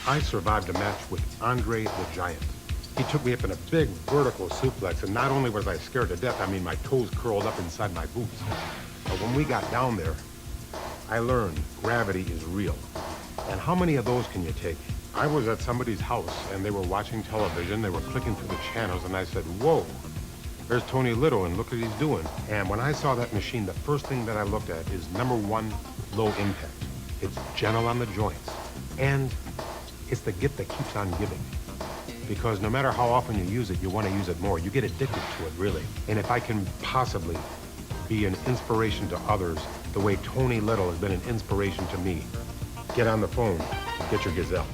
I survived a match with Andre the Giant. He took me up in a big vertical suplex, and not only was I scared to death, I mean, my toes curled up inside my boots. But when we got down there, I learned gravity is real. And how many of those can you take? I was at somebody's house, and they were watching television, they were clicking through the channels, and I said, whoa, there's Tony Little, and look what he's doing. And when I saw that machine, the first thing that I looked at is, number one, low impact. It's gentle on the joints. And it's the gift that keeps on giving. Because no matter how often you use it, you want to use it more. You get addicted to it, really. And if I can possibly be an inspiration to others, the way Tony Little has been an inspiration to me, get on the phone, get your gazelle.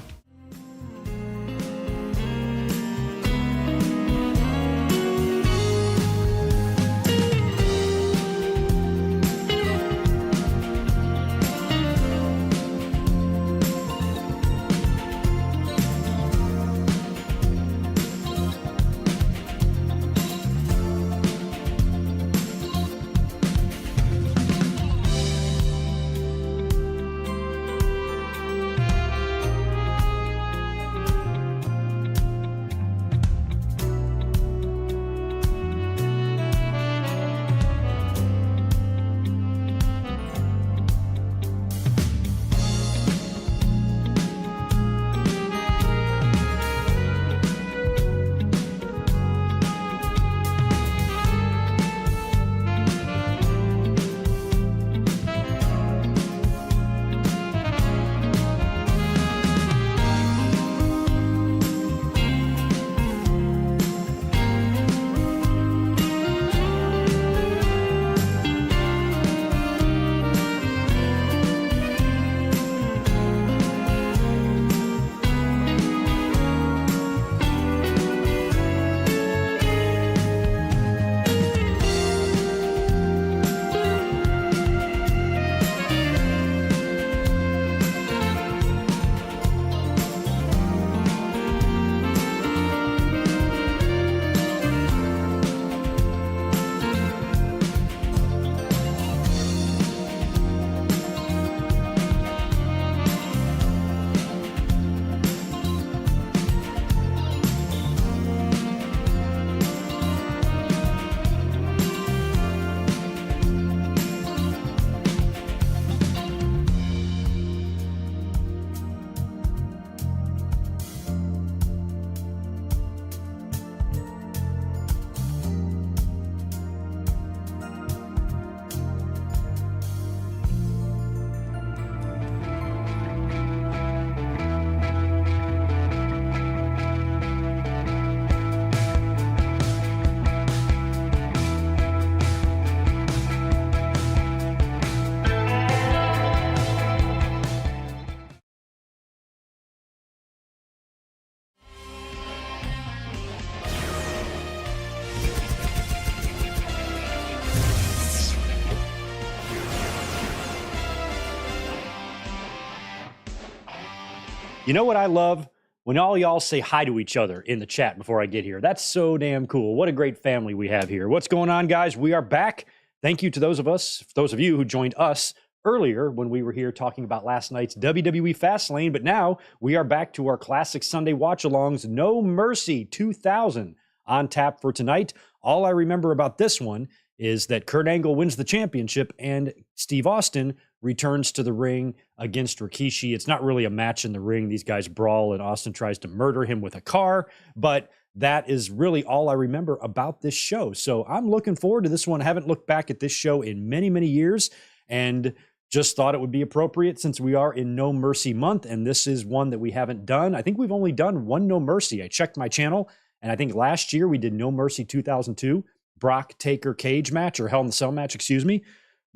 You know what I love? When all y'all say hi to each other in the chat before I get here. That's so damn cool. What a great family we have here. What's going on, guys? We are back. Thank you to those of you who joined us earlier when we were here talking about last night's WWE Fastlane, but now we are back to our classic Sunday watch-alongs, No Mercy 2000 on tap for tonight. All I remember about this one is that Kurt Angle wins the championship and Steve Austin returns to the ring against Rikishi. It's not really a match in the ring. These guys brawl and Austin tries to murder him with a car, but that is really all I remember about this show. So I'm looking forward to this one. I haven't looked back at this show in many, many years and just thought it would be appropriate since we are in No Mercy month. And this is one that we haven't done. I think we've only done one No Mercy. I checked my channel and I think last year we did No Mercy 2002, Brock Taker cage match or Hell in the Cell match, excuse me.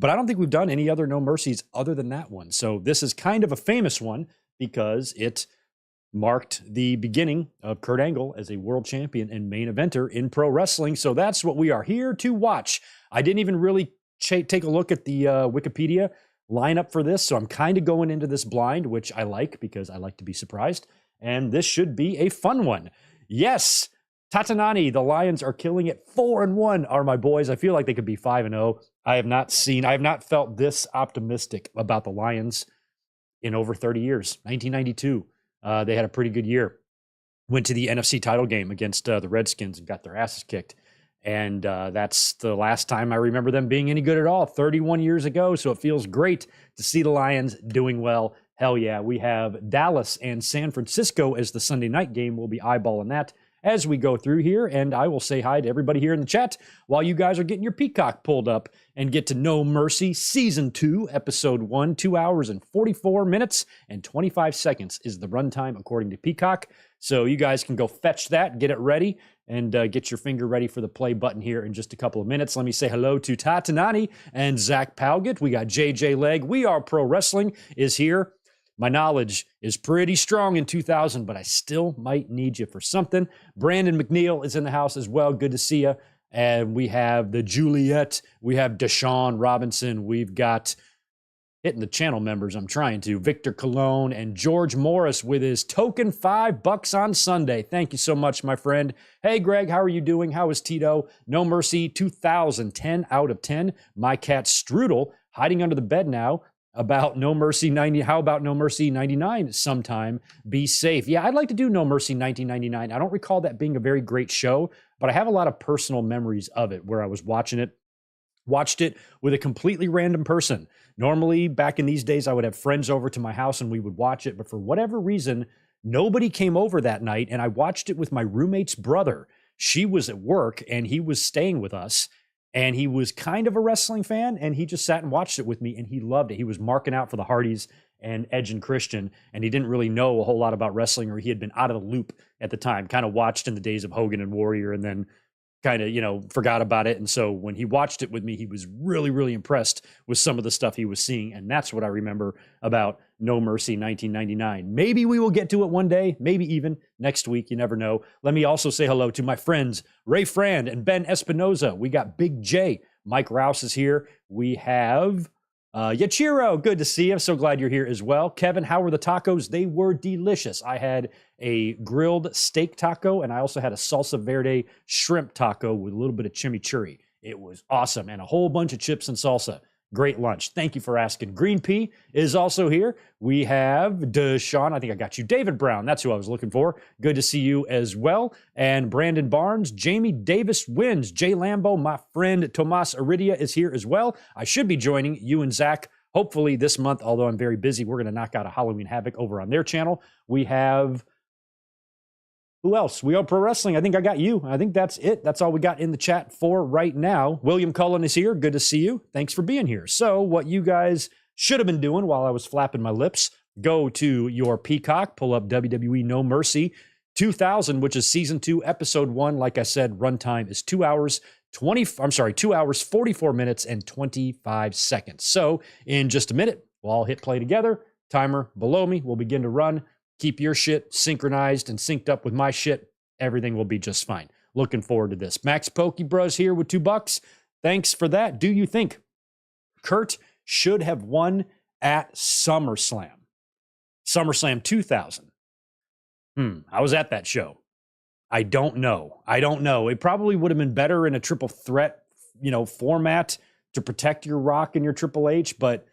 But I don't think we've done any other No Mercies other than that one. So this is kind of a famous one because it marked the beginning of Kurt Angle as a world champion and main eventer in pro wrestling. So that's what we are here to watch. I didn't even really take a look at the Wikipedia lineup for this. So I'm kind of going into this blind, which I like because I like to be surprised. And this should be a fun one. Yes, Tatanani, the Lions are killing it. 4-1 are my boys. I feel like they could be 5-0. I have not felt this optimistic about the Lions in over 30 years. 1992, They had a pretty good year. Went to the NFC title game against the Redskins and got their asses kicked. And that's the last time I remember them being any good at all, 31 years ago. So it feels great to see the Lions doing well. Hell yeah. We have Dallas and San Francisco as the Sunday night game. We'll be eyeballing that as we go through here. And I will say hi to everybody here in the chat while you guys are getting your Peacock pulled up and get to No Mercy Season 2, Episode 1, 2 hours and 44 minutes and 25 seconds is the runtime according to Peacock. So you guys can go fetch that, get it ready, and get your finger ready for the play button here in just a couple of minutes. Let me say hello to Tatanani and Zach Palgett. We got JJ Leg. We Are Pro Wrestling is here. My knowledge is pretty strong in 2000, but I still might need you for something. Brandon McNeil is in the house as well. Good to see you. And we have the Juliet. We have Deshaun Robinson. We've got, hitting the channel members, I'm trying to, Victor Colon and George Morris with his token $5 on Sunday. Thank you so much, my friend. Hey, Greg, how are you doing? How is Tito? No Mercy 2000, 10 out of 10. My cat Strudel hiding under the bed now. About No Mercy 90. How about No Mercy 99 sometime? Be safe. Yeah, I'd like to do No Mercy 1999. I don't recall that being a very great show, but I have a lot of personal memories of it where I was watched it with a completely random person. Normally, back in these days, I would have friends over to my house and we would watch it, but for whatever reason, nobody came over that night, and I watched it with my roommate's brother. She was at work and he was staying with us. And he was kind of a wrestling fan, and he just sat and watched it with me, and he loved it. He was marking out for the Hardys and Edge and Christian, and he didn't really know a whole lot about wrestling, or he had been out of the loop at the time, kind of watched in the days of Hogan and Warrior, and then kind of, forgot about it. And so when he watched it with me, he was really, really impressed with some of the stuff he was seeing. And that's what I remember about No Mercy 1999. Maybe we will get to it one day, maybe even next week. You never know. Let me also say hello to my friends, Ray Frand and Ben Espinoza. We got Big J. Mike Rouse is here. We have Yachiro. Good to see you. I'm so glad you're here as well. Kevin, how were the tacos? They were delicious. I had a grilled steak taco, and I also had a salsa verde shrimp taco with a little bit of chimichurri. It was awesome, and a whole bunch of chips and salsa. Great lunch. Thank you for asking. Green Pea is also here. We have Deshaun. I think I got you. David Brown. That's who I was looking for. Good to see you as well. And Brandon Barnes. Jamie Davis wins. Jay Lambo, my friend Tomas Aridia is here as well. I should be joining you and Zach hopefully this month, although I'm very busy. We're going to knock out a Halloween Havoc over on their channel. We have... who else? We Are Pro Wrestling. I think I got you. I think that's it. That's all we got in the chat for right now. William Cullen is here. Good to see you. Thanks for being here. So what you guys should have been doing while I was flapping my lips, go to your Peacock, pull up WWE No Mercy 2000, which is Season 2, Episode 1. Like I said, runtime is 2 hours, 44 minutes and 25 seconds. So in just a minute, we'll all hit play together. Timer below me will begin to run. Keep your shit synchronized and synced up with my shit. Everything will be just fine. Looking forward to this. Max Pokey Bros here with $2. Thanks for that. Do you think Kurt should have won at SummerSlam? SummerSlam 2000. I was at that show. I don't know. It probably would have been better in a triple threat, format to protect your Rock and your Triple H, but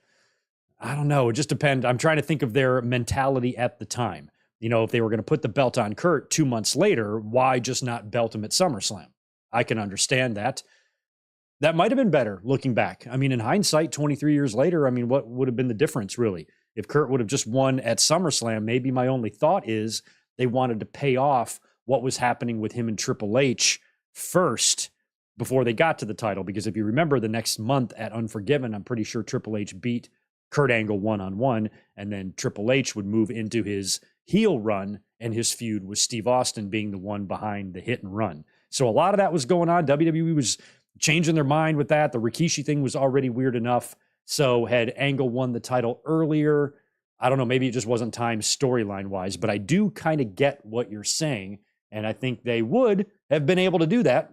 I don't know. It just depends. I'm trying to think of their mentality at the time. If they were going to put the belt on Kurt 2 months later, why just not belt him at SummerSlam? I can understand that. That might have been better looking back. I mean, in hindsight, 23 years later, what would have been the difference, really? If Kurt would have just won at SummerSlam, maybe my only thought is they wanted to pay off what was happening with him and Triple H first before they got to the title. Because if you remember the next month at Unforgiven, I'm pretty sure Triple H beat Kurt Angle one-on-one, and then Triple H would move into his heel run and his feud with Steve Austin being the one behind the hit and run. So a lot of that was going on. WWE was changing their mind with that. The Rikishi thing was already weird enough. So had Angle won the title earlier, I don't know, maybe it just wasn't time storyline-wise, but I do kind of get what you're saying, and I think they would have been able to do that,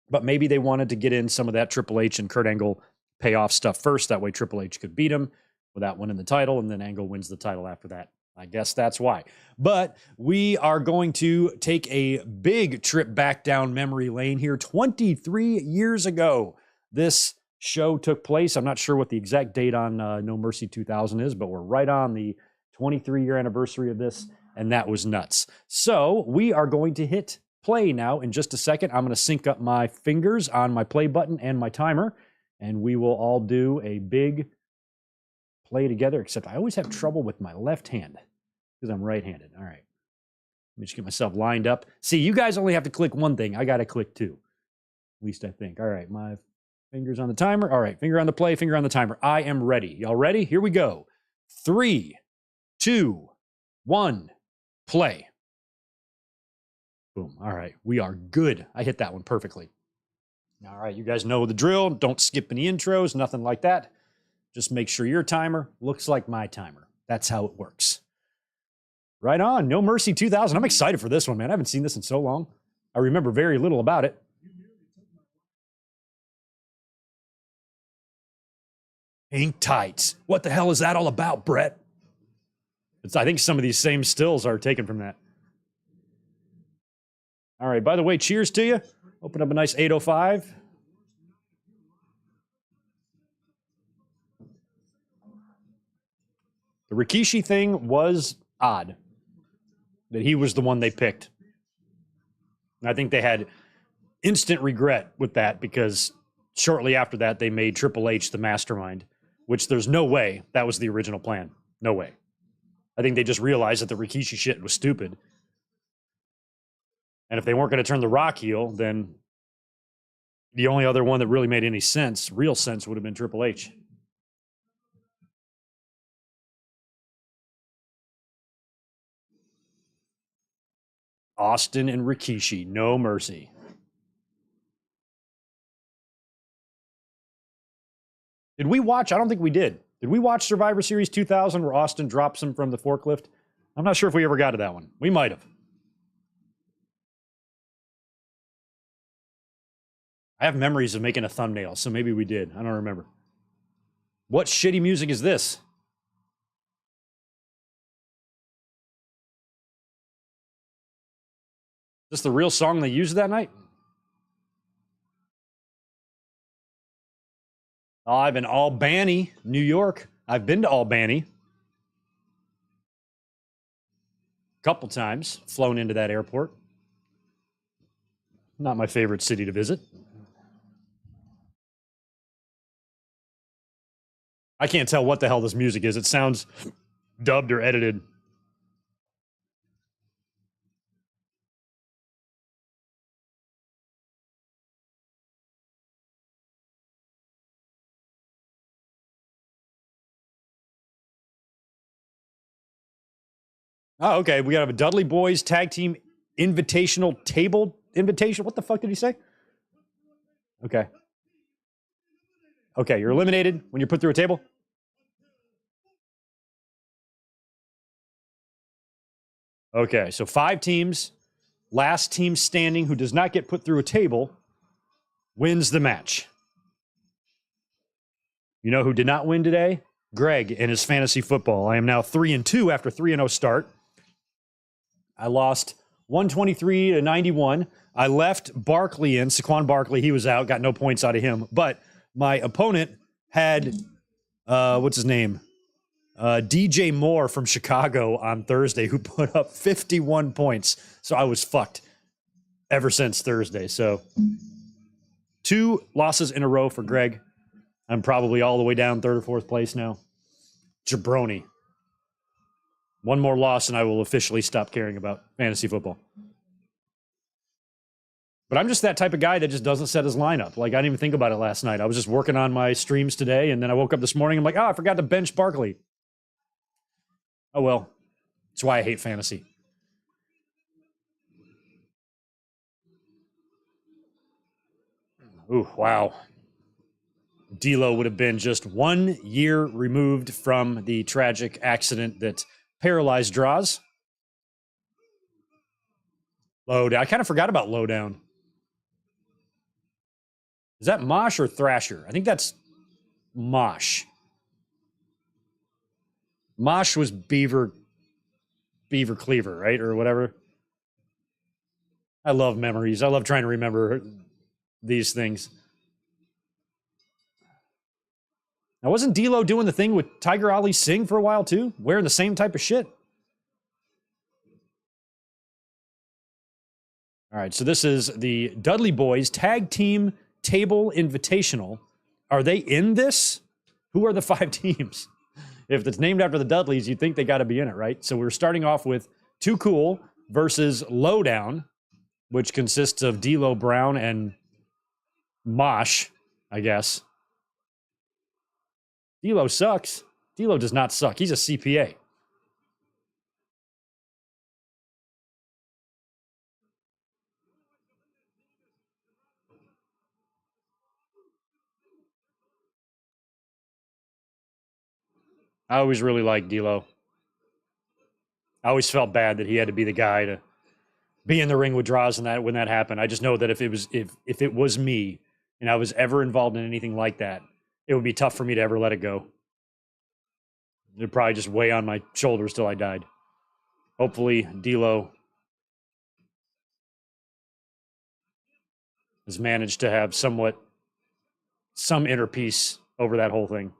but maybe they wanted to get in some of that Triple H and Kurt Angle payoff stuff first. That way Triple H could beat him without winning the title, and then Angle wins the title after that. I guess that's why. But we are going to take a big trip back down memory lane here. 23 years ago, this show took place. I'm not sure what the exact date on No Mercy 2000 is, but we're right on the 23-year anniversary of this. and that was nuts. So we are going to hit play now in just a second. I'm going to sync up my fingers on my play button and my timer, and we will all do a big play together, except I always have trouble with my left hand because I'm right-handed. All right. Let me just get myself lined up. See, you guys only have to click one thing. I got to click two. At least I think. All right, my fingers on the timer. All right, finger on the play, finger on the timer. I am ready. Y'all ready? Here we go. 3, 2, 1, play. Boom. All right, we are good. I hit that one perfectly. All right, you guys know the drill. Don't skip any intros, nothing like that. Just make sure your timer looks like my timer. That's how it works. Right on. No Mercy 2000. I'm excited for this one, man. I haven't seen this in so long. I remember very little about it. Ink tights. What the hell is that all about, Brett? I think some of these same stills are taken from that. All right. By the way, cheers to you. Open up a nice 805. The Rikishi thing was odd. That he was the one they picked. And I think they had instant regret with that because shortly after that, they made Triple H the mastermind, which there's no way that was the original plan. No way. I think they just realized that the Rikishi shit was stupid. And if they weren't going to turn the Rock heel, then the only other one that really made any sense, real sense, would have been Triple H. Austin and Rikishi, no mercy. Did we watch? I don't think we did. Did we watch Survivor Series 2000 where Austin drops him from the forklift? I'm not sure if we ever got to that one. We might have. I have memories of making a thumbnail, so maybe we did. I don't remember. What shitty music is this? Is this the real song they used that night? I'm in Albany, New York. I've been to Albany a couple times, flown into that airport. Not my favorite city to visit. I can't tell what the hell this music is. It sounds dubbed or edited. Oh, okay. We got a Dudley Boyz tag team invitational table invitation. What the fuck did he say? Okay. Okay, you're eliminated when you're put through a table? Okay, so 5 teams. Last team standing who does not get put through a table wins the match. You know who did not win today? Greg in his fantasy football. I am now 3-2 after 3-0 start. I lost 123 to 91. I left Barkley in, Saquon Barkley. He was out, got no points out of him. But my opponent had, what's his name? DJ Moore from Chicago on Thursday, who put up 51 points. So I was fucked ever since Thursday. So 2 losses in a row for Greg. I'm probably all the way down 3rd or 4th place now. Jabroni. 1 more loss and I will officially stop caring about fantasy football. But I'm just that type of guy that just doesn't set his lineup. Like, I didn't even think about it last night. I was just working on my streams today, and then I woke up this morning, I'm like, oh, I forgot to bench Barkley. Oh, well. That's why I hate fantasy. Ooh, wow. D'Lo would have been just 1 year removed from the tragic accident that paralyzed draws. Lowdown. I kind of forgot about Lowdown. Is that Mosh or Thrasher? I think that's Mosh. Mosh was Beaver Cleaver, right? Or whatever. I love memories. I love trying to remember these things. Now, wasn't D'Lo doing the thing with Tiger Ali Singh for a while, too? Wearing the same type of shit? All right, so this is the Dudley Boyz Tag Team Table Invitational. Are they in this? Who are the 5 teams? If it's named after the Dudleys, you'd think they got to be in it, right? So we're starting off with Too Cool versus Lowdown, which consists of D'Lo Brown and Mosh, I guess. D'Lo sucks. D'Lo does not suck. He's a CPA. I always really liked D'Lo. I always felt bad that he had to be the guy to be in the ring with Droz and that when that happened. I just know that if it was me and I was ever involved in anything like that, it would be tough for me to ever let it go. It'd probably just weigh on my shoulders till I died. Hopefully, D'Lo has managed to have some inner peace over that whole thing.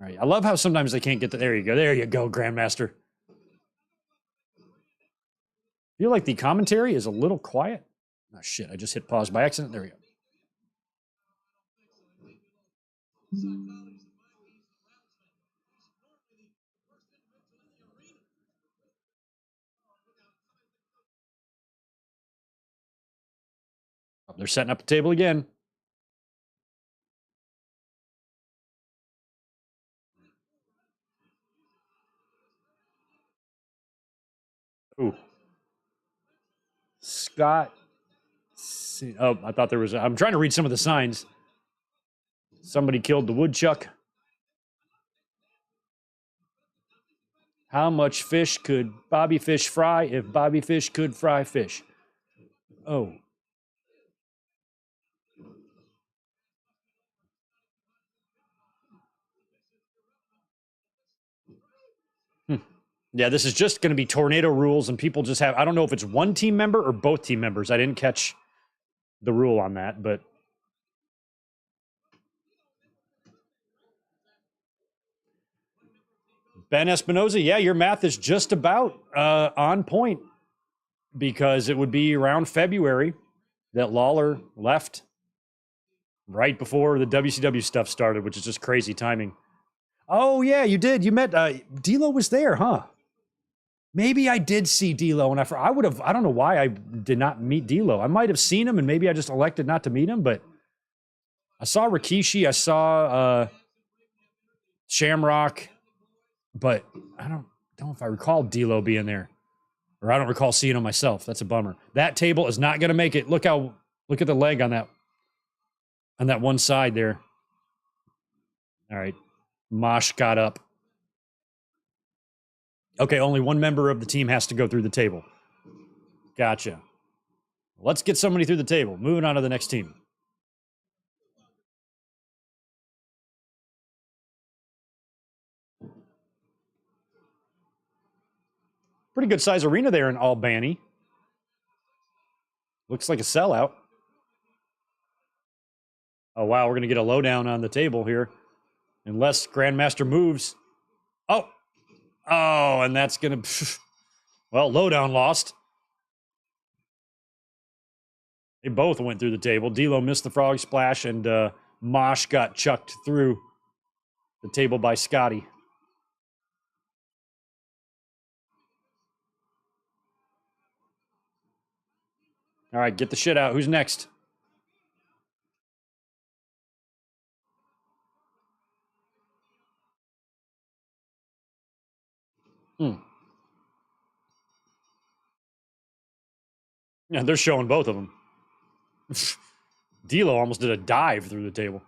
All right. I love how sometimes they can't get there you go. There you go, Grandmaster. I feel like the commentary is a little quiet. Oh, shit. I just hit pause by accident. There we go. Oh, they're setting up the table again. Ooh. Scott. Oh, I thought there was. I'm trying to read some of the signs. Somebody killed the woodchuck. How much fish could Bobby Fish fry if Bobby Fish could fry fish? Oh. Yeah, this is just going to be tornado rules, and people just have. I don't know if it's one team member or both team members. I didn't catch the rule on that, but. Ben Espinoza, yeah, your math is just about on point because it would be around February that Lawler left right before the WCW stuff started, which is just crazy timing. Oh, yeah, you did. You met D'Lo was there, huh? Maybe I did see D'Lo, and I would have. I don't know why I did not meet D'Lo. I might have seen him, and maybe I just elected not to meet him. But I saw Rikishi, I saw Shamrock, but I don't know if I recall D'Lo being there, or I don't recall seeing him myself. That's a bummer. That table is not going to make it. Look at the leg on that one side there. All right, Mosh got up. Okay, only one member of the team has to go through the table. Gotcha. Let's get somebody through the table. Moving on to the next team. Pretty good size arena there in Albany. Looks like a sellout. Oh, wow, we're going to get a lowdown on the table here. Unless Grandmaster moves. Oh, and that's going to... Well, lowdown lost. They both went through the table. D'Lo missed the frog splash, and Mosh got chucked through the table by Scotty. All right, get the shit out. Who's next? Yeah, they're showing both of them. D'Lo almost did a dive through the table.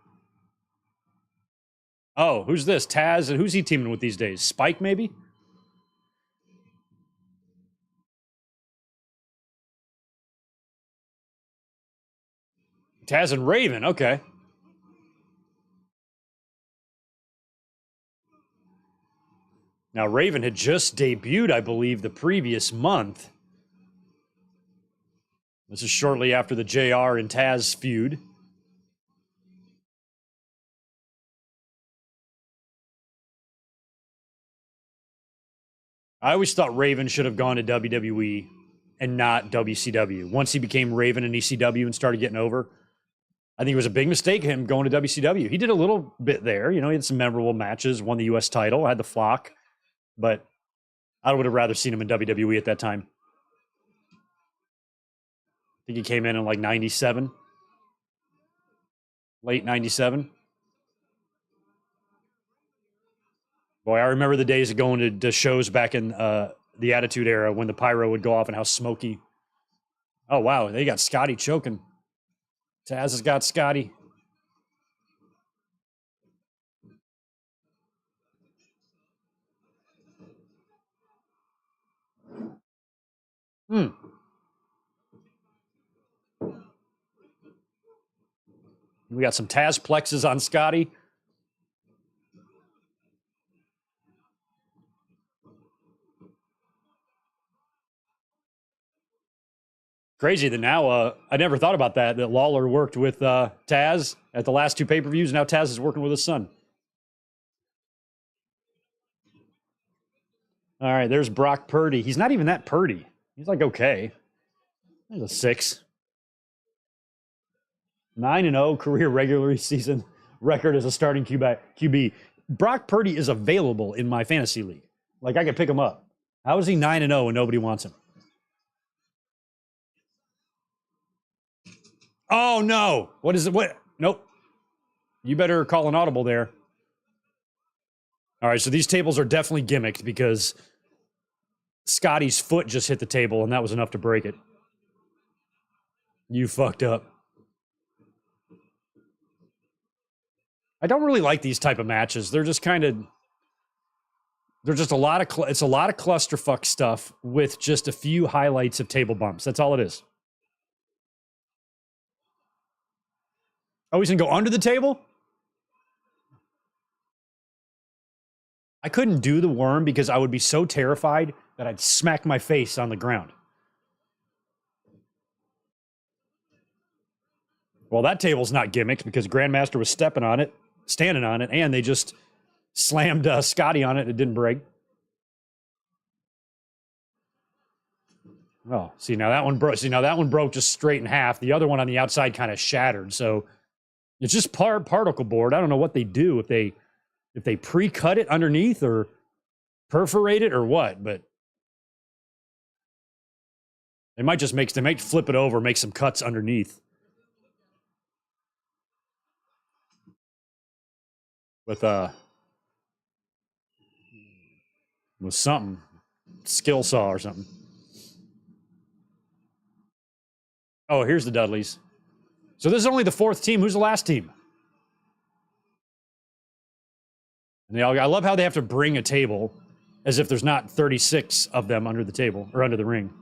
Oh, who's this? Taz, and who's he teaming with these days? Spike, maybe? Taz and Raven, okay. Now, Raven had just debuted, I believe, the previous month. This is shortly after the JR and Taz feud. I always thought Raven should have gone to WWE and not WCW. Once he became Raven in ECW and started getting over, I think it was a big mistake him going to WCW. He did a little bit there. You know, he had some memorable matches, won the U.S. title, had the flock, but I would have rather seen him in WWE at that time. I think he came in like 97, late 97. Boy, I remember the days of going to shows back in the Attitude Era when the pyro would go off and how smoky. Oh, wow. They got Scotty choking. Taz has got Scotty. We got some Taz plexes on Scotty. Crazy that now, I never thought about that Lawler worked with Taz at the last two pay-per-views. Now Taz is working with his son. All right, there's Brock Purdy. He's not even that Purdy. He's like, okay. He's a 6. 9-0 career regular season record as a starting QB. Brock Purdy is available in my fantasy league. Like, I could pick him up. How is he 9-0 and nobody wants him? Oh, no. What is it? What? Nope. You better call an audible there. All right, so these tables are definitely gimmicked because Scotty's foot just hit the table, and that was enough to break it. You fucked up. I don't really like these type of matches. They're just kind of... They're just a lot of... It's a lot of clusterfuck stuff with just a few highlights of table bumps. That's all it is. Oh, he's going to go under the table? I couldn't do the worm because I would be so terrified that I'd smack my face on the ground. Well, that table's not gimmicked because Grandmaster was standing on it, and they just slammed Scotty on it and it didn't break. Oh, see, now that one broke. See, now that one broke just straight in half. The other one on the outside kind of shattered. So it's just particle board. I don't know what they do, if they pre-cut it underneath or perforate it or what, but they might flip it over, make some cuts underneath. With something, skill saw or something. Oh, here's the Dudleys. So this is only the 4th team. Who's the last team? And I love how they have to bring a table as if there's not 36 of them under the table or under the ring.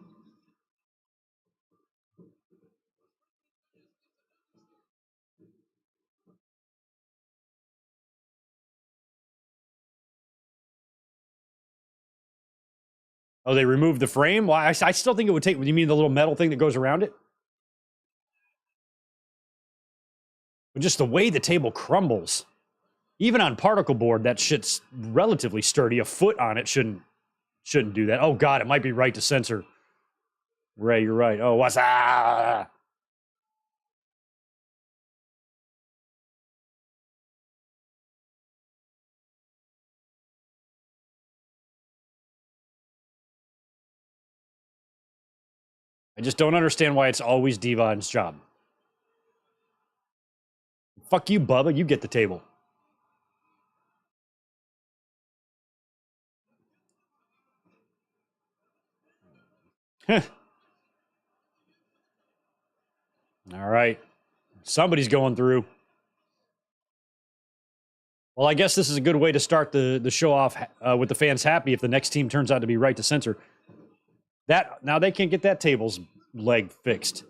Oh, they removed the frame? Well, I still think it would take... You mean the little metal thing that goes around it? But just the way the table crumbles. Even on particle board, that shit's relatively sturdy. A foot on it shouldn't do that. Oh, God, it might be right to censor. Ray, you're right. Oh, what's that? I just don't understand why it's always Devon's job. Fuck you, Bubba. You get the table. All right. Somebody's going through. Well, I guess this is a good way to start the show off with the fans happy if the next team turns out to be right to censor. Now they can't get that table's leg fixed.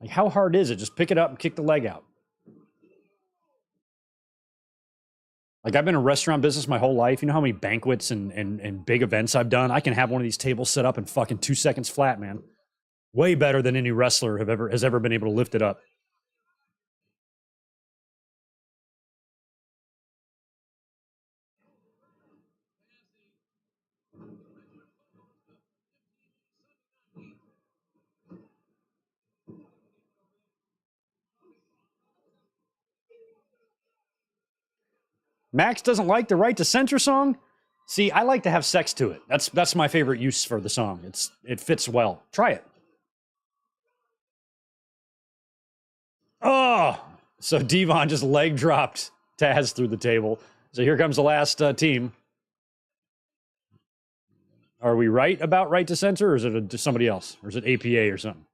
Like, how hard is it? Just pick it up and kick the leg out. Like, I've been in restaurant business my whole life. You know how many banquets and big events I've done? I can have one of these tables set up in fucking 2 seconds flat, man. Way better than any wrestler has ever been able to lift it up. Max doesn't like the Right to Censor song? See, I like to have sex to it. That's my favorite use for the song. It fits well. Try it. Oh! So Devon just leg dropped Taz through the table. So here comes the last team. Are we right about Right to Censor, or is it somebody else? Or is it APA or something?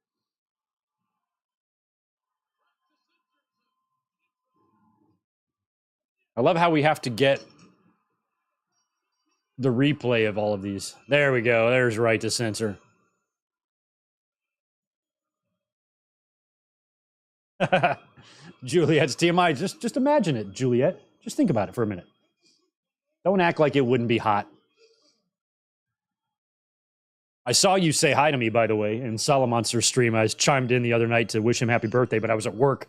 I love how we have to get the replay of all of these. There we go. There's Right to Censor. Juliet's TMI. Just imagine it, Juliet. Just think about it for a minute. Don't act like it wouldn't be hot. I saw you say hi to me, by the way, in Solomonster's stream. I chimed in the other night to wish him happy birthday, but I was at work,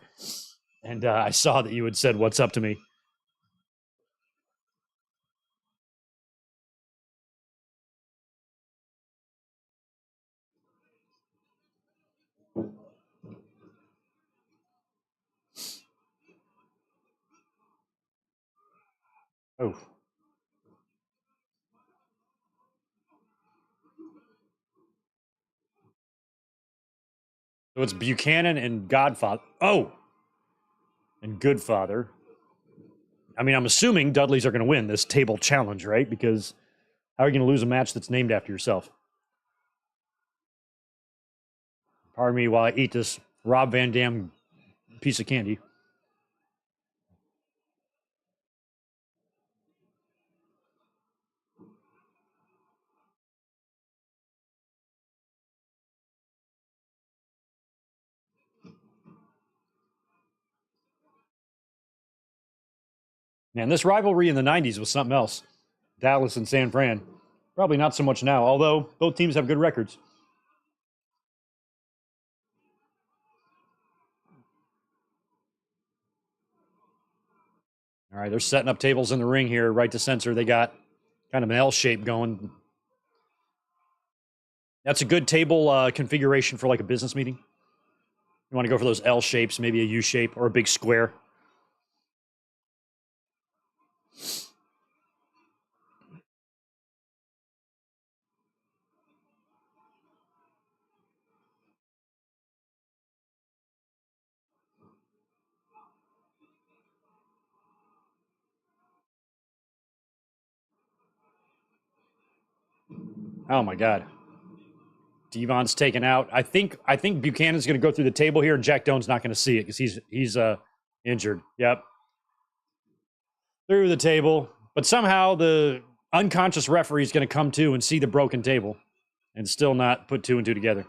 and I saw that you had said what's up to me. Oh. So it's Buchanan and Godfather. Oh! And Goodfather. I mean, I'm assuming Dudleys are going to win this table challenge, right? Because how are you going to lose a match that's named after yourself? Pardon me while I eat this Rob Van Dam piece of candy. Man, this rivalry in the 90s was something else. Dallas and San Fran. Probably not so much now, although both teams have good records. All right, they're setting up tables in the ring here. Right to Censor. They got kind of an L shape going. That's a good table configuration for like a business meeting. You want to go for those L shapes, maybe a U shape or a big square. Oh my God. Devon's taken out. I think Buchanan's going to go through the table here, and Jack Doan's not going to see it because he's injured. Yep, through the table. But somehow the unconscious referee is going to come to and see the broken table, and still not put two and two together.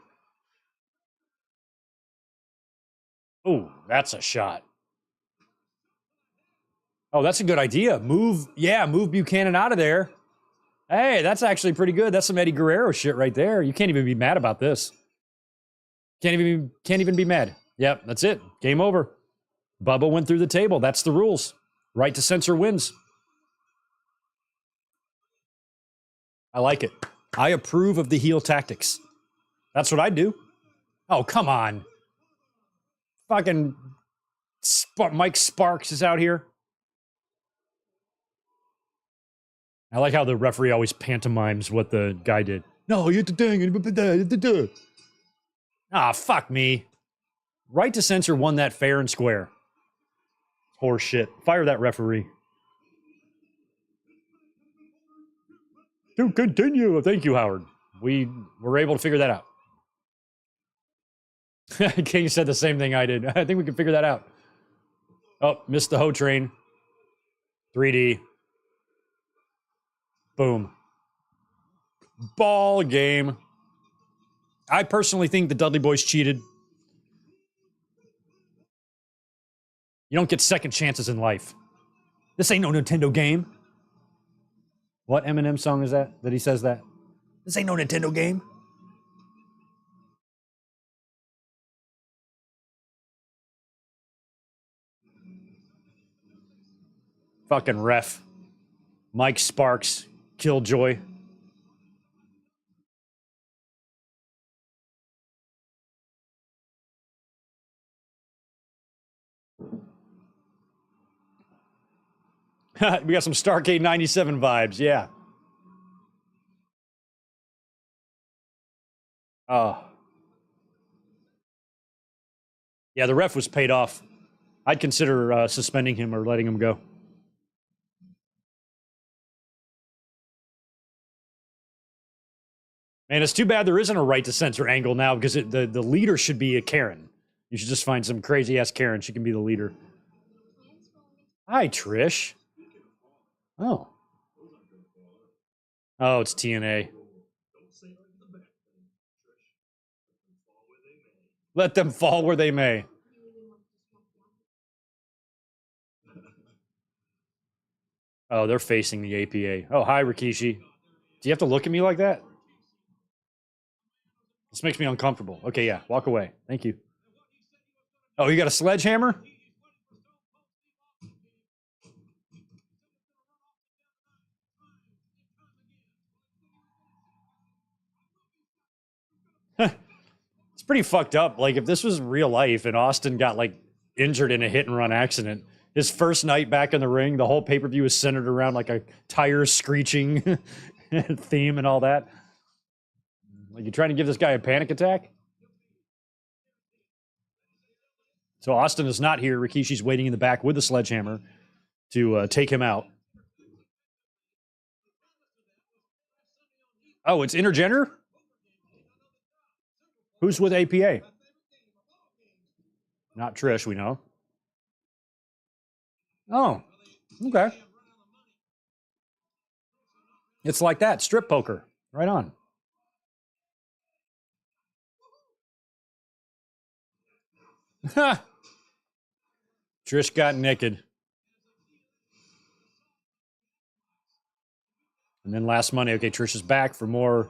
Oh, that's a shot. Oh, that's a good idea. Move Buchanan out of there. Hey, that's actually pretty good. That's some Eddie Guerrero shit right there. You can't even be mad about this. Can't even be mad. Yep, that's it. Game over. Bubba went through the table. That's the rules. Right to Censor wins. I like it. I approve of the heel tactics. That's what I do. Oh, come on. Fucking Mike Sparks is out here. I like how the referee always pantomimes what the guy did. No, you did. Ah, fuck me. Right to Censor won that fair and square. Horse shit. Fire that referee. To continue. Thank you, Howard. We were able to figure that out. King said the same thing I did. I think we can figure that out. Oh, missed the hoe train. 3D. Boom. Ball game. I personally think the Dudley Boys cheated. You don't get second chances in life. This ain't no Nintendo game. What Eminem song is that he says that? This ain't no Nintendo game. Fucking ref. Mike Sparks. Killjoy. We got some Starcade 97 vibes, yeah. Oh. Yeah, the ref was paid off. I'd consider suspending him or letting him go. Man, it's too bad there isn't a right to censor angle now because the leader should be a Karen. You should just find some crazy-ass Karen. She can be the leader. Hi, Trish. Oh. Oh, it's TNA. Let them fall where they may. Oh, they're facing the APA. Oh, hi, Rikishi. Do you have to look at me like that? This makes me uncomfortable. Okay, yeah, walk away. Thank you. Oh, you got a sledgehammer? It's pretty fucked up. Like, if this was real life and Austin got, like, injured in a hit-and-run accident, his first night back in the ring, the whole pay-per-view is centered around, like, a tire screeching theme and all that. Like, you trying to give this guy a panic attack? So Austin is not here. Rikishi's waiting in the back with the sledgehammer to take him out. Oh, it's Intergender? Who's with APA? Not Trish, we know. Oh, okay. It's like that. Strip poker. Right on. Trish got naked. And then last Monday, okay, Trish is back for more.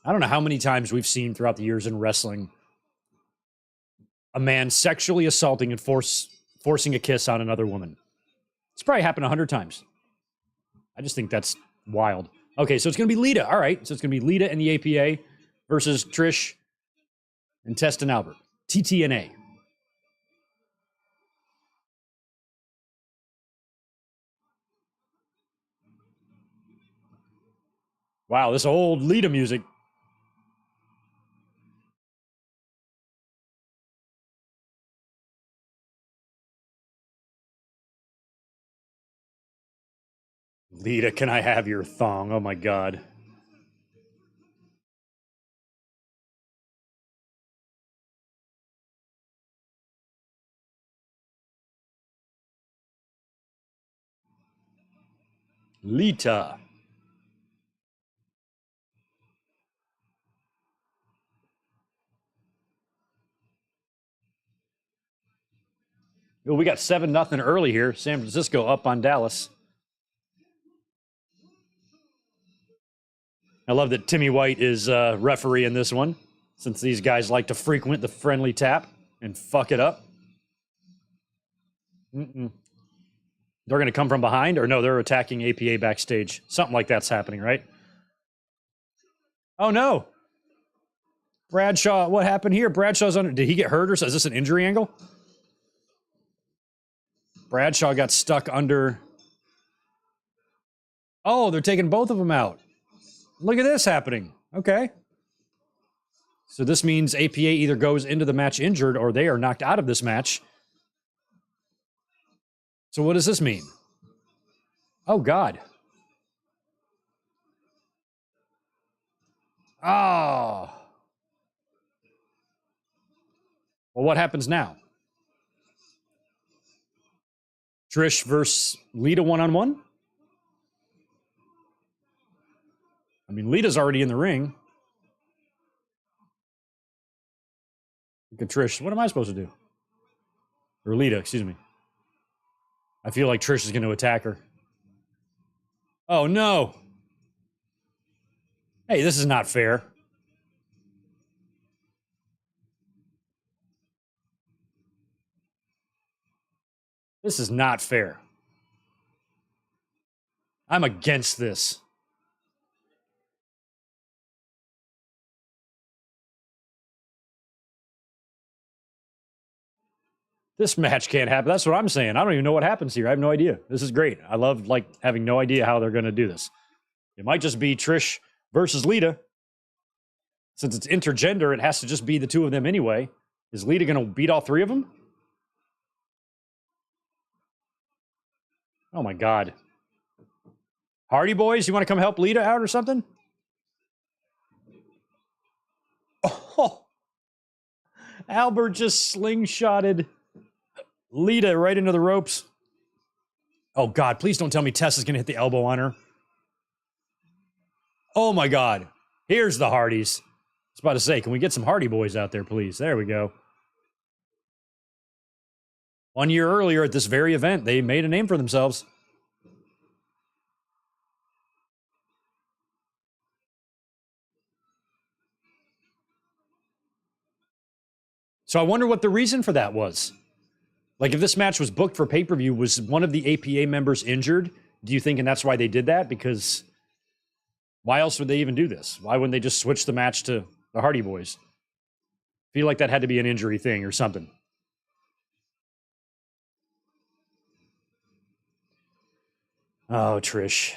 I don't know how many times we've seen throughout the years in wrestling a man sexually assaulting and forcing a kiss on another woman. It's probably happened 100 times. I just think that's wild. Okay, so it's going to be Lita. All right, so it's going to be Lita and the APA versus Trish and Test and Albert. TTNA. Wow, this old Lita music. Lita, can I have your thong? Oh my God. Lita. Well, we got 7-0 early here. San Francisco up on Dallas. I love that Timmy White is referee in this one, since these guys like to frequent the friendly tap and fuck it up. They're going to come from behind, or no, they're attacking APA backstage. Something like that's happening, right? Oh, no. Bradshaw, what happened here? Bradshaw's under. Did he get hurt, or is this an injury angle? Bradshaw got stuck under. Oh, they're taking both of them out. Look at this happening. Okay. So this means APA either goes into the match injured or they are knocked out of this match. So what does this mean? Oh, God. Oh. Well, what happens now? Trish versus Lita one-on-one? I mean, Lita's already in the ring. Look at Trish. What am I supposed to do? Or Lita, excuse me. I feel like Trish is going to attack her. Oh, no. Hey, this is not fair. This is not fair. I'm against this. This match can't happen. That's what I'm saying. I don't even know what happens here. I have no idea. This is great. I love like having no idea how they're going to do this. It might just be Trish versus Lita. Since it's intergender, it has to just be the two of them anyway. Is Lita going to beat all three of them? Oh my God. Hardy Boys, you want to come help Lita out or something? Oh, Albert just slingshotted Lita right into the ropes. Oh God, please don't tell me Tessa's going to hit the elbow on her. Oh my God. Here's the Hardys. I was about to say, can we get some Hardy Boys out there, please? There we go. 1 year earlier at this very event, they made a name for themselves. So I wonder what the reason for that was. Like if this match was booked for pay-per-view, was one of the APA members injured? Do you think, and that's why they did that? Because why else would they even do this? Why wouldn't they just switch the match to the Hardy Boys? I feel like that had to be an injury thing or something. Oh, Trish.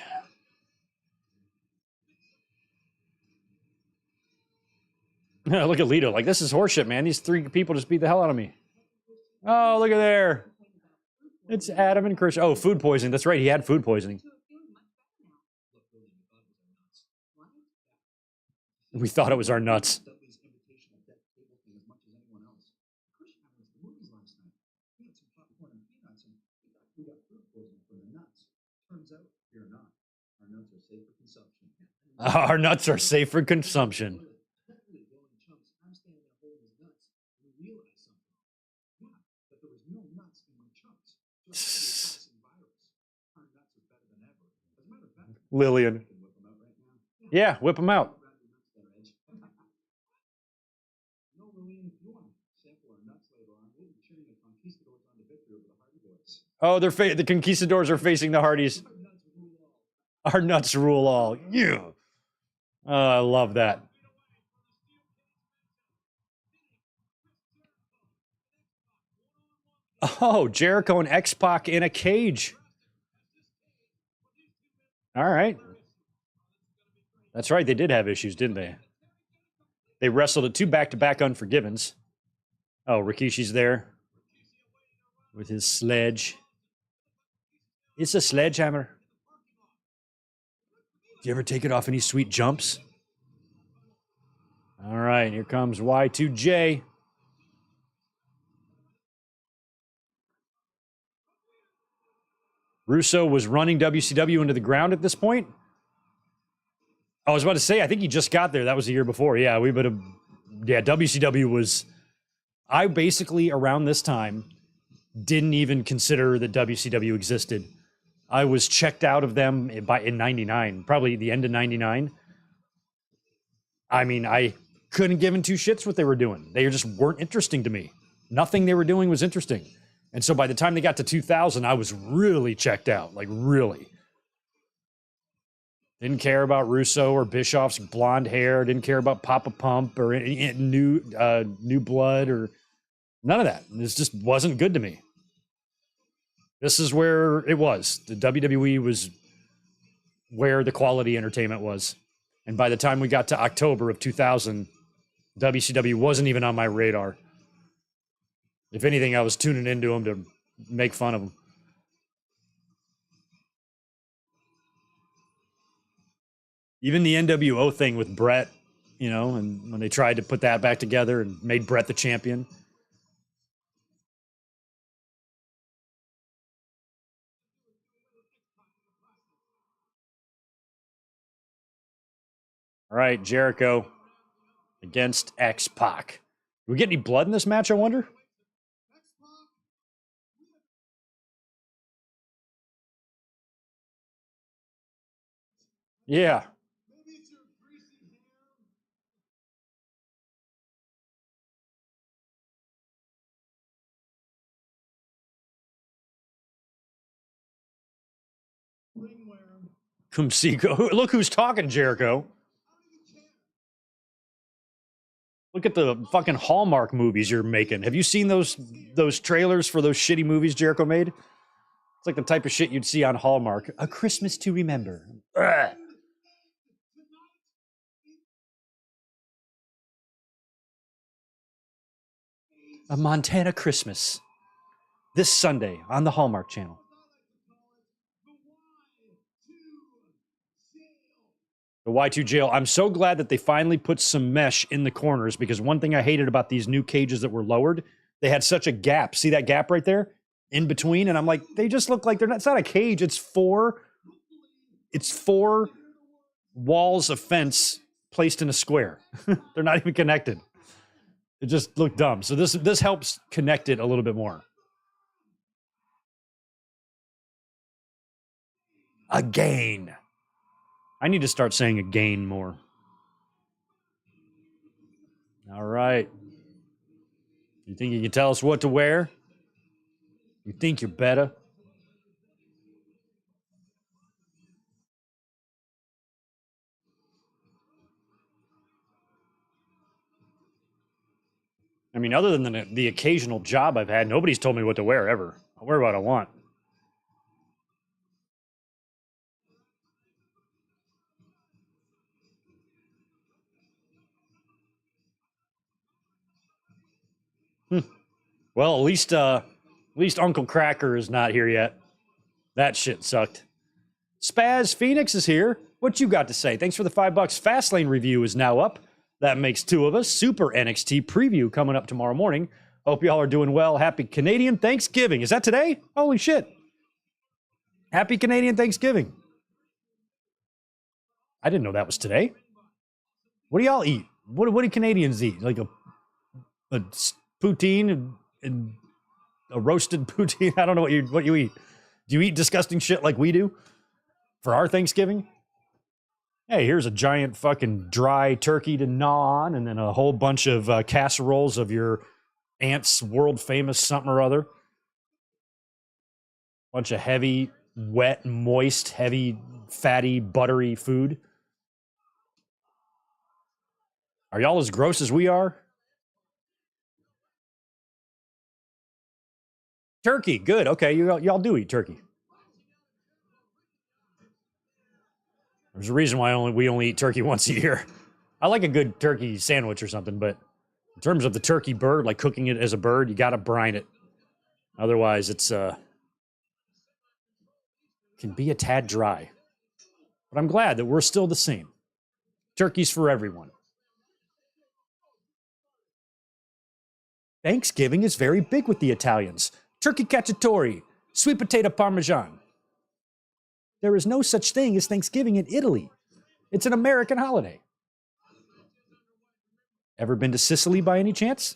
Look at Lito. Like, this is horseshit, man. These three people just beat the hell out of me. Oh, look at there. It's Adam and Chris. Oh, food poisoning. That's right. He had food poisoning. We thought it was our nuts. Our nuts are safe for consumption. Lillian. Yeah, whip them out. Oh, the Conquistadors are facing the Hardys. Our nuts rule all. Yeah. Oh, I love that. Oh, Jericho and X-Pac in a cage. All right. That's right. They did have issues, didn't they? They wrestled at 2 back-to-back Unforgivens. Oh, Rikishi's there with his sledge. It's a sledgehammer. Do you ever take it off any sweet jumps? All right, here comes Y2J. Russo was running WCW into the ground at this point. I was about to say, I think he just got there. That was the year before. Yeah, we would have. Yeah, WCW was. I basically, around this time, didn't even consider that WCW existed. I was checked out of them in 99, probably the end of 99. I mean, I couldn't give in two shits what they were doing. They just weren't interesting to me. Nothing they were doing was interesting. And so by the time they got to 2000, I was really checked out, like really. Didn't care about Russo or Bischoff's blonde hair. Didn't care about Papa Pump or any new blood or none of that. This just wasn't good to me. This is where it was. The WWE was where the quality entertainment was. And by the time we got to October of 2000, WCW wasn't even on my radar. If anything, I was tuning into them to make fun of them. Even the NWO thing with Brett, you know, and when they tried to put that back together and made Brett the champion. All right, Jericho against X-Pac. Do we get any blood in this match, I wonder? Yeah. Kumsiko. Look who's talking, Jericho. Look at the fucking Hallmark movies you're making. Have you seen those trailers for those shitty movies Jericho made? It's like the type of shit you'd see on Hallmark. A Christmas to Remember. Ugh. A Montana Christmas. This Sunday on the Hallmark Channel. The Y2 jail. I'm so glad that they finally put some mesh in the corners, because one thing I hated about these new cages that were lowered, they had such a gap. See that gap right there in between? And I'm like, they just look like it's not a cage. It's four walls of fence placed in a square. They're not even connected. It just looked dumb. So this helps connect it a little bit more. Again. I need to start saying again more. All right. You think you can tell us what to wear? You think you're better? I mean, other than the occasional job I've had, nobody's told me what to wear ever. I'll wear what I want. Well, at least Uncle Cracker is not here yet. That shit sucked. Spaz Phoenix is here. What you got to say? Thanks for the $5. Fastlane review is now up. That makes two of us. Super NXT preview coming up tomorrow morning. Hope y'all are doing well. Happy Canadian Thanksgiving. Is that today? Holy shit. Happy Canadian Thanksgiving. I didn't know that was today. What do y'all eat? What do Canadians eat? Like a poutine and a roasted poutine? I don't know what you eat. Do you eat disgusting shit like we do for our Thanksgiving? Hey, here's a giant fucking dry turkey to gnaw on, and then a whole bunch of casseroles of your aunt's world famous something or other. Bunch of heavy, wet, moist, heavy, fatty, buttery food. Are y'all as gross as we are? Turkey, good. Okay, y'all do eat turkey. There's a reason why we only eat turkey once a year. I like a good turkey sandwich or something, but in terms of the turkey bird, like cooking it as a bird, you got to brine it. Otherwise, it's can be a tad dry. But I'm glad that we're still the same. Turkey's for everyone. Thanksgiving is very big with the Italians. Turkey cacciatore, sweet potato parmesan. There is no such thing as Thanksgiving in Italy. It's an American holiday. Ever been to Sicily by any chance?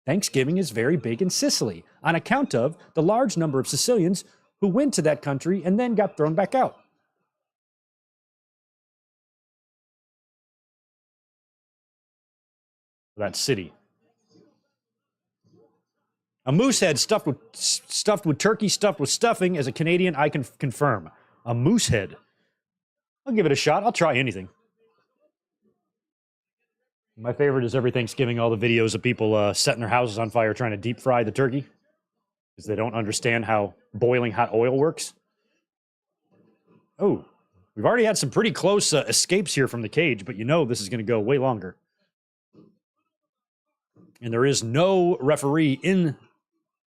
Thanksgiving is very big in Sicily on account of the large number of Sicilians who went to that country and then got thrown back out. That city. A moose head stuffed with turkey stuffed with stuffing. As a Canadian, I can confirm. A moose head. I'll give it a shot. I'll try anything. My favorite is every Thanksgiving, all the videos of people setting their houses on fire trying to deep fry the turkey because they don't understand how boiling hot oil works. Oh, we've already had some pretty close escapes here from the cage, but you know this is going to go way longer. And there is no referee in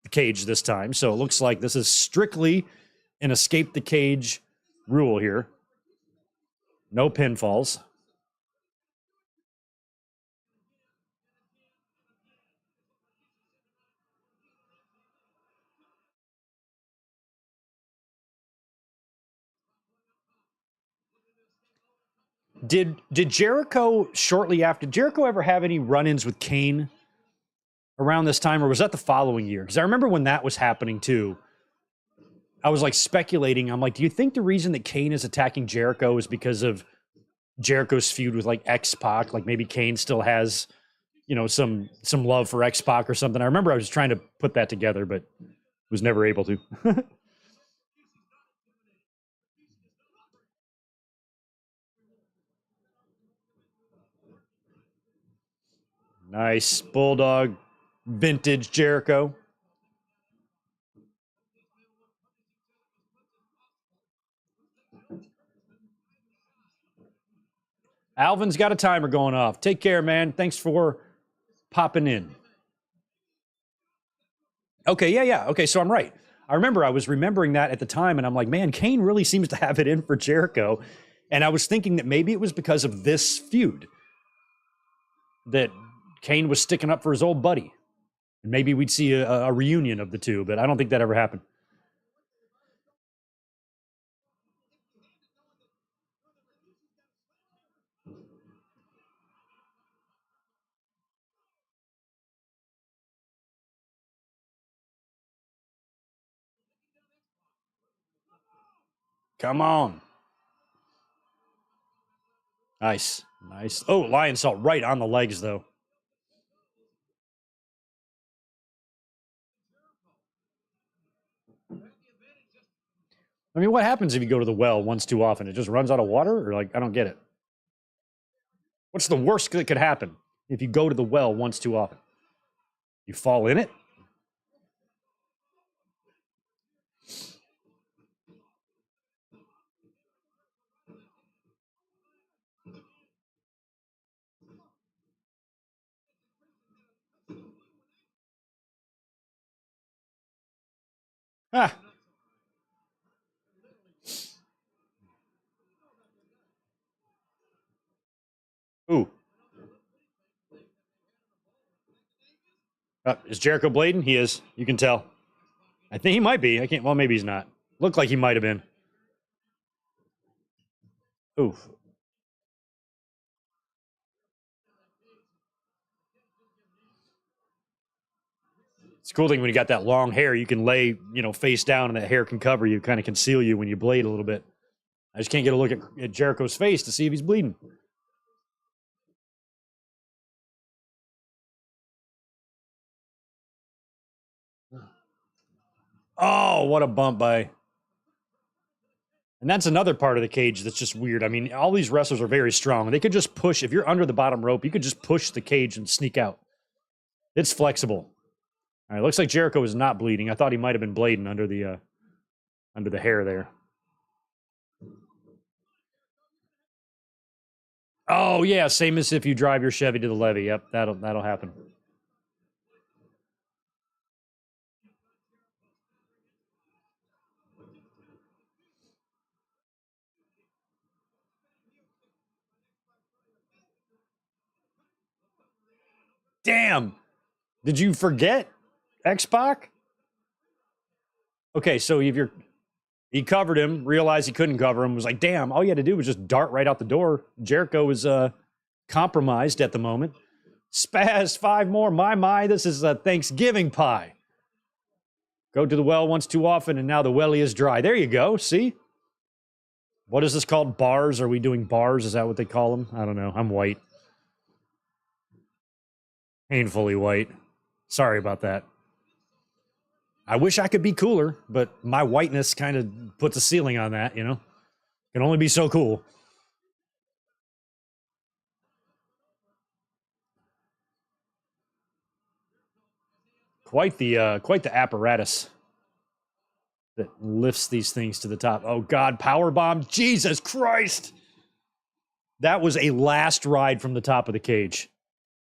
the cage this time, so it looks like this is strictly an escape the cage rule here. No pinfalls. Did Jericho shortly after, did Jericho ever have any run-ins with Kane around this time, or was that the following year? Because I remember when that was happening too, I was like speculating. I'm like, do you think the reason that Kane is attacking Jericho is because of Jericho's feud with like X-Pac? Like maybe Kane still has, you know, some love for X-Pac or something. I remember I was trying to put that together, but was never able to. Nice. Bulldog. Vintage Jericho. Alvin's got a timer going off. Take care, man. Thanks for popping in. Okay, yeah. Okay, so I'm right. I remember I was remembering that at the time, and I'm like, man, Kane really seems to have it in for Jericho. And I was thinking that maybe it was because of this feud that Kane was sticking up for his old buddy. And maybe we'd see a reunion of the two, but I don't think that ever happened. Come on. Nice. Nice. Oh, lion salt right on the legs, though. I mean, what happens if you go to the well once too often? It just runs out of water? Or, like, I don't get it. What's the worst that could happen if you go to the well once too often? You fall in it? Ah. Ooh. Is Jericho blading? He is. You can tell. I think he might be. I can't. Well, maybe he's not. Looked like he might have been. Oof. It's a cool thing when you got that long hair, you can lay, face down and that hair can cover you, kind of conceal you when you blade a little bit. I just can't get a look at Jericho's face to see if he's bleeding. Oh, what a bump by. And that's another part of the cage that's just weird. I mean, all these wrestlers are very strong. They could just push. If you're under the bottom rope, you could just push the cage and sneak out. It's flexible. All right, looks like Jericho is not bleeding. I thought he might have been blading under the hair there. Oh yeah, same as if you drive your Chevy to the levee. Yep, that'll happen. Damn. Did you forget X-Pac? Okay, so he covered him, realized he couldn't cover him, was like, damn, all you had to do was just dart right out the door. Jericho was compromised at the moment. Spaz, 5 more. My, this is a Thanksgiving pie. Go to the well once too often, and now the welly is dry. There you go, see? What is this called? Bars? Are we doing bars? Is that what they call them? I don't know. I'm white. Painfully white. Sorry about that. I wish I could be cooler, but my whiteness kind of puts a ceiling on that, Can only be so cool. Quite the apparatus that lifts these things to the top. Oh God, power bomb! Jesus Christ! That was a last ride from the top of the cage.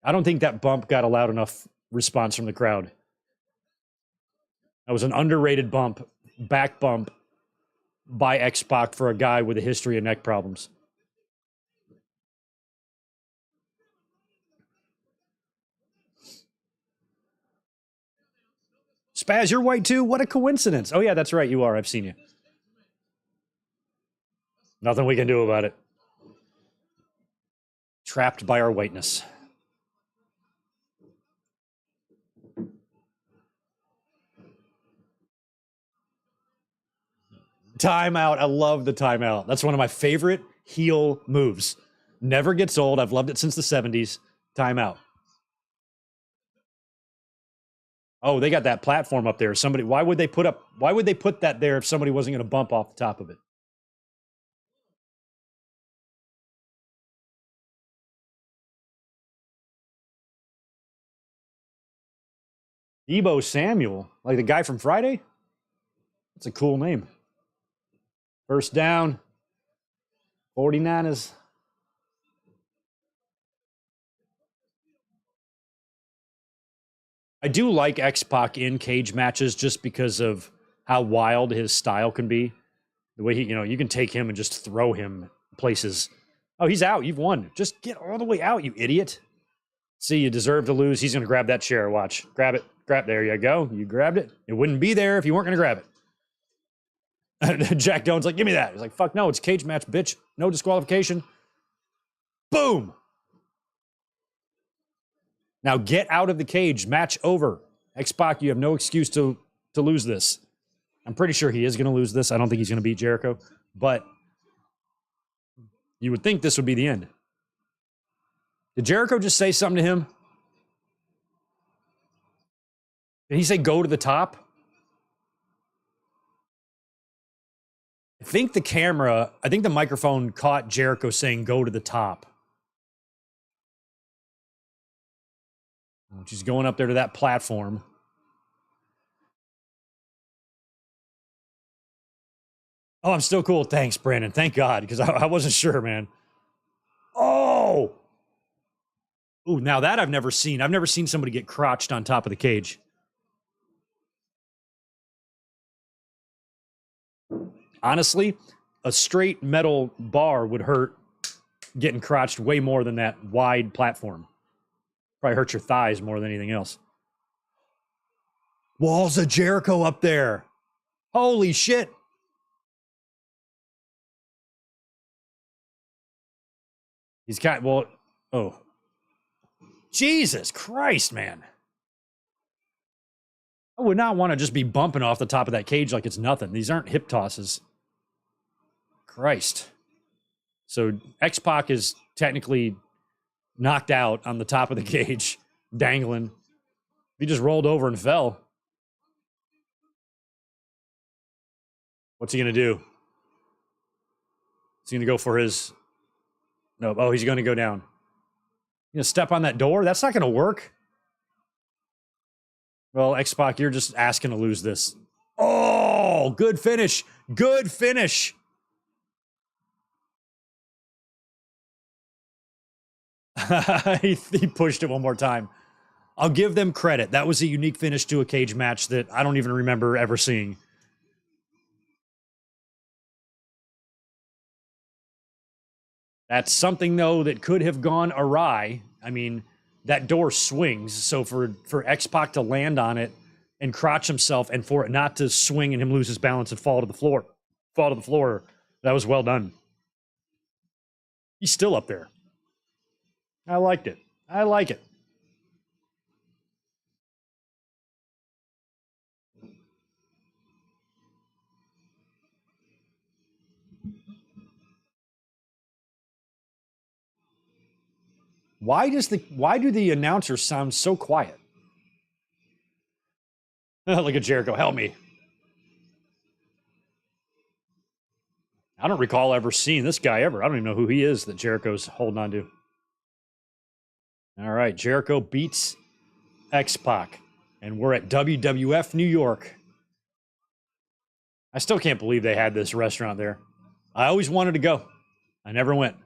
I don't think that bump got a loud enough response from the crowd. That was an underrated bump, back bump by X-Pac for a guy with a history of neck problems. Spaz, you're white too? What a coincidence. Oh yeah, that's right, you are. I've seen you. Nothing we can do about it. Trapped by our whiteness. Timeout. I love the timeout. That's one of my favorite heel moves. Never gets old. I've loved it since the 70s. Timeout. Oh, they got that platform up there. Why would they put that there if somebody wasn't going to bump off the top of it? Debo Samuel, like the guy from Friday? That's a cool name. First down, 49ers. I do like X-Pac in cage matches just because of how wild his style can be. The way he, you can take him and just throw him places. Oh, he's out. You've won. Just get all the way out, you idiot. See, you deserve to lose. He's going to grab that chair. Watch. Grab it. There you go. You grabbed it. It wouldn't be there if you weren't going to grab it. Jack Doan's like, give me that. He's like, fuck no, it's a cage match, bitch. No disqualification. Boom. Now get out of the cage. Match over. X-Pac, you have no excuse to lose this. I'm pretty sure he is going to lose this. I don't think he's going to beat Jericho. But you would think this would be the end. Did Jericho just say something to him? Did he say go to the top? I think the microphone caught Jericho saying go to the top. She's going up there to that platform. Oh, I'm still cool. Thanks, Brandon. Thank God, because I wasn't sure, man. Oh! Ooh, now that I've never seen. I've never seen somebody get crotched on top of the cage. Honestly, a straight metal bar would hurt getting crotched way more than that wide platform. Probably hurt your thighs more than anything else. Walls of Jericho up there. Holy shit. He's got, oh. Jesus Christ, man. I would not want to just be bumping off the top of that cage like it's nothing. These aren't hip tosses. Christ. So X-Pac is technically knocked out on the top of the cage, dangling. He just rolled over and fell. What's he going to do? Is he going to go for his... No, oh, he's going to go down. You going to step on that door? That's not going to work. Well, X-Pac, you're just asking to lose this. Oh, good finish. Good finish. he pushed it one more time. I'll give them credit. That was a unique finish to a cage match that I don't even remember ever seeing. That's something, though, that could have gone awry. I mean, that door swings, so for X-Pac to land on it and crotch himself and for it not to swing and him lose his balance and fall to the floor, that was well done. He's still up there. I liked it. I like it. Why do the announcers sound so quiet? Look at Jericho, help me. I don't recall ever seeing this guy ever. I don't even know who he is that Jericho's holding on to. All right, Jericho beats X-Pac, and we're at WWF New York. I still can't believe they had this restaurant there. I always wanted to go. I never went.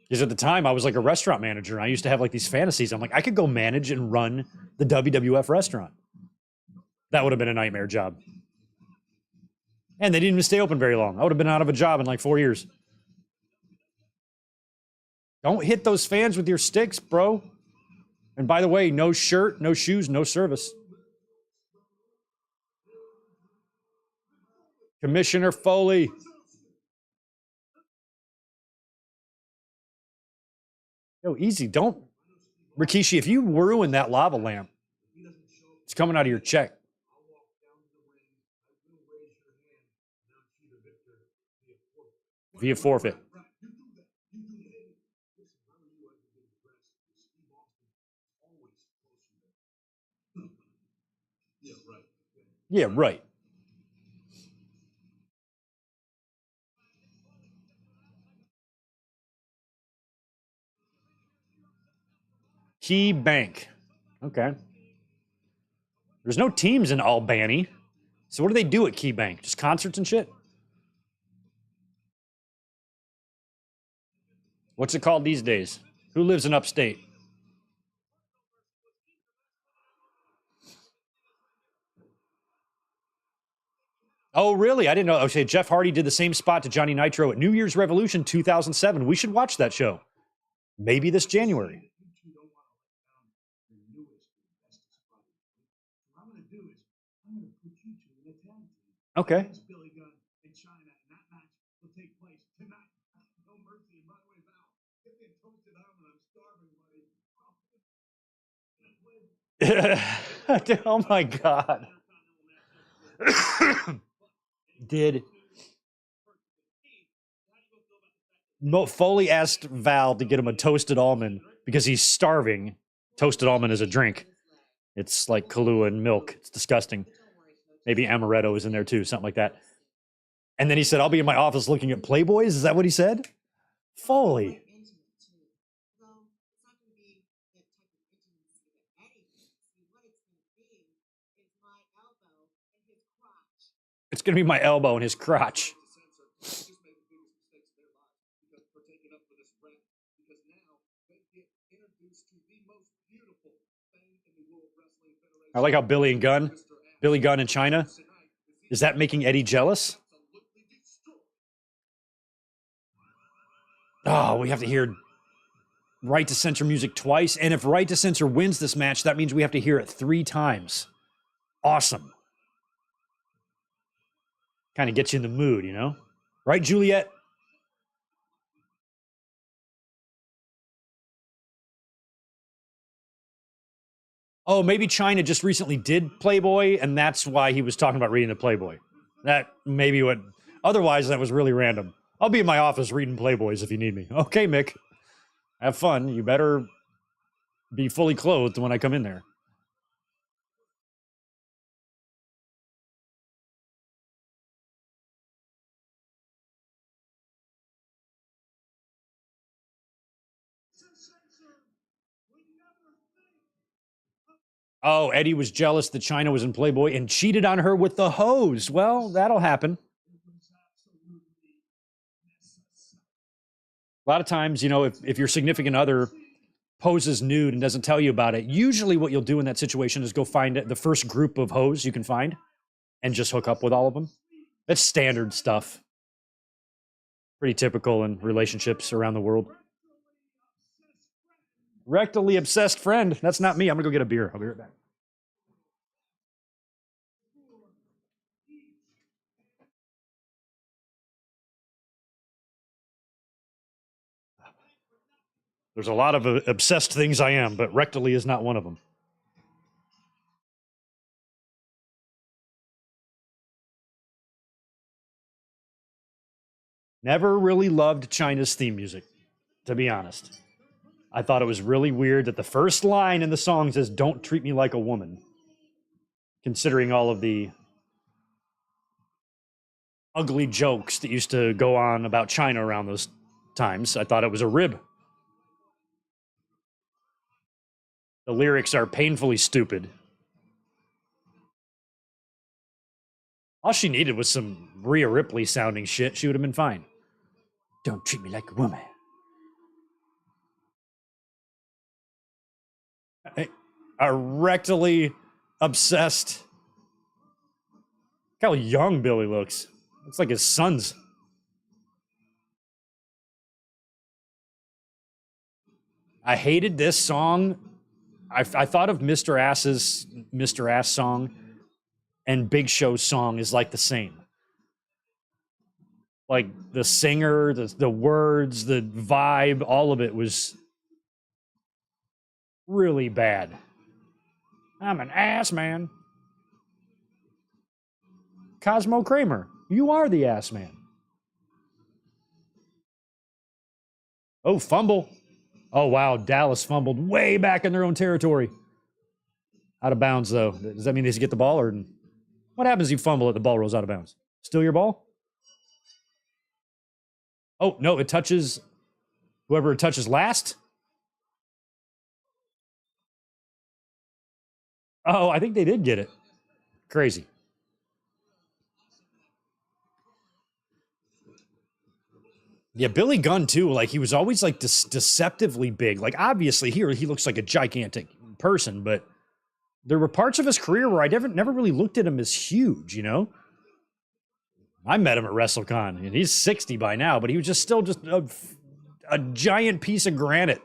Because at the time, I was like a restaurant manager. And I used to have like these fantasies. I'm like, I could go manage and run the WWF restaurant. That would have been a nightmare job. And they didn't even stay open very long. I would have been out of a job in like 4 years. Don't hit those fans with your sticks, bro. And by the way, no shirt, no shoes, no service. Commissioner Foley. Yo, easy. Don't. Rikishi, if you ruin that lava lamp, it's coming out of your check. Via forfeit. Yeah, right. Key Bank. Okay. There's no teams in Albany. So what do they do at Key Bank? Just concerts and shit? What's it called these days? Who lives in upstate? Oh, really? I didn't know. Okay, Jeff Hardy did the same spot to Johnny Nitro at New Year's Revolution 2007. We should watch that show. Maybe this January. Okay. Oh my God. Did Foley asked Val to get him a toasted almond because he's starving. Toasted almond is a drink. It's like Kahlua and milk. It's disgusting. Maybe amaretto is in there too, something like that. And then he said, I'll be in my office looking at Playboys. Is that what he said? Foley. It's going to be my elbow and his crotch. I like how Billy Gunn in China. Is that making Eddie jealous? Oh, we have to hear Right to Censor music twice. And if Right to Censor wins this match, that means we have to hear it 3 times. Awesome. Kind of gets you in the mood, you know? Right, Juliet? Oh, maybe China just recently did Playboy, and that's why he was talking about reading the Playboy. That maybe what... Otherwise, that was really random. I'll be in my office reading Playboys if you need me. Okay, Mick. Have fun. You better be fully clothed when I come in there. Oh, Eddie was jealous that China was in Playboy and cheated on her with the hose. Well, that'll happen. A lot of times, you know, if your significant other poses nude and doesn't tell you about it, usually what you'll do in that situation is go find the first group of hoes you can find and just hook up with all of them. That's standard stuff. Pretty typical in relationships around the world. Rectally obsessed friend. That's not me. I'm going to go get a beer. I'll be right back. There's a lot of obsessed things I am, but rectally is not one of them. Never really loved China's theme music, to be honest. I thought it was really weird that the first line in the song says, "Don't treat me like a woman." Considering all of the ugly jokes that used to go on about China around those times, I thought it was a rib. The lyrics are painfully stupid. All she needed was some Rhea Ripley sounding shit. She would have been fine. Don't treat me like a woman. A rectally obsessed. Look how young Billy looks. Looks like his son's. I hated this song. I thought of Mr. Ass's Mr. Ass song and Big Show's song is like the same. Like the singer, the words, the vibe, all of it was really bad. I'm an ass man. Cosmo Kramer, you are the ass man. Oh, fumble. Oh, wow. Dallas fumbled way back in their own territory. Out of bounds, though. Does that mean they should get the ball? Or what happens if you fumble it, the ball rolls out of bounds? Still your ball? Oh, no, it touches whoever it touches last. Oh, I think they did get it. Crazy. Yeah, Billy Gunn too. Like he was always like deceptively big. Like obviously here he looks like a gigantic person, but there were parts of his career where I never really looked at him as huge. You know, I met him at WrestleCon, and he's 60 by now, but he was just still just a giant piece of granite.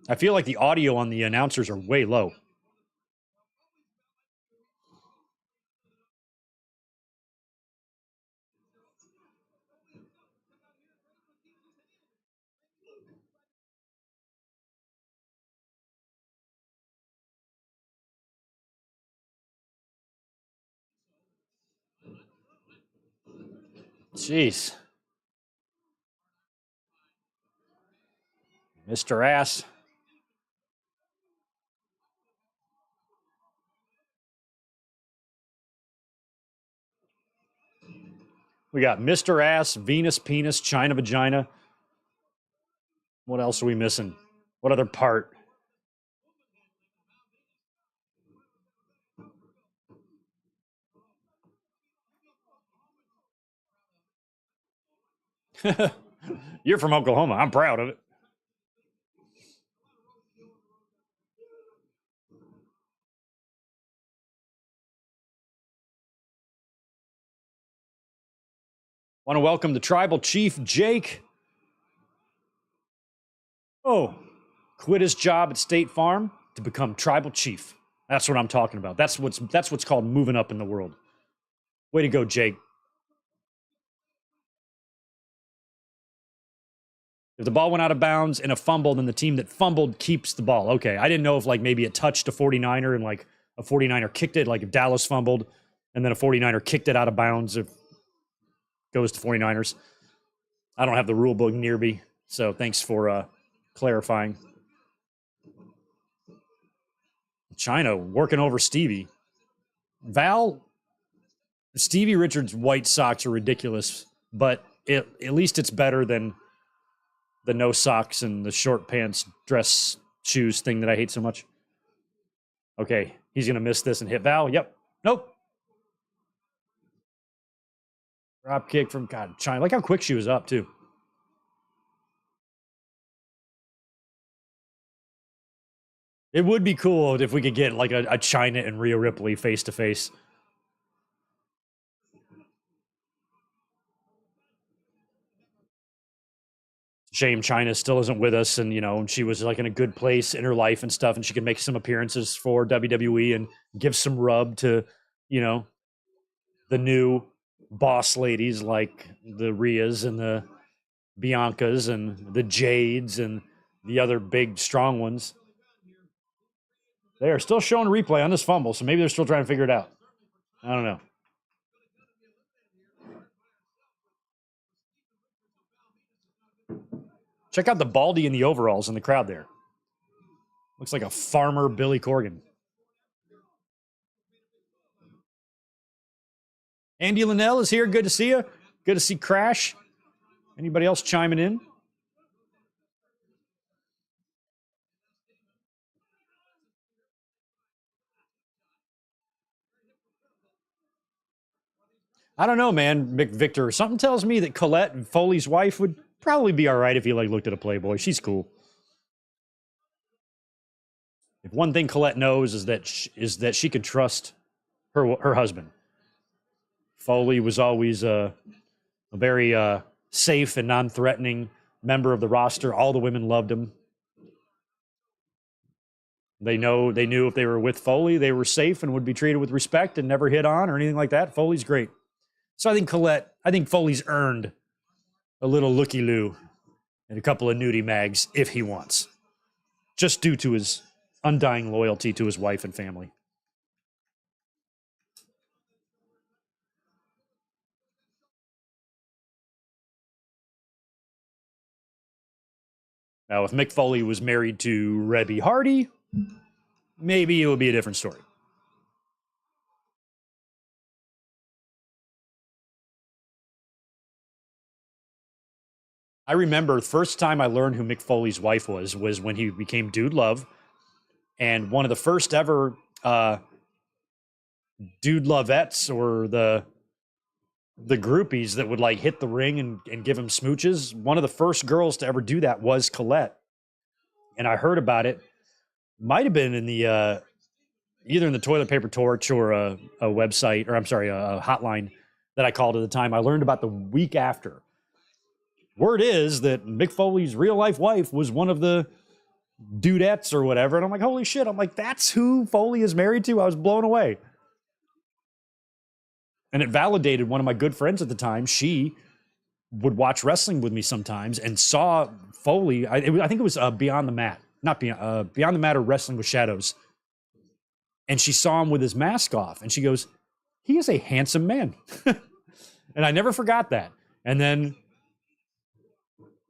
I feel like the audio on the announcers are way low. Jeez. Mr. Ass. We got Mr. Ass, Venus Penis, China Vagina. What else are we missing? What other part? You're from Oklahoma. I'm proud of it. Want to welcome the tribal chief, Jake. Oh, quit his job at State Farm to become tribal chief. That's what I'm talking about. That's what's called moving up in the world. Way to go, Jake. If the ball went out of bounds in a fumble, then the team that fumbled keeps the ball. Okay, I didn't know if like maybe it touched a 49er and like a 49er kicked it, like if Dallas fumbled and then a 49er kicked it out of bounds, if it goes to 49ers. I don't have the rule book near me, so thanks for clarifying. China working over Stevie. Stevie Richards' white socks are ridiculous, but at least it's better than the no socks and the short pants dress shoes thing that I hate so much. Okay, he's going to miss this and hit Val. Yep. Nope. Drop kick from God, China. Like how quick she was up, too. It would be cool if we could get like a China and Rhea Ripley face to face. Shame China still isn't with us, and you know she was like in a good place in her life and stuff, and she could make some appearances for WWE and give some rub to, you know, the new boss ladies like the Rheas and the Biancas and the Jades and the other big strong ones. They are still showing replay on this fumble, so maybe they're still trying to figure it out. I don't know. Check out the baldy in the overalls in the crowd there. Looks like a farmer Billy Corgan. Andy Linnell is here. Good to see you. Good to see Crash. Anybody else chiming in? I don't know, man, Victor. Something tells me that Colette, Foley's wife, would probably be all right if you like looked at a Playboy. She's cool. If one thing Colette knows is that she can trust her husband. Foley was always a very safe and non-threatening member of the roster. All the women loved him. They knew if they were with Foley, they were safe and would be treated with respect and never hit on or anything like that. Foley's great. So I think Foley's earned a little looky-loo and a couple of nudie mags if he wants, just due to his undying loyalty to his wife and family. Now, if Mick Foley was married to Rebby Hardy, maybe it would be a different story. I remember the first time I learned who Mick Foley's wife was when he became Dude Love. And one of the first ever Dude Lovettes, or the groupies that would like hit the ring and give him smooches. One of the first girls to ever do that was Colette. And I heard about it. Might have been in the either in the Toilet Paper Torch or a website, or I'm sorry, a hotline that I called at the time. I learned about the week after. Word is that Mick Foley's real life wife was one of the dudettes or whatever. And I'm like, holy shit. I'm like, that's who Foley is married to? I was blown away. And it validated one of my good friends at the time. She would watch wrestling with me sometimes and saw Foley. I think it was Beyond the Mat. Not Beyond the Mat or Wrestling with Shadows. And she saw him with his mask off. And she goes, he is a handsome man. And I never forgot that. And then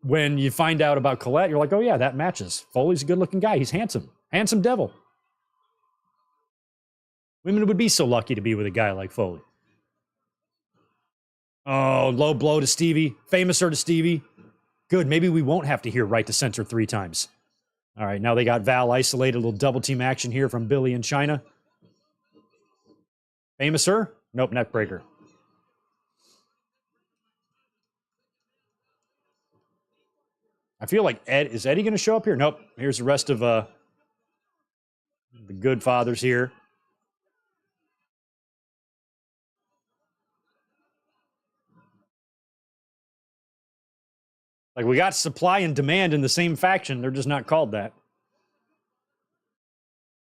when you find out about Colette, you're like, oh yeah, that matches. Foley's a good-looking guy. He's handsome. Handsome devil. Women would be so lucky to be with a guy like Foley. Oh, low blow to Stevie. Famouser to Stevie. Good. Maybe we won't have to hear right to censor 3 times. All right, now they got Val isolated. A little double team action here from Billy and Chyna. Famouser? Nope, neck breaker. I feel like is Eddie going to show up here? Nope. Here's the rest of the good fathers here. Like, we got supply and demand in the same faction. They're just not called that.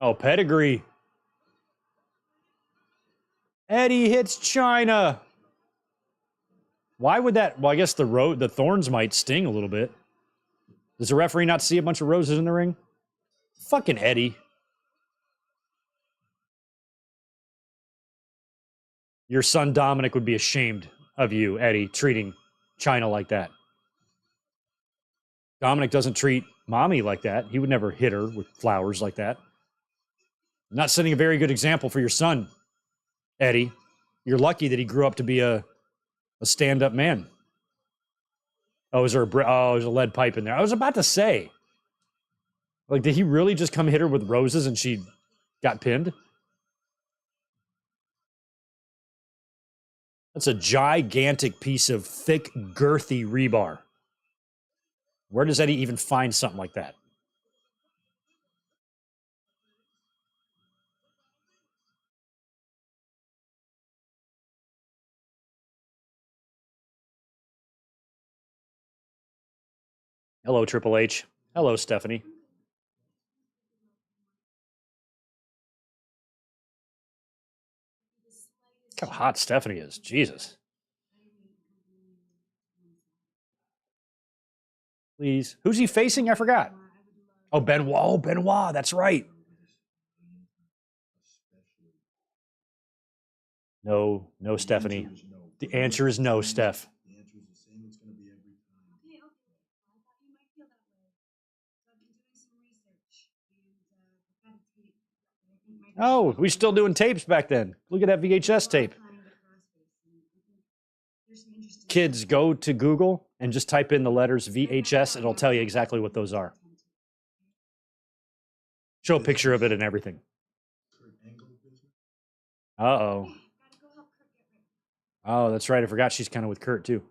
Oh, pedigree. Eddie hits Chyna. Why would that? Well, I guess the thorns might sting a little bit. Does the referee not see a bunch of roses in the ring? Fucking Eddie. Your son Dominic would be ashamed of you, Eddie, treating Chyna like that. Dominic doesn't treat mommy like that. He would never hit her with flowers like that. Not setting a very good example for your son, Eddie. You're lucky that he grew up to be a stand-up man. Oh, there's a lead pipe in there. I was about to say, like, did he really just come hit her with roses and she got pinned? That's a gigantic piece of thick, girthy rebar. Where does Eddie even find something like that? Hello, Triple H. Hello, Stephanie. Look how hot Stephanie is. Jesus. Please. Who's he facing? I forgot. Oh, Benoit. Oh, Benoit. That's right. No, Stephanie. The answer is no, Steph. Oh, we still doing tapes back then. Look at that VHS tape. Kids, go to Google and just type in the letters VHS. It'll tell you exactly what those are. Show a picture of it and everything. Uh-oh. Oh, that's right. I forgot she's kind of with Kurt, too.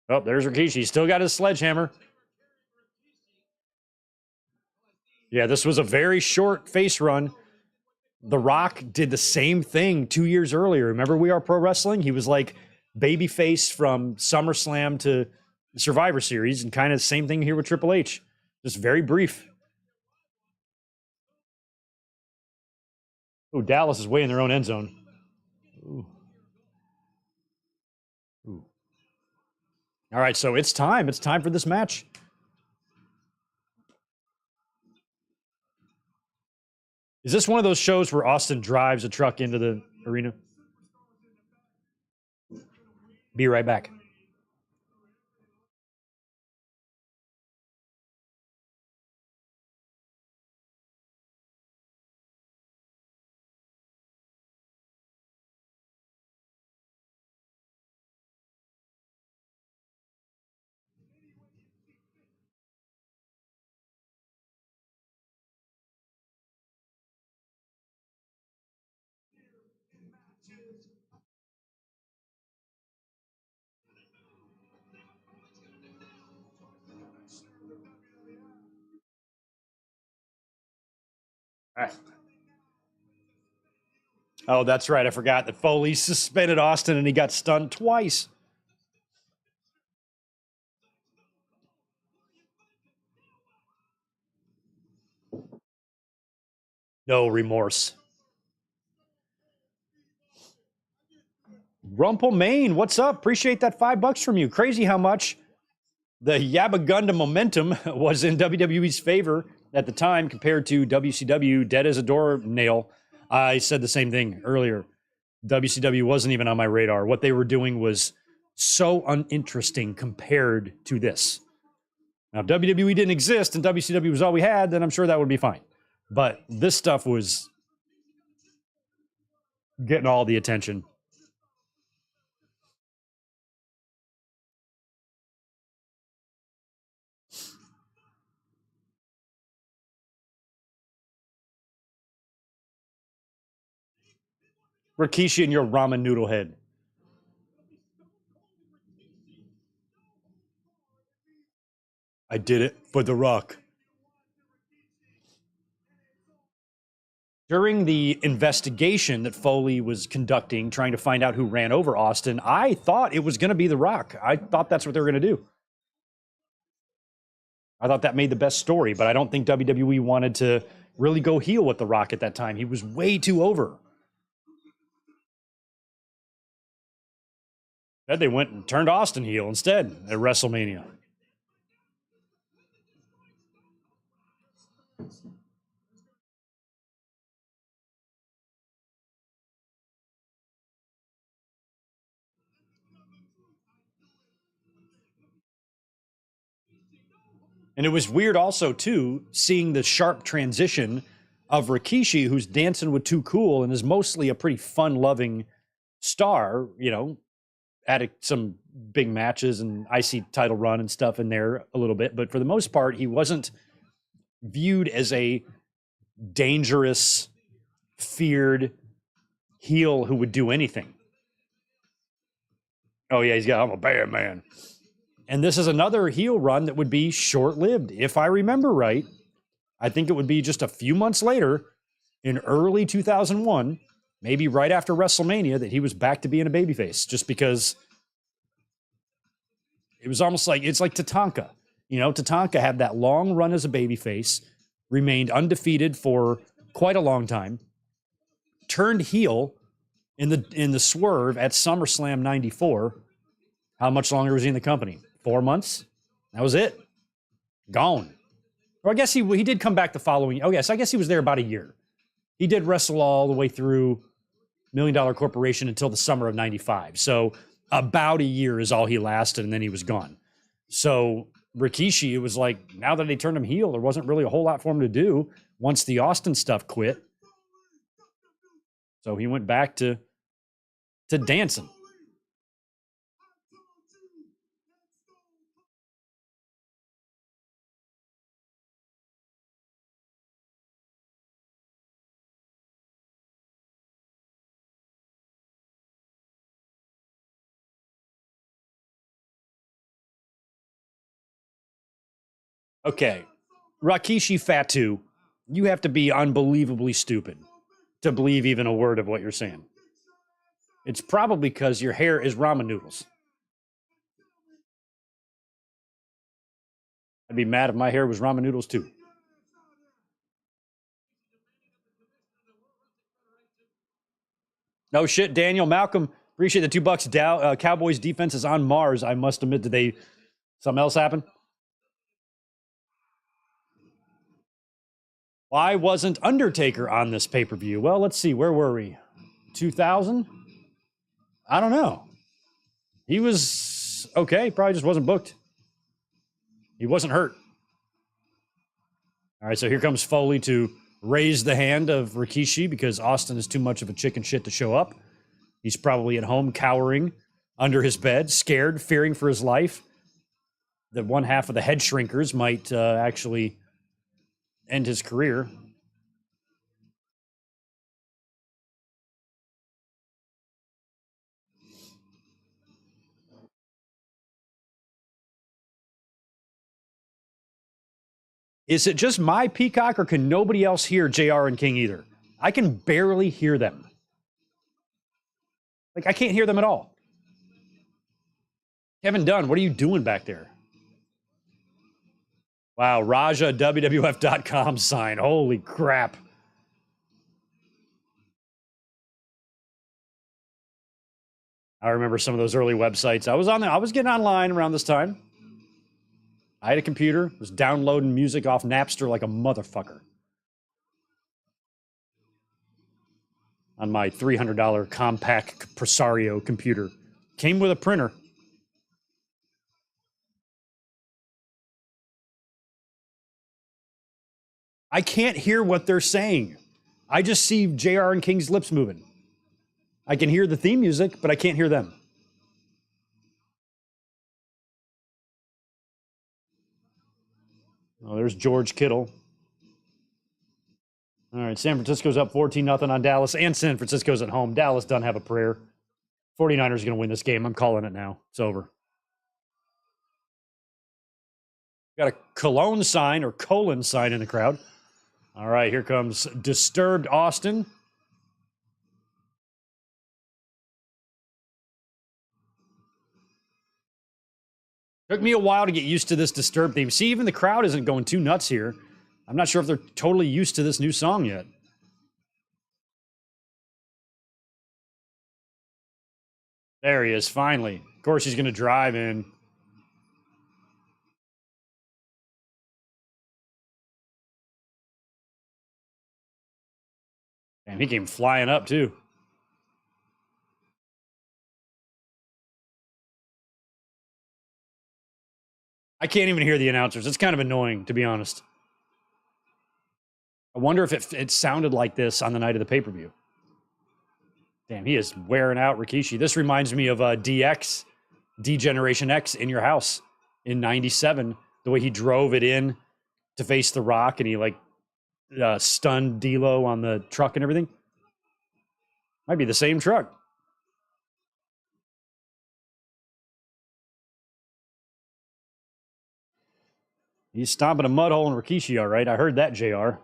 Oh, there's Rikishi. He's still got his sledgehammer. Yeah, this was a very short face run. The Rock did the same thing 2 years earlier. Remember We Are Pro Wrestling? He was like babyface from SummerSlam to the Survivor Series, and kind of the same thing here with Triple H. Just very brief. Oh, Dallas is way in their own end zone. Ooh. Ooh. All right, so it's time. It's time for this match. Is this one of those shows where Austin drives a truck into the arena? Be right back. Oh, that's right. I forgot that Foley suspended Austin and he got stunned twice. No remorse. Rumpelmane, what's up? Appreciate that $5 from you. Crazy how much the Yabagunda momentum was in WWE's favor at the time compared to WCW, dead as a doornail. I said the same thing earlier. WCW wasn't even on my radar. What they were doing was so uninteresting compared to this. Now, if WWE didn't exist and WCW was all we had, then I'm sure that would be fine. But this stuff was getting all the attention. Rikishi and your ramen noodle head. I did it for The Rock. During the investigation that Foley was conducting, trying to find out who ran over Austin, I thought it was going to be The Rock. I thought that's what they were going to do. I thought that made the best story, but I don't think WWE wanted to really go heel with The Rock at that time. He was way too over. Then they went and turned Austin heel instead at WrestleMania. And it was weird also, too, seeing the sharp transition of Rikishi, who's dancing with Too Cool and is mostly a pretty fun-loving star, you know, added some big matches and IC title run and stuff in there a little bit. But for the most part, he wasn't viewed as a dangerous, feared heel who would do anything. Oh, yeah, I'm a bad man. And this is another heel run that would be short-lived. If I remember right, I think it would be just a few months later in early 2001, maybe right after WrestleMania, that he was back to being a babyface, just because it was almost like, it's like Tatanka. You know, Tatanka had that long run as a babyface, remained undefeated for quite a long time, turned heel in the swerve at SummerSlam 94. How much longer was he in the company? 4 months? That was it. Gone. Or I guess he did come back the following. Oh, yes, I guess he was there about a year. He did wrestle all the way through $1 Million Corporation until the summer of 95. So about a year is all he lasted, and then he was gone. So Rikishi, it was like, now that they turned him heel, there wasn't really a whole lot for him to do once the Austin stuff quit. So he went back to dancing. Okay, Rikishi Fatu, you have to be unbelievably stupid to believe even a word of what you're saying. It's probably because your hair is ramen noodles. I'd be mad if my hair was ramen noodles too. No shit, Daniel. Malcolm, appreciate the $2. Cowboys defense is on Mars. I must admit, did something else happen? Why wasn't Undertaker on this pay-per-view? Well, let's see. Where were we? 2000? I don't know. He was okay. Probably just wasn't booked. He wasn't hurt. All right, so here comes Foley to raise the hand of Rikishi because Austin is too much of a chicken shit to show up. He's probably at home cowering under his bed, scared, fearing for his life. That one half of the head shrinkers might actually end his career. Is it just my Peacock, or can nobody else hear JR and King either? I can barely hear them. Like, I can't hear them at all. Kevin Dunn, what are you doing back there? Wow, Raja WWF.com sign. Holy crap. I remember some of those early websites. I was getting online around this time. I had a computer, was downloading music off Napster like a motherfucker. On my $300 compact Presario computer. Came with a printer. I can't hear what they're saying. I just see JR and King's lips moving. I can hear the theme music, but I can't hear them. Oh, there's George Kittle. All right, San Francisco's up 14-0 on Dallas, and San Francisco's at home. Dallas doesn't have a prayer. 49ers are going to win this game. I'm calling it now. It's over. Got a Cologne sign or colon sign in the crowd. All right, here comes Disturbed Austin. Took me a while to get used to this Disturbed theme. See, even the crowd isn't going too nuts here. I'm not sure if they're totally used to this new song yet. There he is, finally. Of course, he's going to drive in. Damn, he came flying up, too. I can't even hear the announcers. It's kind of annoying, to be honest. I wonder if it sounded like this on the night of the pay-per-view. Damn, he is wearing out Rikishi. This reminds me of DX, D-Generation X, In Your House in 97. The way he drove it in to face The Rock, and he, like, stunned D'Lo on the truck and everything. Might be the same truck. He's stomping a mud hole in Rikishi, all right. I heard that, JR.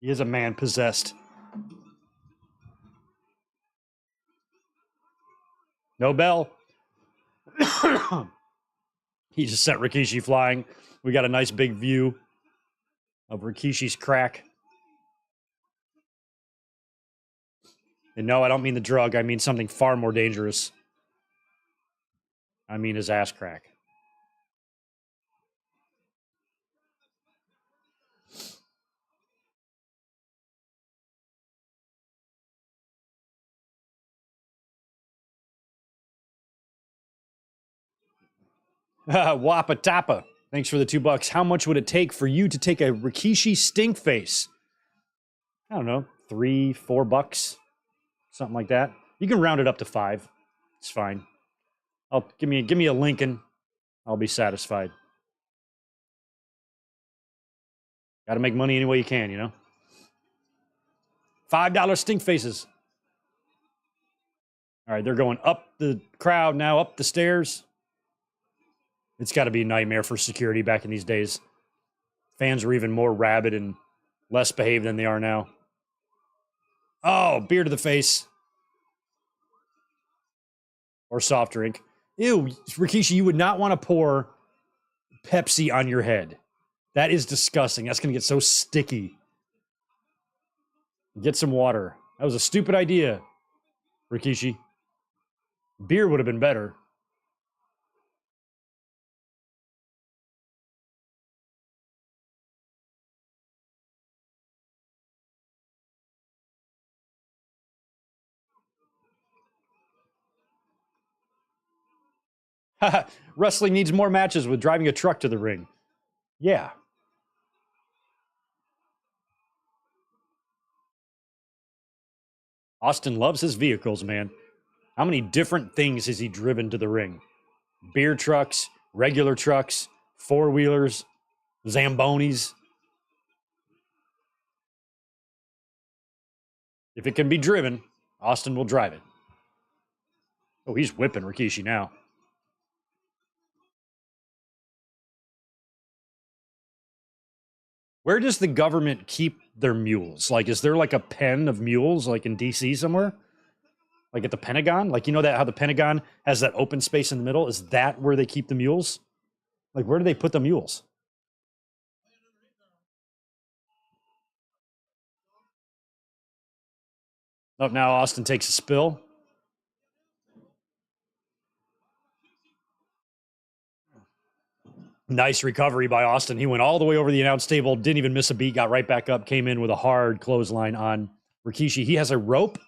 He is a man possessed. No bell. He just sent Rikishi flying. We got a nice big view of Rikishi's crack. And no, I don't mean the drug. I mean something far more dangerous. I mean his ass crack. Wappa Tappa. Thanks for the $2. How much would it take for you to take a Rikishi stink face? I don't know, $3, $4, something like that. You can round it up to $5. It's fine. Give me a Lincoln. I'll be satisfied. Got to make money any way you can, you know. $5 stink faces. All right, they're going up the crowd now, up the stairs. It's got to be a nightmare for security back in these days. Fans were even more rabid and less behaved than they are now. Oh, beer to the face. Or soft drink. Ew, Rikishi, you would not want to pour Pepsi on your head. That is disgusting. That's going to get so sticky. Get some water. That was a stupid idea, Rikishi. Beer would have been better. Wrestling needs more matches with driving a truck to the ring. Yeah. Austin loves his vehicles, man. How many different things has he driven to the ring? Beer trucks, regular trucks, four-wheelers, Zambonis. If it can be driven, Austin will drive it. Oh, he's whipping Rikishi now. Where does the government keep their mules? Like, is there like a pen of mules like in DC somewhere? Like at the Pentagon? Like, you know that how the Pentagon has that open space in the middle? Is that where they keep the mules? Like, where do they put the mules? Oh, now Austin takes a spill. Nice recovery by Austin. He went all the way over the announce table, didn't even miss a beat, got right back up, came in with a hard clothesline on Rikishi. He has a rope.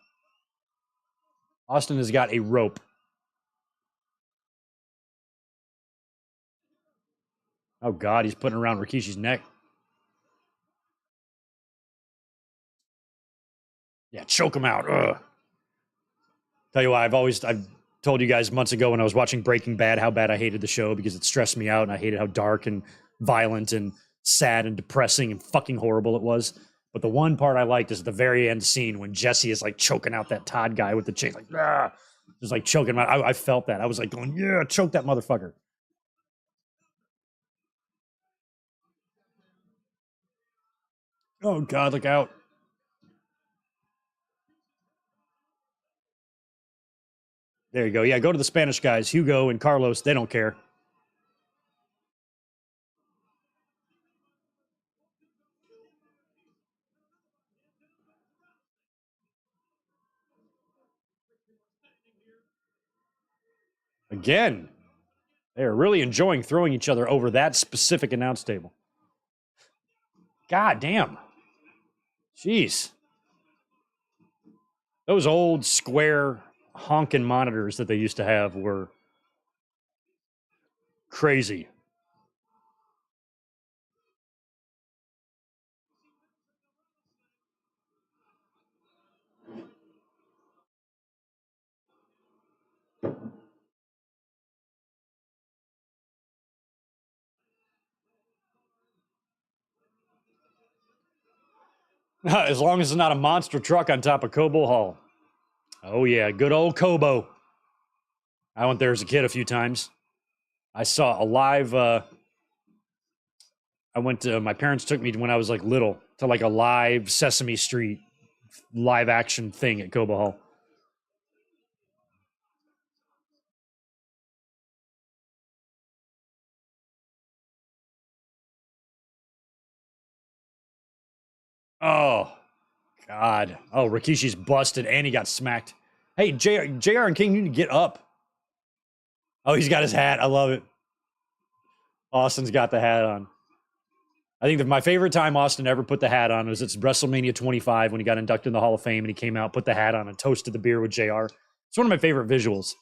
Austin has got a rope. Oh, God, he's putting around Rikishi's neck. Yeah, choke him out. Ugh. Tell you what, I've told you guys months ago when I was watching Breaking Bad how bad I hated the show because it stressed me out and I hated how dark and violent and sad and depressing and fucking horrible it was. But the one part I liked is the very end scene when Jesse is like choking out that Todd guy with the chain, like, ah, just like choking him out. I felt that. I was like going, yeah, choke that motherfucker. Oh, God, look out. There you go. Yeah, go to the Spanish guys. Hugo and Carlos, they don't care. Again, they're really enjoying throwing each other over that specific announce table. God damn. Jeez. Those old square honking monitors that they used to have were crazy. As long as it's not a monster truck on top of Cobo Hall. Oh, yeah, good old Cobo. I went there as a kid a few times. I saw a live. My parents took me when I was like little to like a live Sesame Street live action thing at Cobo Hall. Oh, God. Oh, Rikishi's busted and he got smacked. Hey, JR and King, you need to get up. Oh, he's got his hat. I love it. Austin's got the hat on. I think that my favorite time Austin ever put the hat on was it's WrestleMania 25 when he got inducted in the Hall of Fame and he came out, put the hat on, and toasted the beer with JR. It's one of my favorite visuals.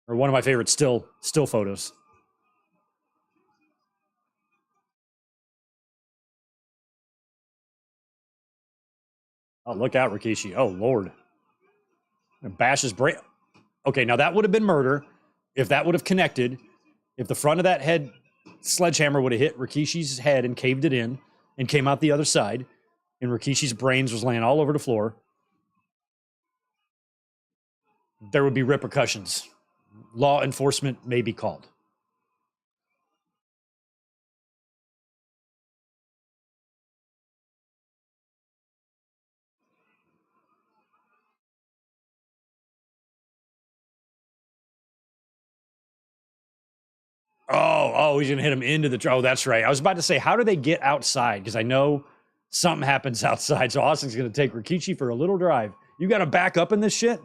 Or one of my favorite still photos. Oh, look out, Rikishi. Oh, Lord. And bash his brain. Okay, now that would have been murder if that would have connected. If the front of that head sledgehammer would have hit Rikishi's head and caved it in and came out the other side, and Rikishi's brains was laying all over the floor, there would be repercussions. Law enforcement may be called. Oh, he's going to hit him into the... Oh, that's right. I was about to say, how do they get outside? Because I know something happens outside. So Austin's going to take Rikishi for a little drive. You got to back up in this shit?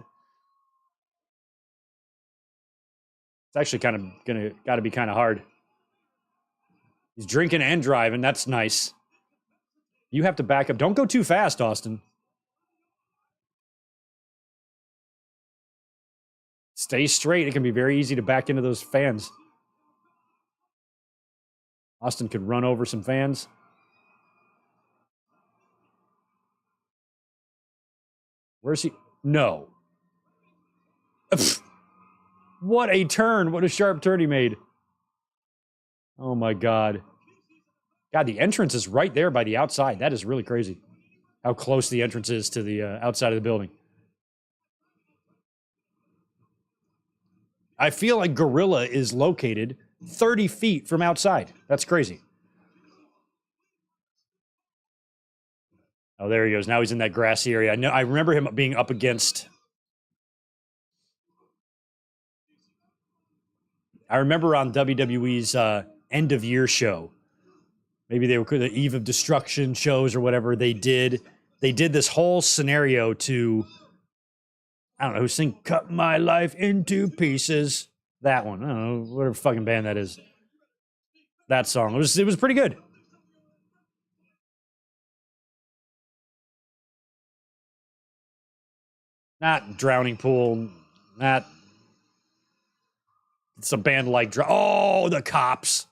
It's actually kind of got to be kind of hard. He's drinking and driving. That's nice. You have to back up. Don't go too fast, Austin. Stay straight. It can be very easy to back into those fans. Austin could run over some fans. Where's he? No. What a turn. What a sharp turn he made. Oh, my God. God, the entrance is right there by the outside. That is really crazy. how close the entrance is to the outside of the building. I feel like Gorilla is located 30 feet from outside. That's crazy. Oh, there he goes. Now he's in that grassy area. I remember him being up against... I remember on WWE's end-of-year show, maybe they were the Eve of Destruction shows or whatever, they did this whole scenario to, I don't know, who sing Cut My Life Into Pieces. That one. I don't know, whatever fucking band that is. That song. It was pretty good. Not Drowning Pool. Not... It's a band like... Oh, the Cops.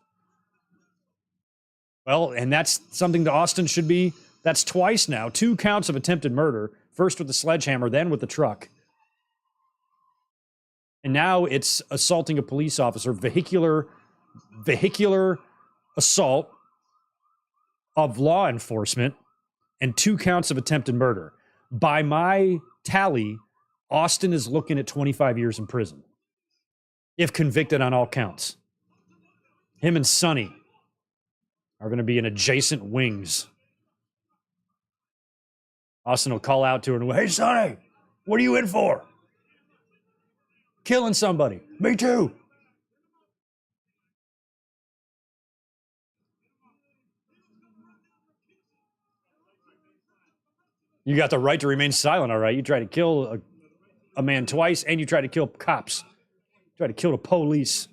Well, and that's something that Austin should be... That's twice now. 2 counts of attempted murder. First with the sledgehammer, then with the truck. And now it's assaulting a police officer. Vehicular assault of law enforcement and 2 counts of attempted murder. By my tally, Austin is looking at 25 years in prison, if convicted on all counts. Him and Sonny are going to be in adjacent wings. Austin will call out to her and go, "Hey, Sonny, what are you in for?" "Killing somebody." "Me too." You got the right to remain silent, all right? You try to kill a man twice, and you try to kill cops. You try to kill the police.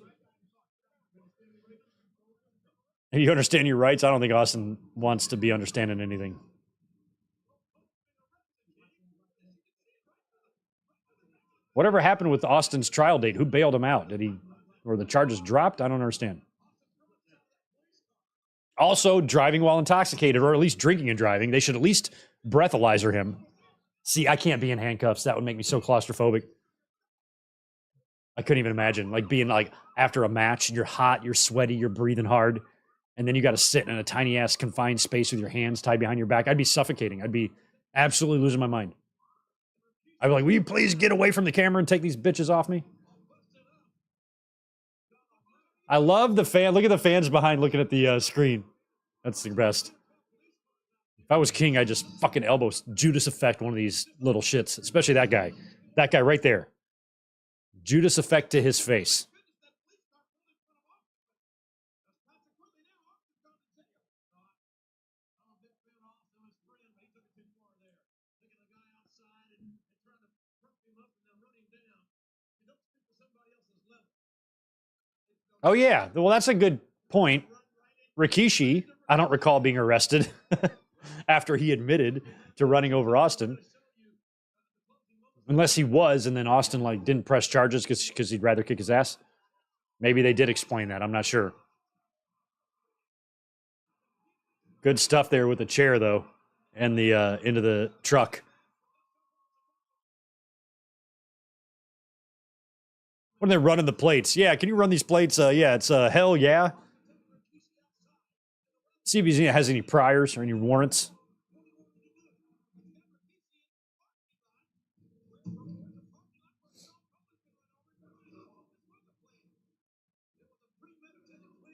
And you understand your rights? I don't think Austin wants to be understanding anything. Whatever happened with Austin's trial date? Who bailed him out? Or the charges dropped? I don't understand. Also, driving while intoxicated, or at least drinking and driving. They should at least breathalyzer him. See, I can't be in handcuffs. That would make me so claustrophobic. I couldn't even imagine, like, being, like, after a match, you're hot, you're sweaty, you're breathing hard, and then you got to sit in a tiny-ass confined space with your hands tied behind your back. I'd be suffocating. I'd be absolutely losing my mind. I'd be like, "Will you please get away from the camera and take these bitches off me?" I love the fan. Look at the fans behind looking at the screen. That's the best. If I was king, I'd just fucking elbow Judas Effect one of these little shits, especially that guy. That guy right there. Judas Effect to his face. Oh, yeah. Well, that's a good point. Rikishi, I don't recall being arrested after he admitted to running over Austin. Unless he was, and then Austin like didn't press charges because he'd rather kick his ass. Maybe they did explain that. I'm not sure. Good stuff there with the chair, though, and the into the truck. When they're running the plates. Yeah, can you run these plates? Yeah, it's hell yeah. See if he has any priors or any warrants.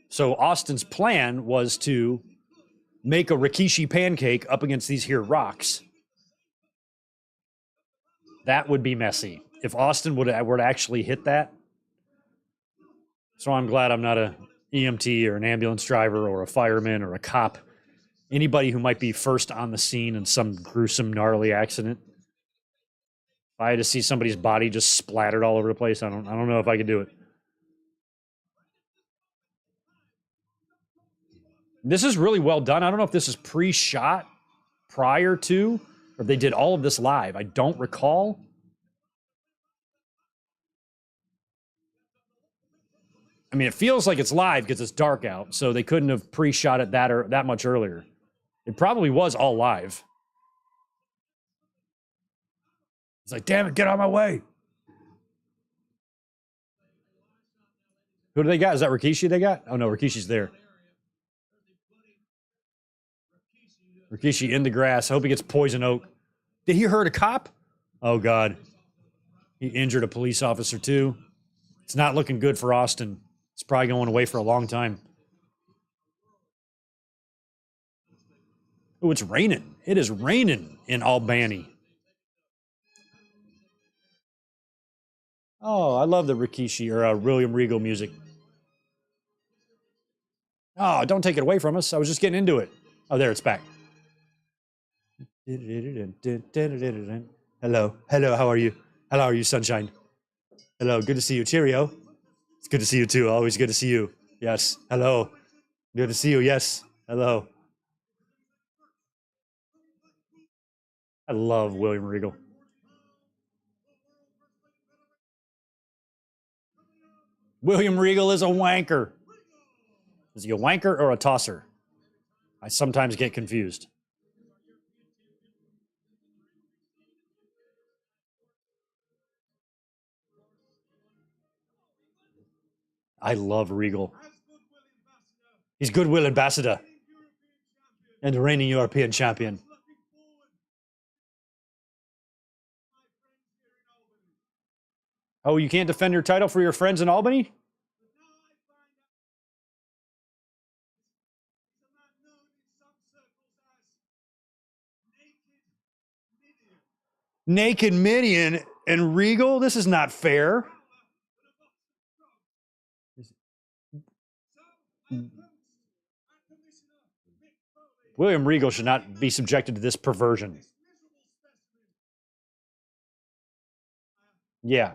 So Austin's plan was to make a Rikishi pancake up against these here rocks. That would be messy. If Austin were to actually hit that. So I'm glad I'm not a EMT or an ambulance driver or a fireman or a cop. Anybody who might be first on the scene in some gruesome, gnarly accident. If I had to see somebody's body just splattered all over the place, I don't know if I could do it. This is really well done. I don't know if this is pre-shot prior to, or if they did all of this live. I don't recall. I mean, it feels like it's live because it's dark out, so they couldn't have pre-shot it that much earlier. It probably was all live. It's like, damn it, get out of my way. Who do they got? Is that Rikishi they got? Oh, no, Rikishi's there. Rikishi in the grass. I hope he gets poison oak. Did he hurt a cop? Oh, God. He injured a police officer, too. It's not looking good for Austin. It's probably going away for a long time. Oh, it's raining. It is raining in Albany. Oh, I love the Rikishi or William Regal music. Oh, don't take it away from us. I was just getting into it. Oh, there, it's back. Hello. Hello, how are you? How are you, sunshine? Hello, good to see you. Cheerio. It's good to see you, too. Always good to see you. Yes. Hello. Good to see you. Yes. Hello. I love William Regal. William Regal is a wanker. Is he a wanker or a tosser? I sometimes get confused. I love Regal. He's Goodwill Ambassador and reigning European champion. Oh, you can't defend your title for your friends in Albany? Naked Midian and Regal? This is not fair. William Regal should not be subjected to this perversion. Yeah.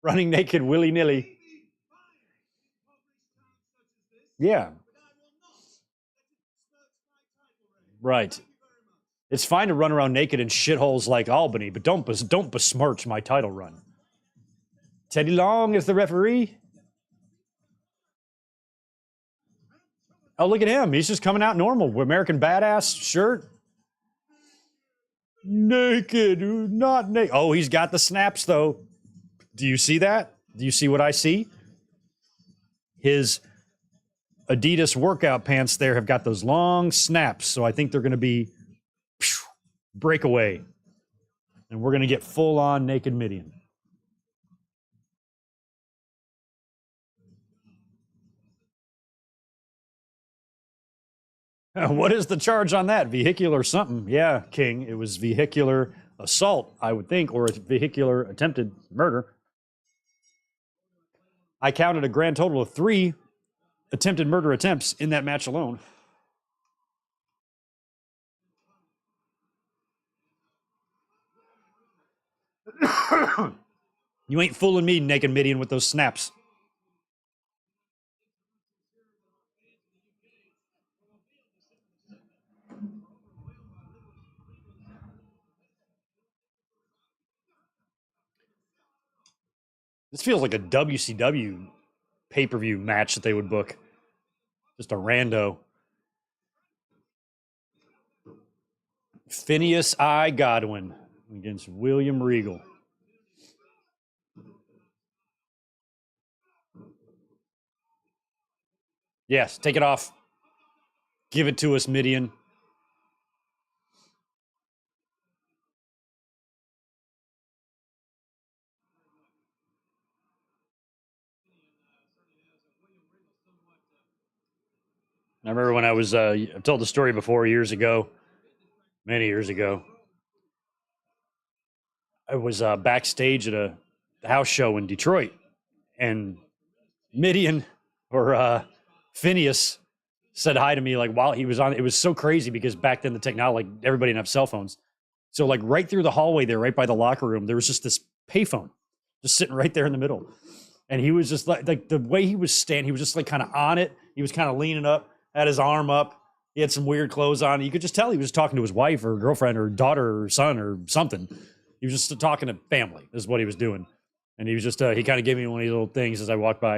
Running naked willy-nilly. Yeah. Right. It's fine to run around naked in shitholes like Albany, but don't besmirch my title run. Teddy Long is the referee. Oh, look at him. He's just coming out normal. American Badass shirt. Naked, not naked. Oh, he's got the snaps, though. Do you see that? Do you see what I see? His Adidas workout pants there have got those long snaps, so I think they're going to be breakaway. And we're going to get full-on naked Midian. What is the charge on that? Vehicular something. Yeah, King. It was vehicular assault, I would think, or vehicular attempted murder. I counted a grand total of 3 attempted murder attempts in that match alone. You ain't fooling me, naked Midian, with those snaps. This feels like a WCW pay-per-view match that they would book. Just a rando. Phineas I. Godwin against William Regal. Yes, take it off. Give it to us, Midian. I remember when I was, I've told the story before years ago, many years ago. I was backstage at a house show in Detroit, and Midian or Phineas said hi to me like while he was on. It was so crazy because back then the technology, like everybody didn't have cell phones. So like right through the hallway there, right by the locker room, there was just this payphone just sitting right there in the middle. And he was just like the way he was standing, he was just like kind of on it. He was kind of leaning up, had his arm up. He had some weird clothes on. You could just tell he was talking to his wife or girlfriend or daughter or son or something. He was just talking to family is what he was doing. And he was just, he kind of gave me one of these little things as I walked by.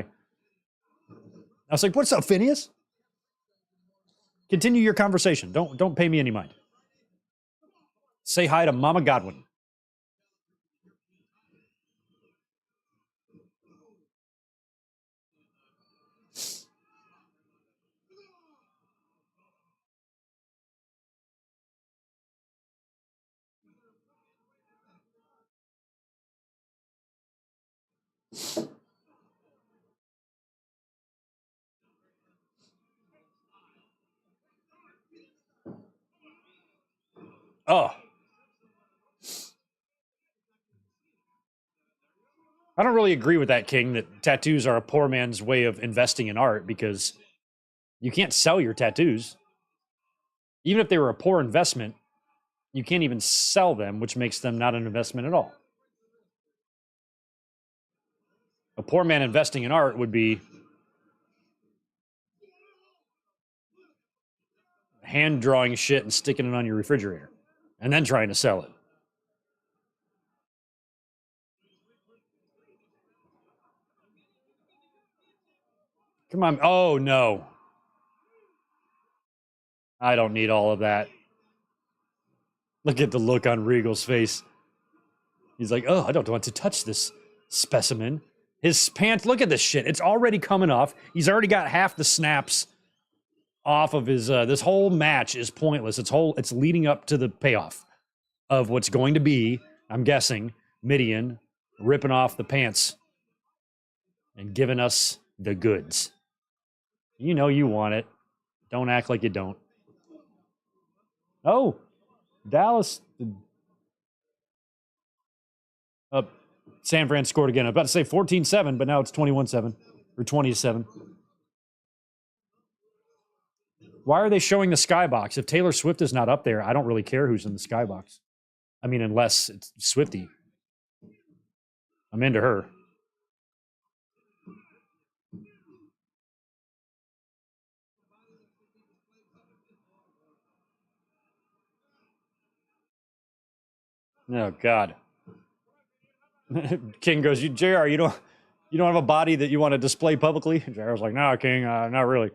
I was like, what's up, Phineas? Continue your conversation. Don't pay me any mind. Say hi to Mama Godwin. Oh. I don't really agree with that, King, that tattoos are a poor man's way of investing in art because you can't sell your tattoos. Even if they were a poor investment, you can't even sell them, which makes them not an investment at all. A poor man investing in art would be hand drawing shit and sticking it on your refrigerator and then trying to sell it. Come on. Oh, no. I don't need all of that. Look at the look on Regal's face. He's like, oh, I don't want to touch this specimen. His pants, look at this shit. It's already coming off. He's already got half the snaps off of his, this whole match is pointless. It's leading up to the payoff of what's going to be, I'm guessing, Midian ripping off the pants and giving us the goods. You know you want it. Don't act like you don't. Oh, Dallas. San Fran scored again. I was about to say 14-7, but now it's 21-7 or 20-7. Why are they showing the skybox? If Taylor Swift is not up there, I don't really care who's in the skybox. I mean, unless it's Swiftie. I'm into her. Oh, God. King goes, JR, you don't have a body that you want to display publicly? JR was like, no, King, not really.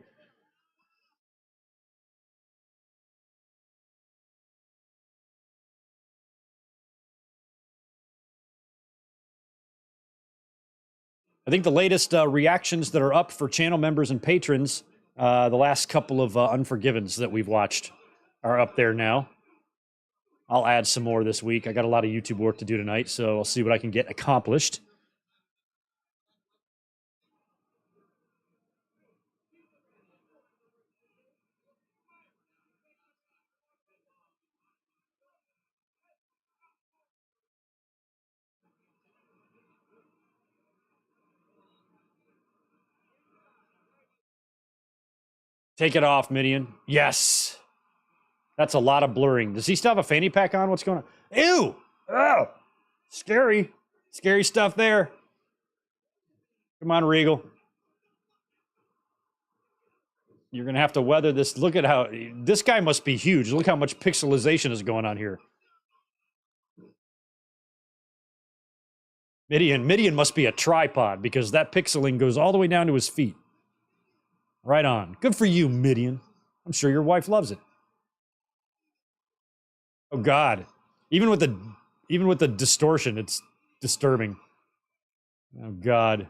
I think the latest reactions that are up for channel members and patrons, the last couple of Unforgivens that we've watched are up there now. I'll add some more this week. I got a lot of YouTube work to do tonight, so I'll see what I can get accomplished. Take it off, Midian. Yes. That's a lot of blurring. Does he still have a fanny pack on? What's going on? Ew! Oh! Scary. Scary stuff there. Come on, Regal. You're going to have to weather this. Look at how... This guy must be huge. Look how much pixelization is going on here. Midian must be a tripod because that pixeling goes all the way down to his feet. Right on. Good for you, Midian. I'm sure your wife loves it. Oh, God. Even with the distortion, it's disturbing. Oh, God.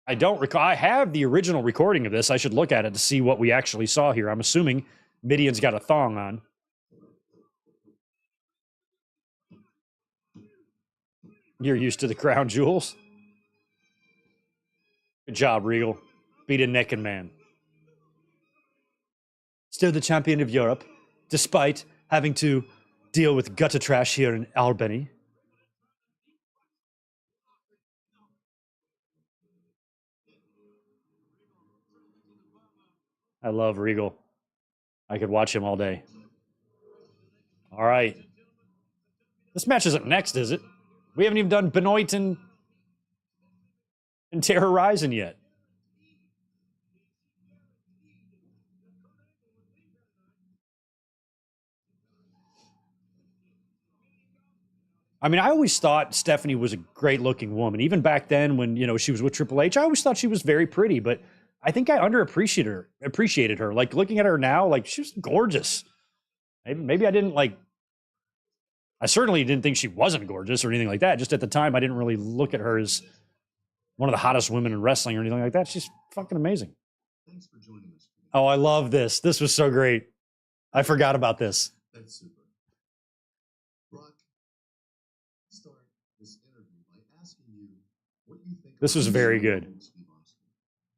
I don't recall. I have the original recording of this. I should look at it to see what we actually saw here. I'm assuming Midian's got a thong on. You're used to the crown jewels. Good job, Regal. Beat a naked man. Still the champion of Europe, despite having to deal with gutter trash here in Albany. I love Regal. I could watch him all day. All right. This match isn't next, is it? We haven't even done Benoit and Terrorizing yet. I mean, I always thought Stephanie was a great-looking woman. Even back then when, she was with Triple H, I always thought she was very pretty, but I think I appreciated her. Like, looking at her now, like, she was gorgeous. Maybe I didn't, I certainly didn't think she wasn't gorgeous or anything like that. Just at the time, I didn't really look at her as one of the hottest women in wrestling or anything like that. She's fucking amazing. Thanks for joining us today. Oh, I love this. This was so great. I forgot about this. That's super. Rock, start this interview by asking you what you think. This was very good. Steve Austin.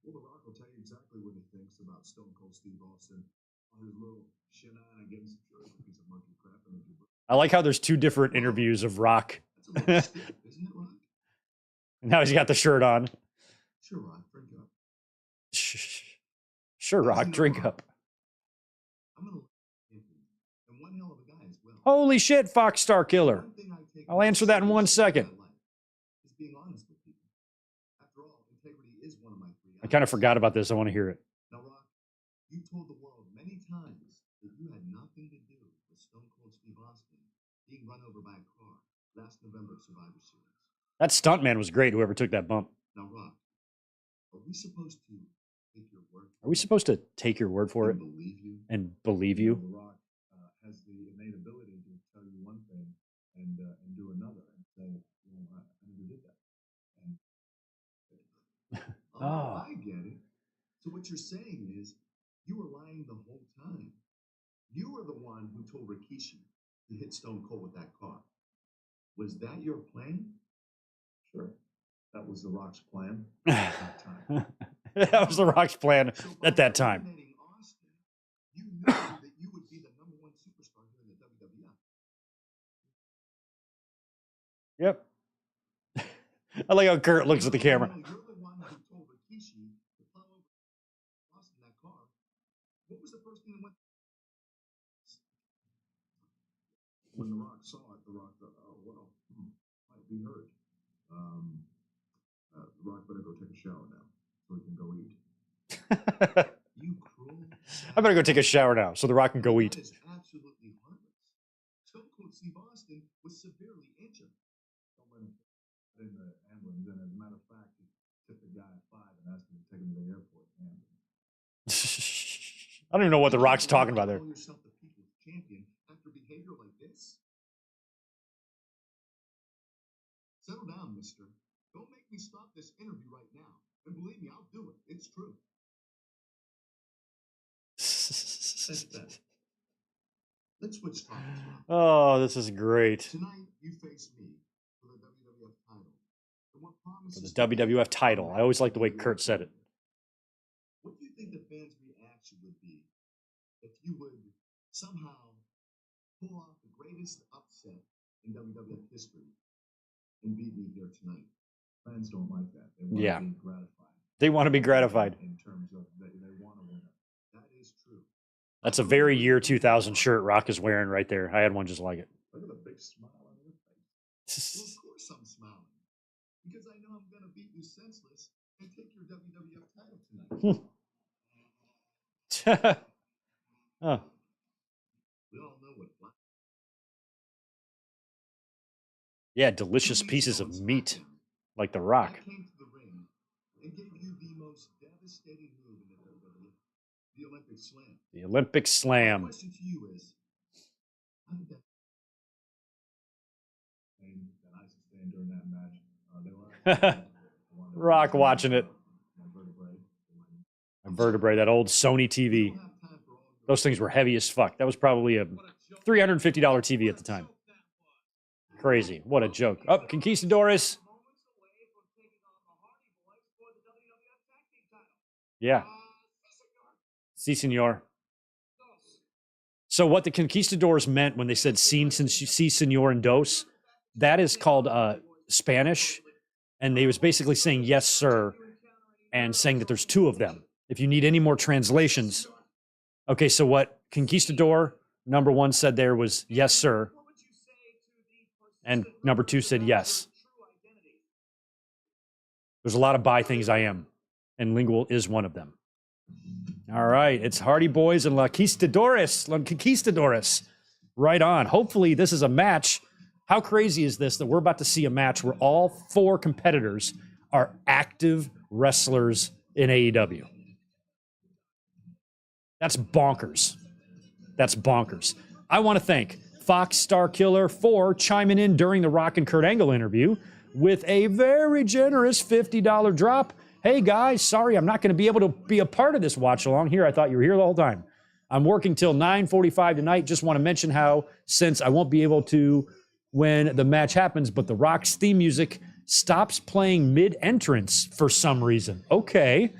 Well, The Rock will tell you exactly what he thinks about Stone Cold Steve Austin on his little shenanigans. Sure, it's a piece of monkey crap. I like how there's two different interviews of Rock. That's a little stiff, isn't it, Rock? Now he's got the shirt on. Sure, Rock, drink up. Sure, Rock, drink up. I'm gonna and one hell of a guy as well. Holy shit, Fox Star Killer. I'll answer that in 1 second. Is being honest with people. After all, integrity is one of my three. I kind of forgot about this. I want to hear it. Now, Rock, you told the world many times that you had nothing to do with Stone Cold Steve Austin being run over by a car last November at Survivor Series. That stuntman was great, whoever took that bump. Now, Rock, are we supposed to take your word? Are we supposed to take your word for it Believe you? and believe you? The Rock has the innate ability to tell you one thing and do another and say, you know, I never did that. And Oh, I get it. So what you're saying is you were lying the whole time. You were the one who told Rikishi to hit Stone Cold with that car. Was that your plan? sure, that was The Rock's plan at that time. That was The Rock's plan So at that time. eliminating Austin, you knew that you would be the #1 superstar here in the WWF. Yep. I like how Kurt looks at the camera. No, you're the one who told Rikishi to plow over Austin in that car. What was the first thing that went? When The Rock saw it, The Rock thought, oh, well, might be hurt. The Rock better go take a shower now so he can go eat. You cruel. I better go take a shower now so The Rock can go eat. That is absolutely harmless. Stone Cold Steve Austin was severely injured. Someone in the ambulance, and as a matter of fact, he took the guy at 5 and asked him to take him to the airport. I don't even know what The Rock's talking about there. Call yourself the people's champion after behavior like this? Settle down, mister. Don't make me stop this interview right now. And believe me, I'll do it. It's true. That's that. Let's switch topics. Rock. Oh, this is great. Tonight, you face me for the WWF title. And what For promises the WWF title. I always like the way Kurt said it. What do you think the fans' reaction would be if you would somehow pull off the greatest upset in WWF history and beat me here tonight? Fans don't like that. They want Yeah. to be gratified. They want to be gratified. In terms of they want to win. That is true. That's a very year 2000 shirt Rock is wearing right there. I had one just like it. Look at the big smile on your face. Well, of course I'm smiling. Because I know I'm going to beat you senseless and take your WWF title tonight. Oh, We all know what black. yeah, delicious pieces of meat like The Rock. I came to the ring and gave you the most devastating move in the WWE, the Olympic Slam. The Olympic My Slam. question to you is, how did that? Pain that I sustained during that match. They were Rock watching it. My vertebrae. A vertebrae, that old Sony TV. Those things were heavy as fuck. That was probably a $350 TV at the time. Crazy. What a joke. Oh, Conquistadors. Yeah. Si, senor. So what the Conquistadors meant when they said si, senor, and dos, that is called Spanish. And they was basically saying, yes, sir, and saying that there's two of them. If you need any more translations. Okay, so what Conquistador number 1 said there was, yes, sir. And number 2 said, yes. There's a lot of bi things I am, and lingual is one of them. All right, it's Hardy Boys and La Conquistadores. Right on. Hopefully this is a match. How crazy is this that we're about to see a match where all 4 competitors are active wrestlers in AEW? That's bonkers. That's bonkers. I want to thank Fox Star Killer 4 chiming in during the Rock and Kurt Angle interview with a very generous $50 drop. Hey guys, sorry I'm not going to be able to be a part of this watch along here. I thought you were here the whole time. I'm working till 9:45 tonight. Just want to mention how, since I won't be able to when the match happens, but the Rock's theme music stops playing mid-entrance for some reason. Okay.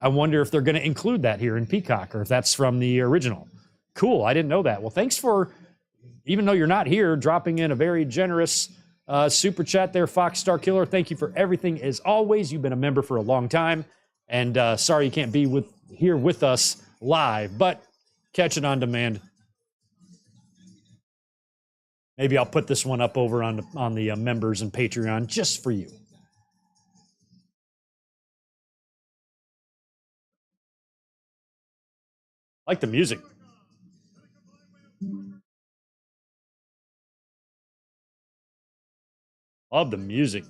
I wonder if they're going to include that here in Peacock or if that's from the original. Cool. I didn't know that. Well, thanks for, even though you're not here, dropping in a very generous super chat there, Fox Star Killer. Thank you for everything as always. You've been a member for a long time. And sorry you can't be here with us live, but catch it on demand. Maybe I'll put this one up over on the members and Patreon just for you. I like the music. Love the music.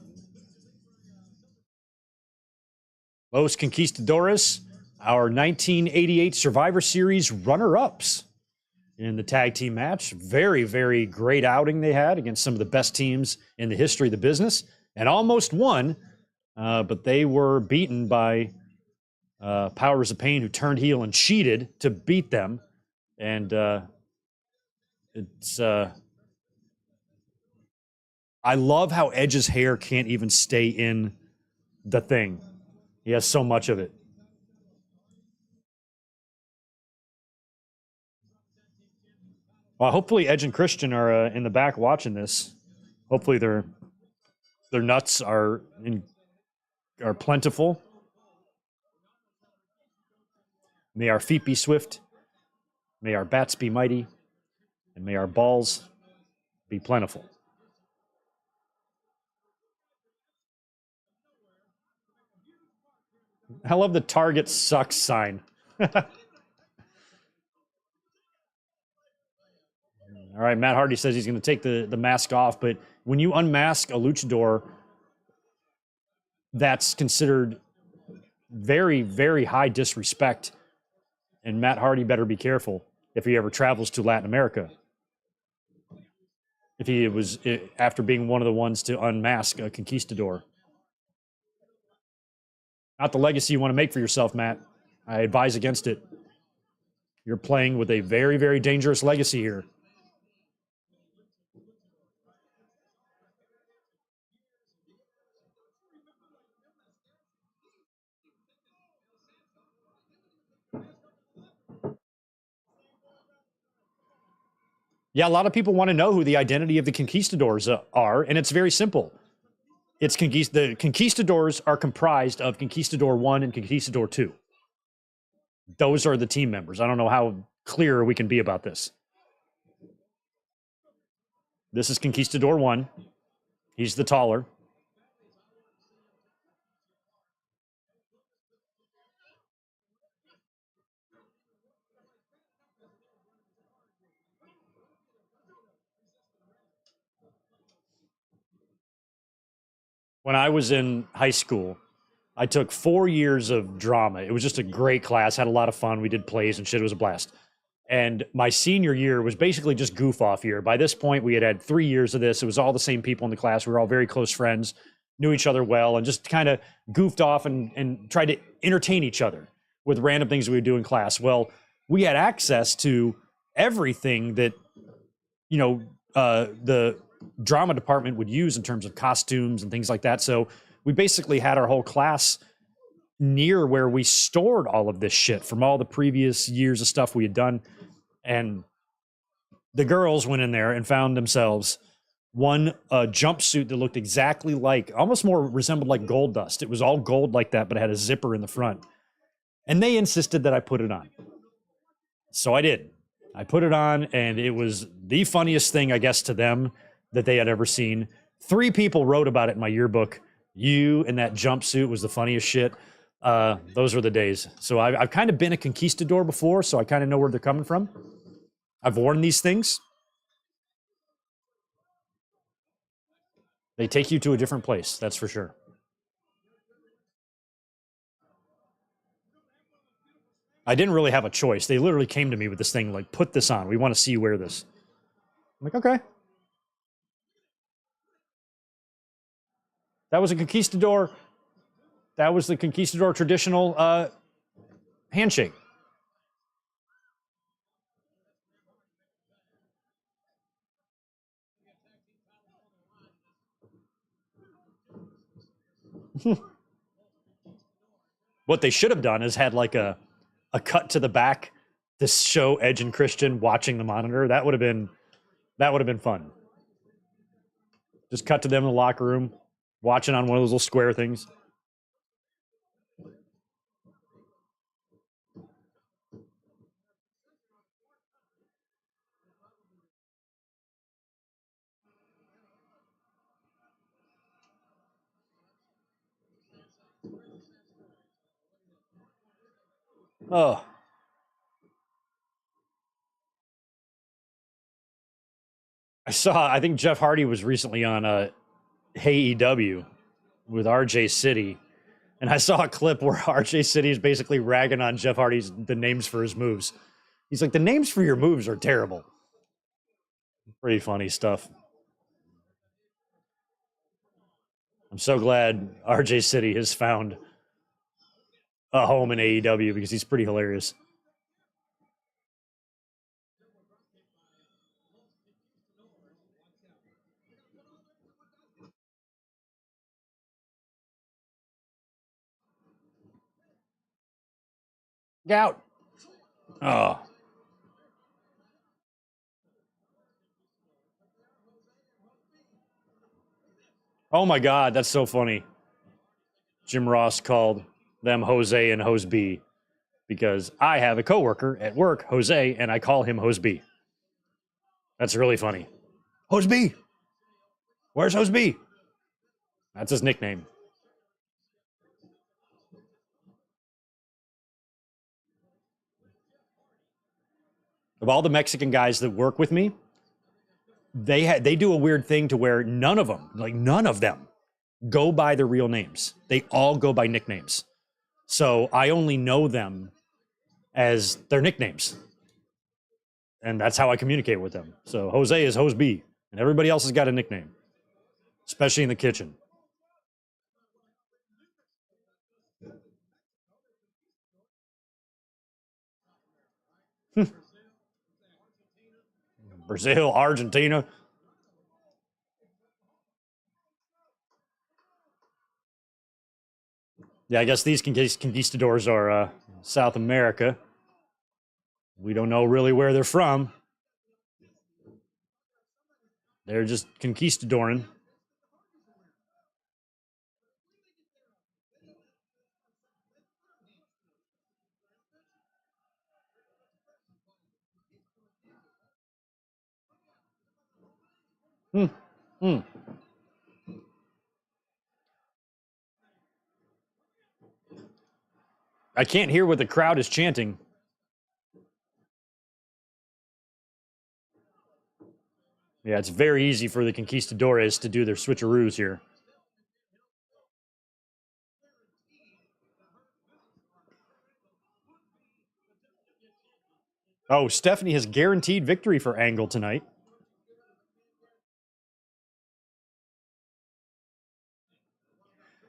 Los Conquistadores, our 1988 Survivor Series runner-ups in the tag team match. Very, very great outing they had against some of the best teams in the history of the business, and almost won, but they were beaten by Powers of Pain, who turned heel and cheated to beat them. And it's I love how Edge's hair can't even stay in the thing. He has so much of it. Well, hopefully Edge and Christian are in the back watching this. Hopefully their nuts are plentiful. May our feet be swift. May our bats be mighty. And may our balls be plentiful. I love the Target sucks sign. All right, Matt Hardy says he's going to take the mask off, but when you unmask a luchador, that's considered very, very high disrespect. And Matt Hardy better be careful if he ever travels to Latin America. If he was, after being one of the ones to unmask a conquistador. Not the legacy you want to make for yourself, Matt. I advise against it. You're playing with a very, very dangerous legacy here. Yeah, a lot of people want to know who the identity of the Conquistadors are, and it's very simple. The Conquistadors are comprised of Conquistador 1 and Conquistador 2. Those are the team members. I don't know how clear we can be about this. This is Conquistador 1. He's the taller. When I was in high school, I took 4 years of drama. It was just a great class, had a lot of fun. We did plays and shit. It was a blast. And my senior year was basically just goof off year. By this point, we had 3 years of this. It was all the same people in the class. We were all very close friends, knew each other well, and just kind of goofed off and tried to entertain each other with random things we would do in class. Well, we had access to everything that, the drama department would use in terms of costumes and things like that. So we basically had our whole class near where we stored all of this shit from all the previous years of stuff we had done. And the girls went in there and found themselves a jumpsuit that looked exactly like, almost more resembled like gold dust. It was all gold like that, but it had a zipper in the front. And they insisted that I put it on. So I did. I put it on, and it was the funniest thing, I guess, to them that they had ever seen. 3 people wrote about it in my yearbook. You in that jumpsuit was the funniest shit. Those were the days. So I've kind of been a conquistador before, so I kind of know where they're coming from. I've worn these things. They take you to a different place, that's for sure. I didn't really have a choice. They literally came to me with this thing like, put this on. We want to see you wear this. like, okay. That was a conquistador. That was the conquistador traditional handshake. What they should have done is had like a cut to the back to show Edge and Christian watching the monitor. That would have been fun. Just cut to them in the locker room, watching on one of those little square things. Oh. I think Jeff Hardy was recently on Hey EW with RJ City. And I saw a clip where RJ City is basically ragging on Jeff Hardy's the names for his moves. He's like, the names for your moves are terrible. Pretty funny stuff. I'm so glad RJ City has found a home in AEW because he's pretty hilarious. Gout. Oh. Oh my God, that's so funny. Jim Ross called them Jose and Hose B because I have a coworker at work, Jose, and I call him Hose B. That's really funny. Hose B. Where's Hose B? That's his nickname. Of all the Mexican guys that work with me, they do a weird thing to where none of them go by their real names. They all go by nicknames. So I only know them as their nicknames. And that's how I communicate with them. So Jose is Hose B, and everybody else has got a nickname, especially in the kitchen. Brazil, Argentina. Yeah, I guess these conquistadors are South America. We don't know really where they're from. They're just conquistadoring. Hmm. Hmm. I can't hear what the crowd is chanting. Yeah, it's very easy for the conquistadores to do their switcheroos here. Oh, Stephanie has guaranteed victory for Angle tonight.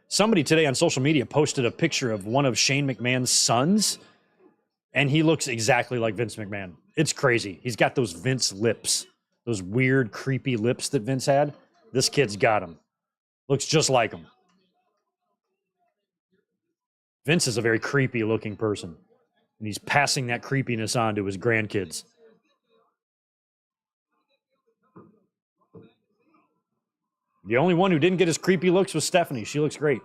Somebody today on social media posted a picture of one of Shane McMahon's sons, and he looks exactly like Vince McMahon. It's crazy. He's got those Vince lips, those weird, creepy lips that Vince had. This kid's got them. Looks just like him. Vince is a very creepy looking person, and he's passing that creepiness on to his grandkids. The only one who didn't get his creepy looks was Stephanie. She looks great.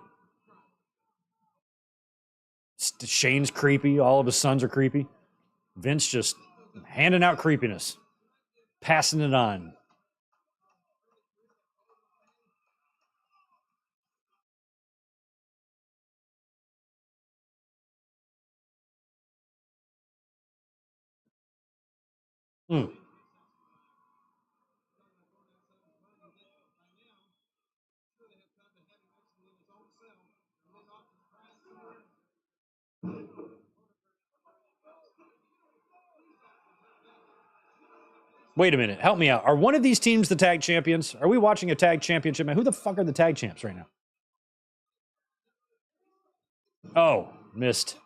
Shane's creepy. All of his sons are creepy. Vince just handing out creepiness, passing it on. Hmm. Wait a minute. Help me out. Are one of these teams the tag champions? Are we watching a tag championship? Man, who the fuck are the tag champs right now? Oh, missed.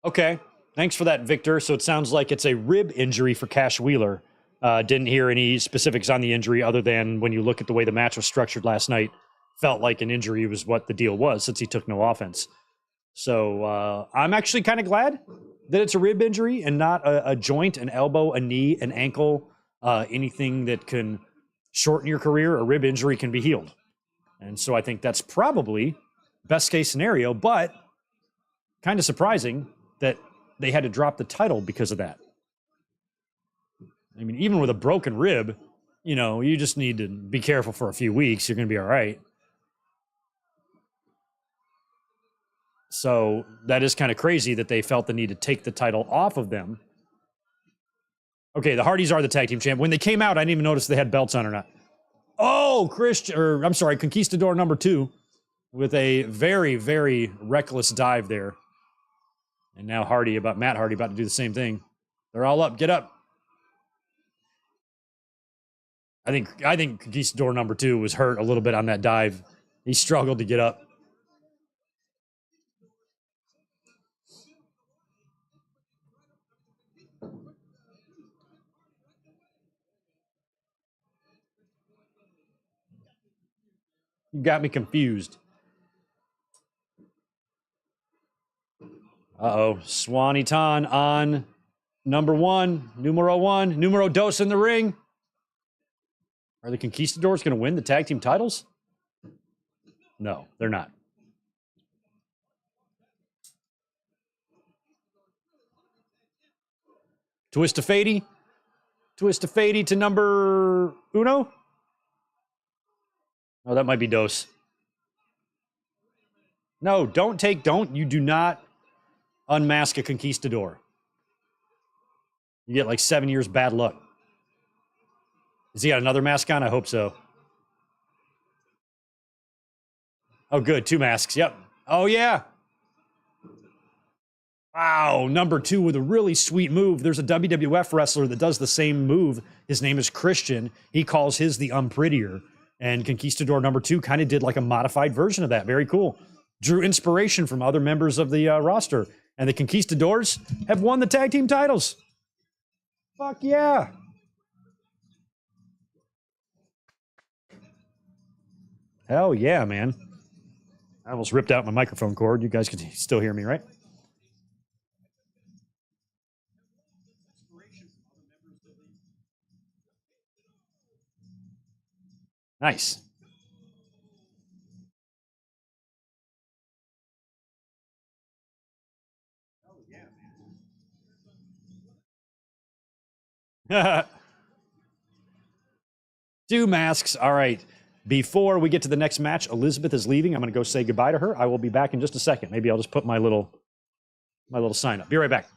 Okay. Thanks for that, Victor. So it sounds like it's a rib injury for Cash Wheeler. Didn't hear any specifics on the injury other than when you look at the way the match was structured last night, felt like an injury was what the deal was since he took no offense. So I'm actually kind of glad that it's a rib injury and not a joint, an elbow, a knee, an ankle, anything that can shorten your career. A rib injury can be healed. And so I think that's probably best case scenario, but kind of surprising that they had to drop the title because of that. I mean, even with a broken rib, you know, you just need to be careful for a few weeks. You're going to be all right. So that is kind of crazy that they felt the need to take the title off of them. Okay, the Hardys are the tag team champ. When they came out, I didn't even notice they had belts on or not. Oh, Conquistador number 2 with a very, very reckless dive there. And now Matt Hardy about to do the same thing. They're all up. Get up. I think Conquistador number 2 was hurt a little bit on that dive. He struggled to get up. You got me confused. Uh-oh. Swanee-Tan on number 1, numero dos in the ring. Are the Conquistadors going to win the tag team titles? No, they're not. Twist of Fady to number uno. Oh, that might be Dos. No, you do not unmask a Conquistador. You get like 7 years bad luck. Has he got another mask on? I hope so. Oh, good. 2 masks. Yep. Oh, yeah. Wow. Number 2 with a really sweet move. There's a WWF wrestler that does the same move. His name is Christian. He calls his the Unprettier. And Conquistador number 2 kind of did like a modified version of that. Very cool. Drew inspiration from other members of the roster. And the Conquistadors have won the tag team titles. Fuck yeah. Hell yeah, man. I almost ripped out my microphone cord. You guys can still hear me, right? Nice. Two masks. All right. Before we get to the next match, Elizabeth is leaving. I'm going to go say goodbye to her. I will be back in just a second. Maybe I'll just put my little sign up. Be right back.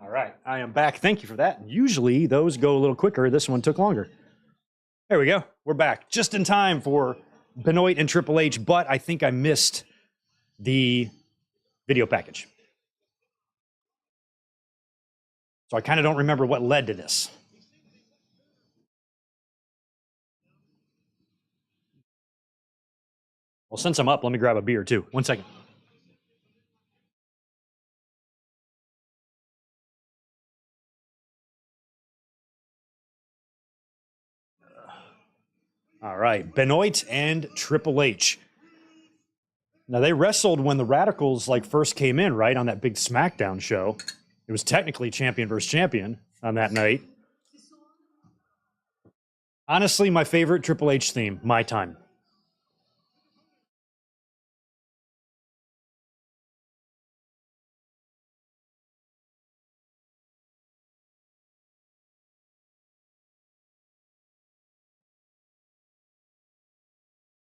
All right, I am back. Thank you for that. Usually those go a little quicker. This one took longer. There we go. We're back just in time for Benoit and Triple H, but I think I missed the video package. So I kind of don't remember what led to this. Well, since I'm up, let me grab a beer too. 1 second. All right, Benoit and Triple H. Now, they wrestled when the Radicals first came in, right, on that big SmackDown show. It was technically champion versus champion on that night. Honestly, my favorite Triple H theme, My Time.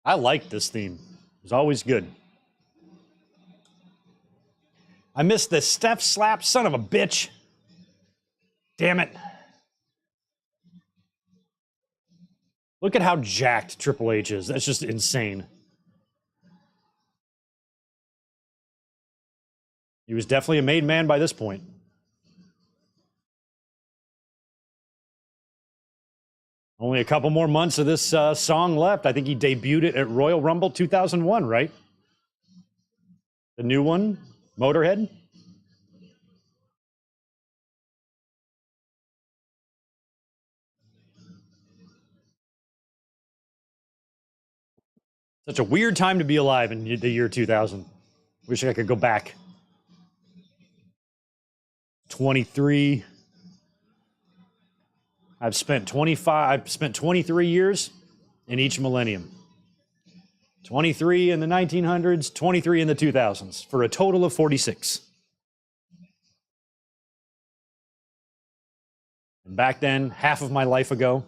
I liked this theme. It was always good. I missed the Steph slap, son of a bitch. Damn it. Look at how jacked Triple H is. That's just insane. He was definitely a made man by this point. Only a couple more months of this song left. I think he debuted it at Royal Rumble 2001, right? The new one, Motorhead. Such a weird time to be alive in the year 2000. Wish I could go back. 23. I've spent 23 years in each millennium. 23 in the 1900s, 23 in the 2000s, for a total of 46. And back then, half of my life ago,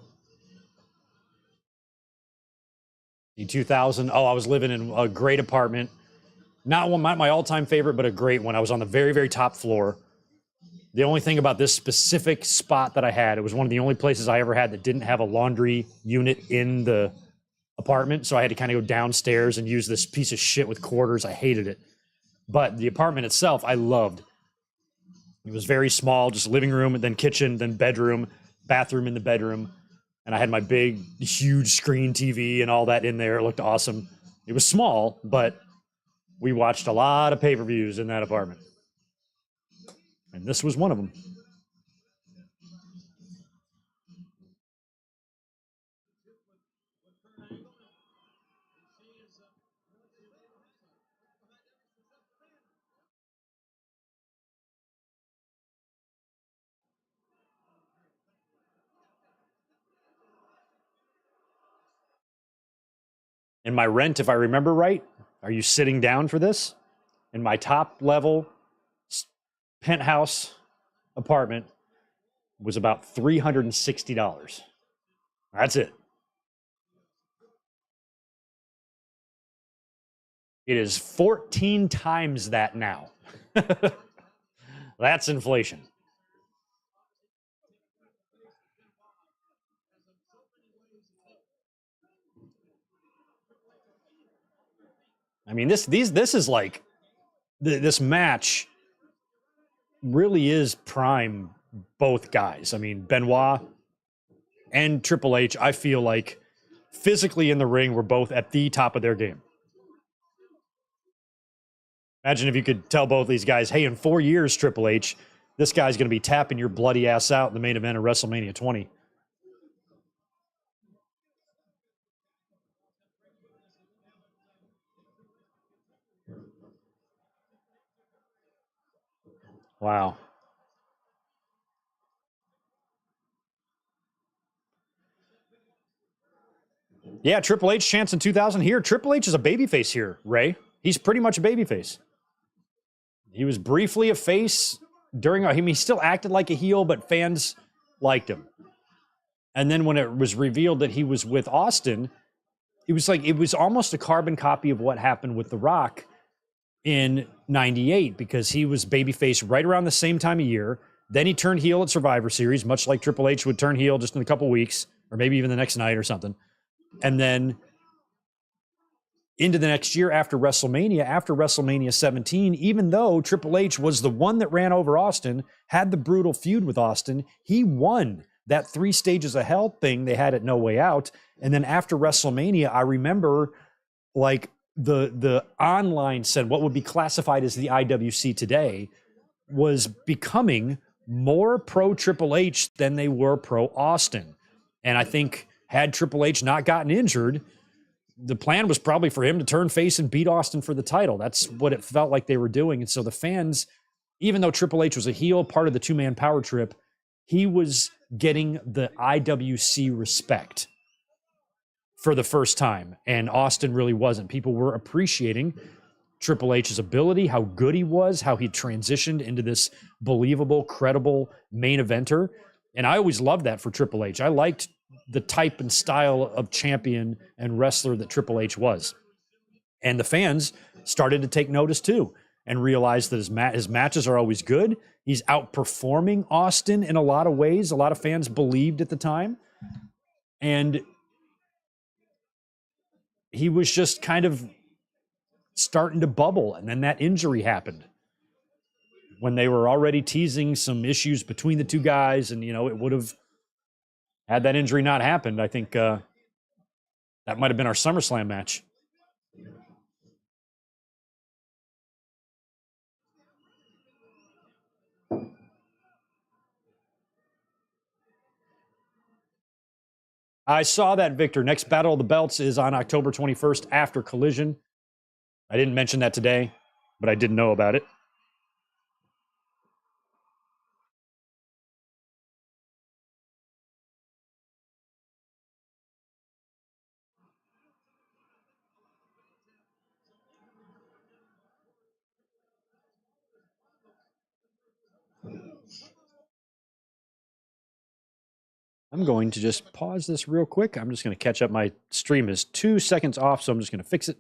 in 2000, I was living in a great apartment. Not my all-time favorite, but a great one. I was on the very, very top floor. The only thing about this specific spot that I had, it was one of the only places I ever had that didn't have a laundry unit in the apartment. So I had to kind of go downstairs and use this piece of shit with quarters. I hated it. But the apartment itself, I loved. It was very small, just living room, and then kitchen, then bedroom, bathroom in the bedroom. And I had my big, huge screen TV and all that in there. It looked awesome. It was small, but we watched a lot of pay-per-views in that apartment. And this was one of them. In my rent, if I remember right, are you sitting down for this? In my top level penthouse apartment was about $360. That's it. It is 14 times that now. That's inflation. I mean, this is like this match really is prime both guys. I mean, Benoit and Triple H, I feel like physically in the ring were both at the top of their game. Imagine if you could tell both these guys, hey, in 4 years, Triple H, This guy's going to be tapping your bloody ass out in the main event of WrestleMania 20. Wow. Yeah, Triple H chance in 2000 here. Triple H is a babyface here, Ray. He's pretty much a babyface. He was briefly a face during, he still acted like a heel, but fans liked him. And then when it was revealed that he was with Austin, it was almost a carbon copy of what happened with The Rock in 98, because he was babyface right around the same time of year. Then he turned heel at Survivor Series, much like Triple H would turn heel just in a couple weeks, or maybe even the next night or something. And then into the next year after WrestleMania 17, even though Triple H was the one that ran over Austin, had the brutal feud with Austin, he won that 3 stages of hell thing they had at No Way Out. And then after WrestleMania, I remember like the online said what would be classified as the IWC today was becoming more pro Triple H than they were pro Austin. And I think had Triple H not gotten injured, the plan was probably for him to turn face and beat Austin for the title. That's what it felt like they were doing. And so the fans, even though Triple H was a heel, part of the 2-man power trip, he was getting the IWC respect for the first time. And Austin really wasn't. People were appreciating Triple H's ability, how good he was, how he transitioned into this believable, credible main eventer. And I always loved that for Triple H. I liked the type and style of champion and wrestler that Triple H was. And the fans started to take notice too and realize that his matches are always good. He's outperforming Austin in a lot of ways. A lot of fans believed at the time. And he was just kind of starting to bubble. And then that injury happened when they were already teasing some issues between the two guys. And, it would have, had that injury not happened, I think that might have been our SummerSlam match. I saw that, Victor. Next Battle of the Belts is on October 21st after Collision. I didn't mention that today, but I did know about it. I'm going to just pause this real quick. I'm just going to catch up. My stream is 2 seconds off, so I'm just going to fix it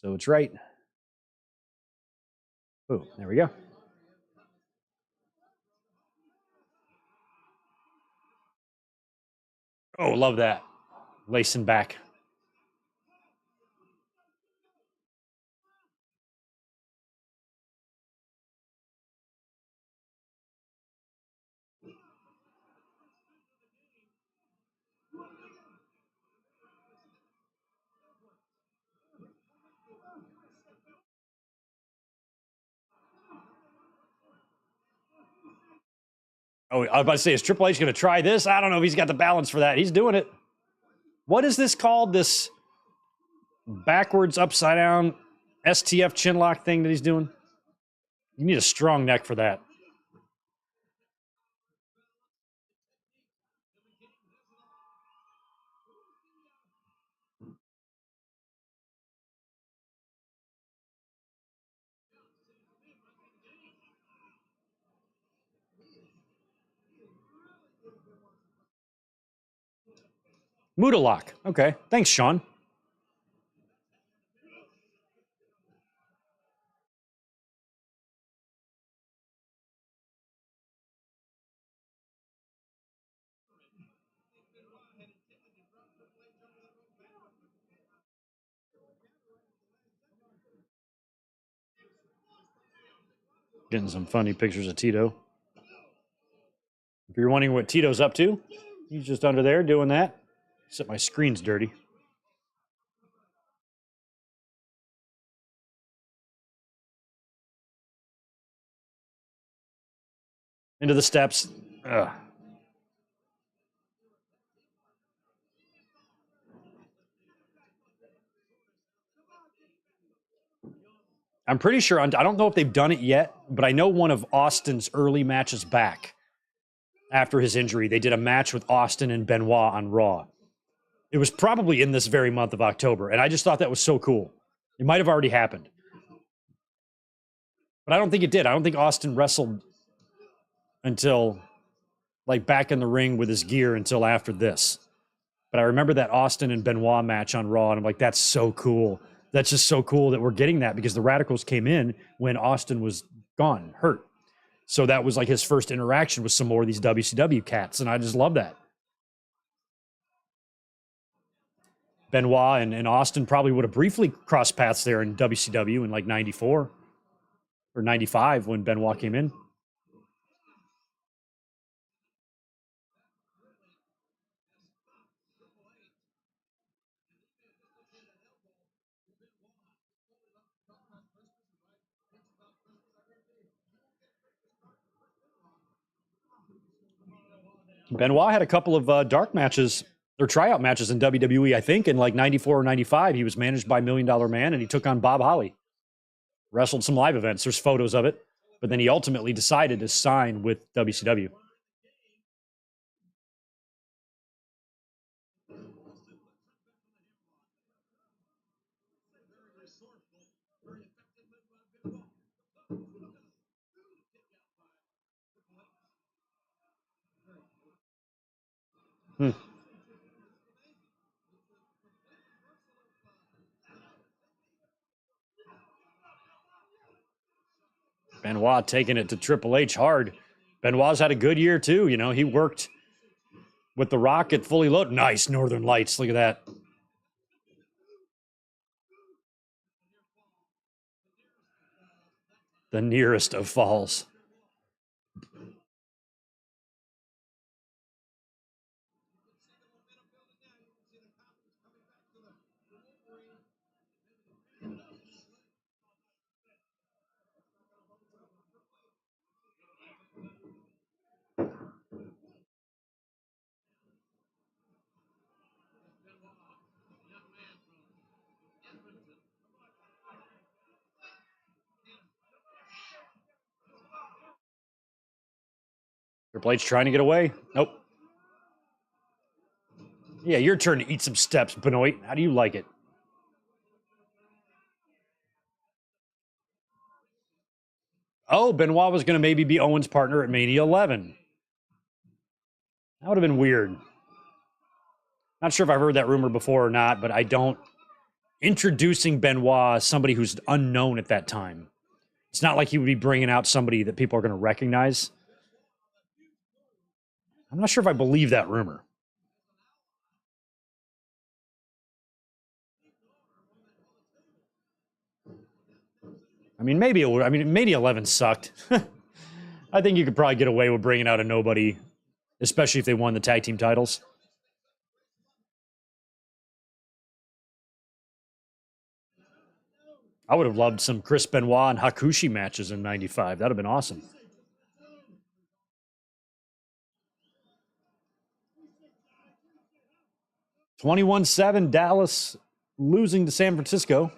so it's right. Oh, there we go. Oh, love that. Lacing back. Oh, I was about to say, is Triple H going to try this? I don't know if he's got the balance for that. He's doing it. What is this called? This backwards, upside down STF chin lock thing that he's doing? You need a strong neck for that. Muda lock. Okay. Thanks, Sean. Getting some funny pictures of Tito. If you're wondering what Tito's up to, he's just under there doing that. Except my screen's dirty. Into the steps. Ugh. I'm pretty sure, I don't know if they've done it yet, but I know one of Austin's early matches back after his injury, they did a match with Austin and Benoit on Raw. It was probably in this very month of October, and I just thought that was so cool. It might have already happened. But I don't think it did. I don't think Austin wrestled until, like, back in the ring with his gear until after this. But I remember that Austin and Benoit match on Raw, and I'm like, that's so cool. That's just so cool that we're getting that, because the Radicals came in when Austin was gone, hurt. So that was like his first interaction with some more of these WCW cats, and I just love that. Benoit and Austin probably would have briefly crossed paths there in WCW in like 94 or 95 when Benoit came in. Benoit had a couple of dark matches or tryout matches in WWE, I think, in like 94 or 95. He was managed by $1 Million Man, and he took on Bob Holly. Wrestled some live events. There's photos of it. But then he ultimately decided to sign with WCW. Benoit taking it to Triple H hard. Benoit's had a good year too. You know, he worked with The Rock at Fully Loaded. Nice Northern Lights. Look at that. The nearest of falls. Triple H trying to get away. Nope. Yeah, your turn to eat some steps, Benoit. How do you like it? Oh, Benoit was going to maybe be Owen's partner at Mania 11. That would have been weird. Not sure if I've heard that rumor before or not, but I don't. Introducing Benoit as somebody who's unknown at that time. It's not like he would be bringing out somebody that people are going to recognize. I'm not sure if I believe that rumor. I mean, maybe it would. I mean, Mania 11 sucked. I think you could probably get away with bringing out a nobody, especially if they won the tag team titles. I would have loved some Chris Benoit and Hakushi matches in 95. That would have been awesome. (21-7) Dallas losing to San Francisco.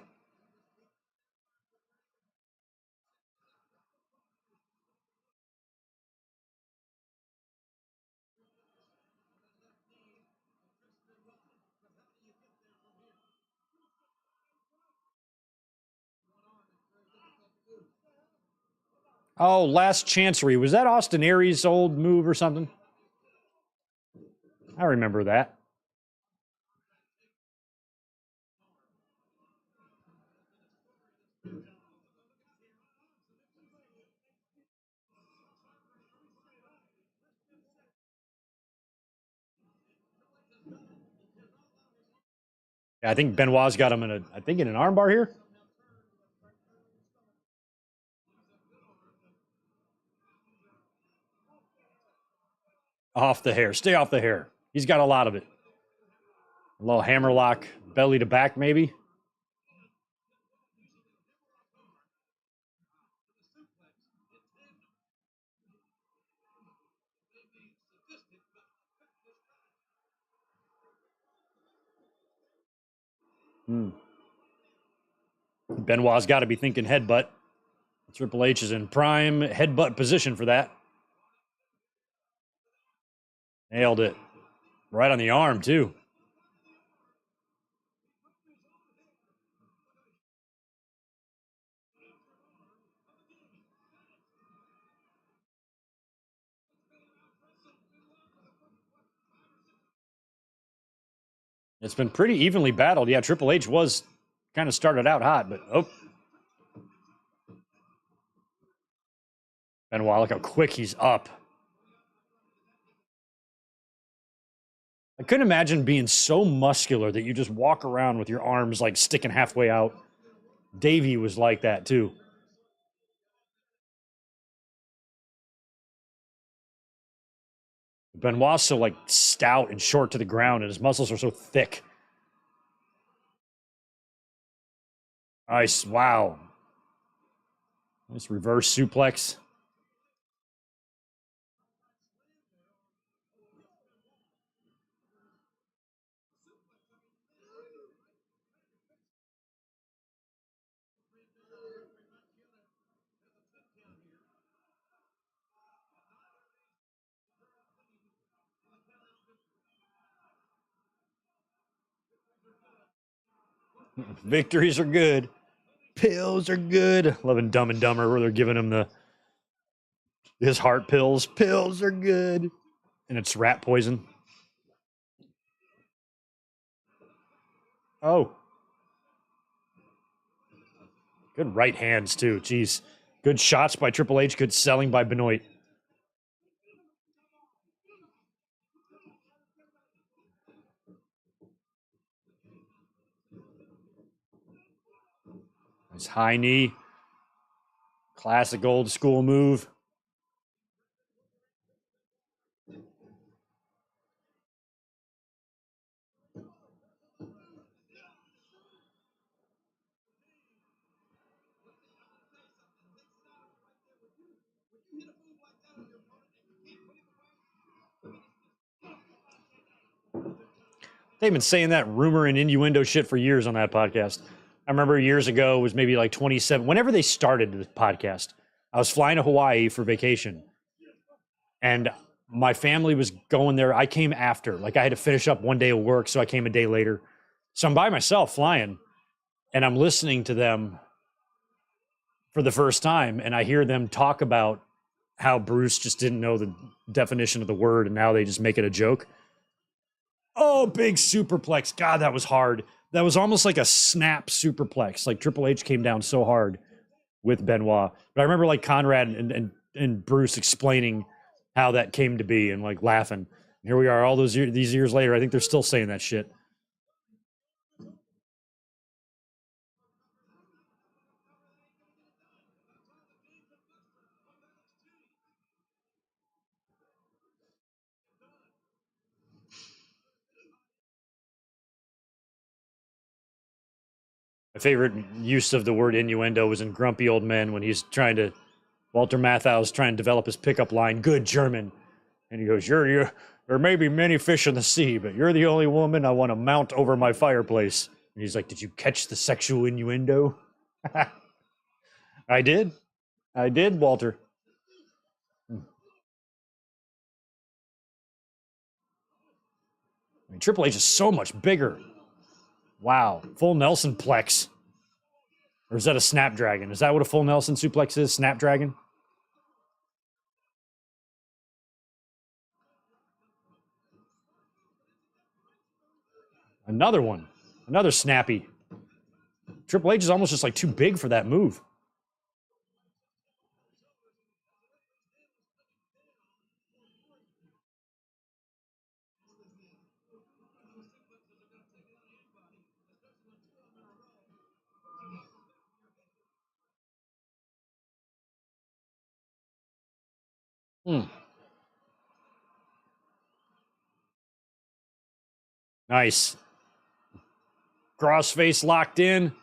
Oh, last chancery. Was that Austin Aries' old move or something? I remember that. Yeah, I think Benoit's got him in an armbar here. Off the hair. Stay off the hair. He's got a lot of it. A little hammerlock, belly to back, maybe. Benoit's got to be thinking headbutt. Triple H is in prime headbutt position for that. Nailed it. Right on the arm, too. It's been pretty evenly battled. Yeah, Triple H was kind of started out hot, but Benoit, look how quick he's up. I couldn't imagine being so muscular that you just walk around with your arms like sticking halfway out. Davey was like that too. Benoit's so like stout and short to the ground, and his muscles are so thick. Nice, wow. Nice reverse suplex. Victories are good. Pills are good. Loving Dumb and Dumber where they're giving him his heart pills. Pills are good. And it's rat poison. Oh. Good right hands, too. Jeez. Good shots by Triple H. Good selling by Benoit. Nice high knee. Classic old school move. They've been saying that rumor and innuendo shit for years on that podcast. I remember years ago, it was maybe like 27. Whenever they started the podcast, I was flying to Hawaii for vacation. And my family was going there. I came after. Like I had to finish up one day of work, so I came a day later. So I'm by myself flying, and I'm listening to them for the first time, and I hear them talk about how Bruce just didn't know the definition of the word, and now they just make it a joke. Oh, big superplex. God, that was hard. That was almost like a snap superplex. Like Triple H came down so hard with Benoit. But I remember like Conrad and Bruce explaining how that came to be and like laughing. And here we are all these years later. I think they're still saying that shit. My favorite use of the word innuendo was in Grumpy Old Men when he's trying to, Walter Matthau's trying to develop his pickup line, good German. And he goes, there may be many fish in the sea, but you're the only woman I want to mount over my fireplace. And he's like, did you catch the sexual innuendo? I did, Walter. I mean, Triple H is so much bigger. Wow. Full Nelson plex. Or is that a Snapdragon? Is that what a full Nelson suplex is? Snapdragon? Another one. Another snappy. Triple H is almost just like too big for that move. Nice. Crossface locked in.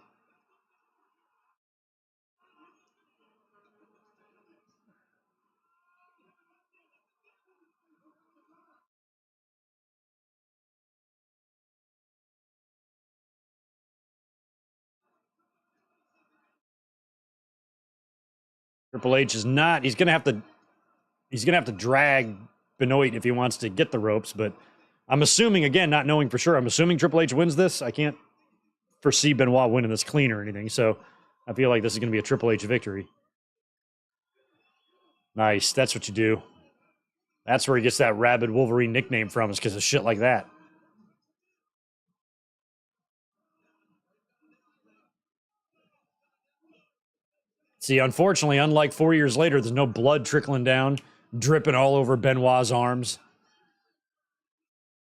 Triple H is not. He's gonna have to drag Benoit if he wants to get the ropes. But I'm assuming, again, not knowing for sure, I'm assuming Triple H wins this. I can't foresee Benoit winning this clean or anything. So I feel like this is gonna be a Triple H victory. Nice. That's what you do. That's where he gets that Rabid Wolverine nickname from, is because of shit like that. See, unfortunately, unlike 4 years later, there's no blood trickling down, dripping all over Benoit's arms.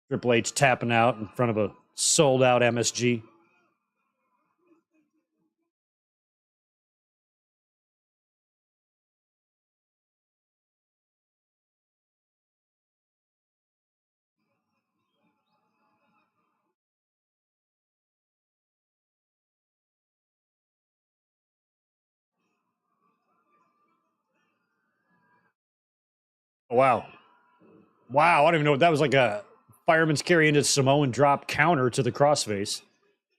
Triple H tapping out in front of a sold-out MSG. Wow. Wow, I don't even know what that was, like a fireman's carry into Samoan drop counter to the crossface.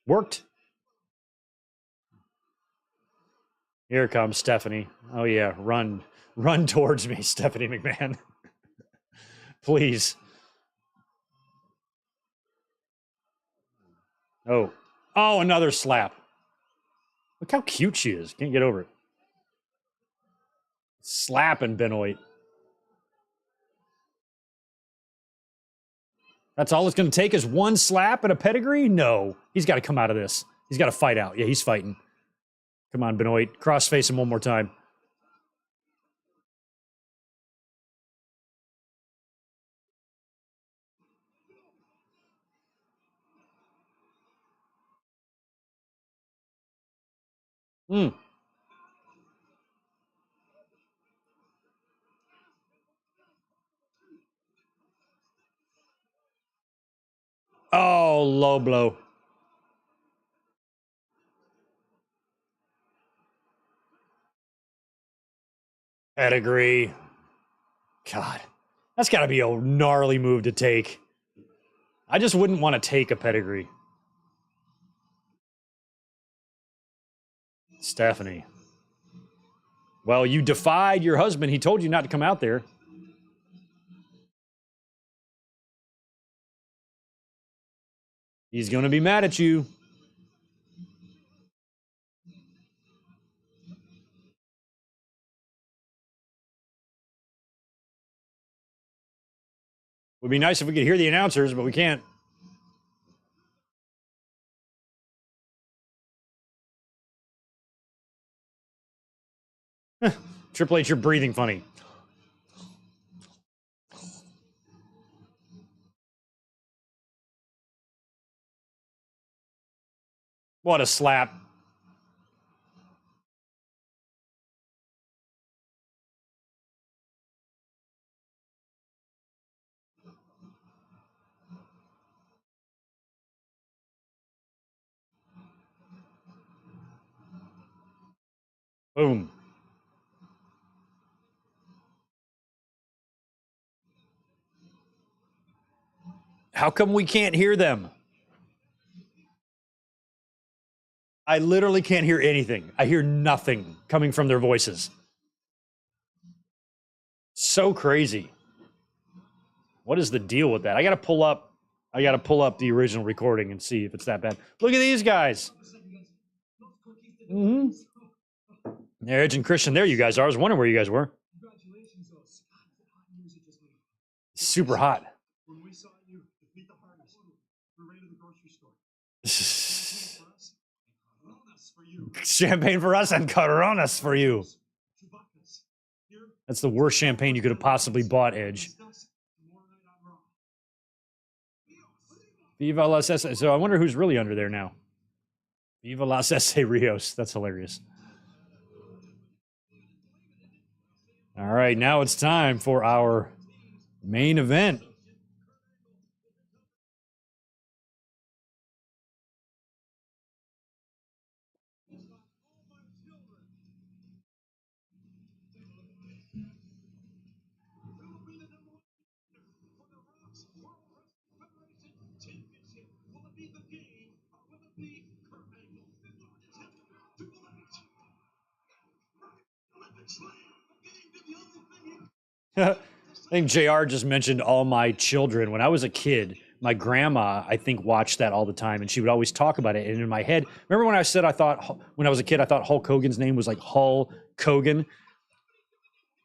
Worked. Here comes Stephanie. Oh, yeah. Run. Run towards me, Stephanie McMahon. Please. Oh. Oh, another slap. Look how cute she is. Can't get over it. Slapping Benoit. That's all it's going to take is one slap and a pedigree? No. He's got to come out of this. He's got to fight out. Yeah, he's fighting. Come on, Benoit. Crossface him one more time. Hmm. Oh, low blow. Pedigree. God. That's got to be a gnarly move to take. I just wouldn't want to take a pedigree. Stephanie. Well, you defied your husband. He told you not to come out there. He's going to be mad at you. Would be nice if we could hear the announcers, but we can't. Triple H, you're breathing funny. What a slap. Boom. How come we can't hear them? I literally can't hear anything. I hear nothing coming from their voices. So crazy. What is the deal with that? I got to pull up the original recording and see if it's that bad. Look at these guys. Mm-hmm. There, Edge and Christian. There you guys are. I was wondering where you guys were. Super hot. When we saw you defeat the Hardys, we ran to the grocery store. Champagne for us and Coronas for you. That's the worst champagne you could have possibly bought, Edge. Viva las S. So I wonder who's really under there now. Viva las S.A. Rios. That's hilarious. All right, now it's time for our main event. I think JR just mentioned All My Children. When I was a kid, my grandma, I think, watched that all the time, and she would always talk about it. And in my head, remember when I said when I was a kid, I thought Hulk Hogan's name was like Hull Hogan?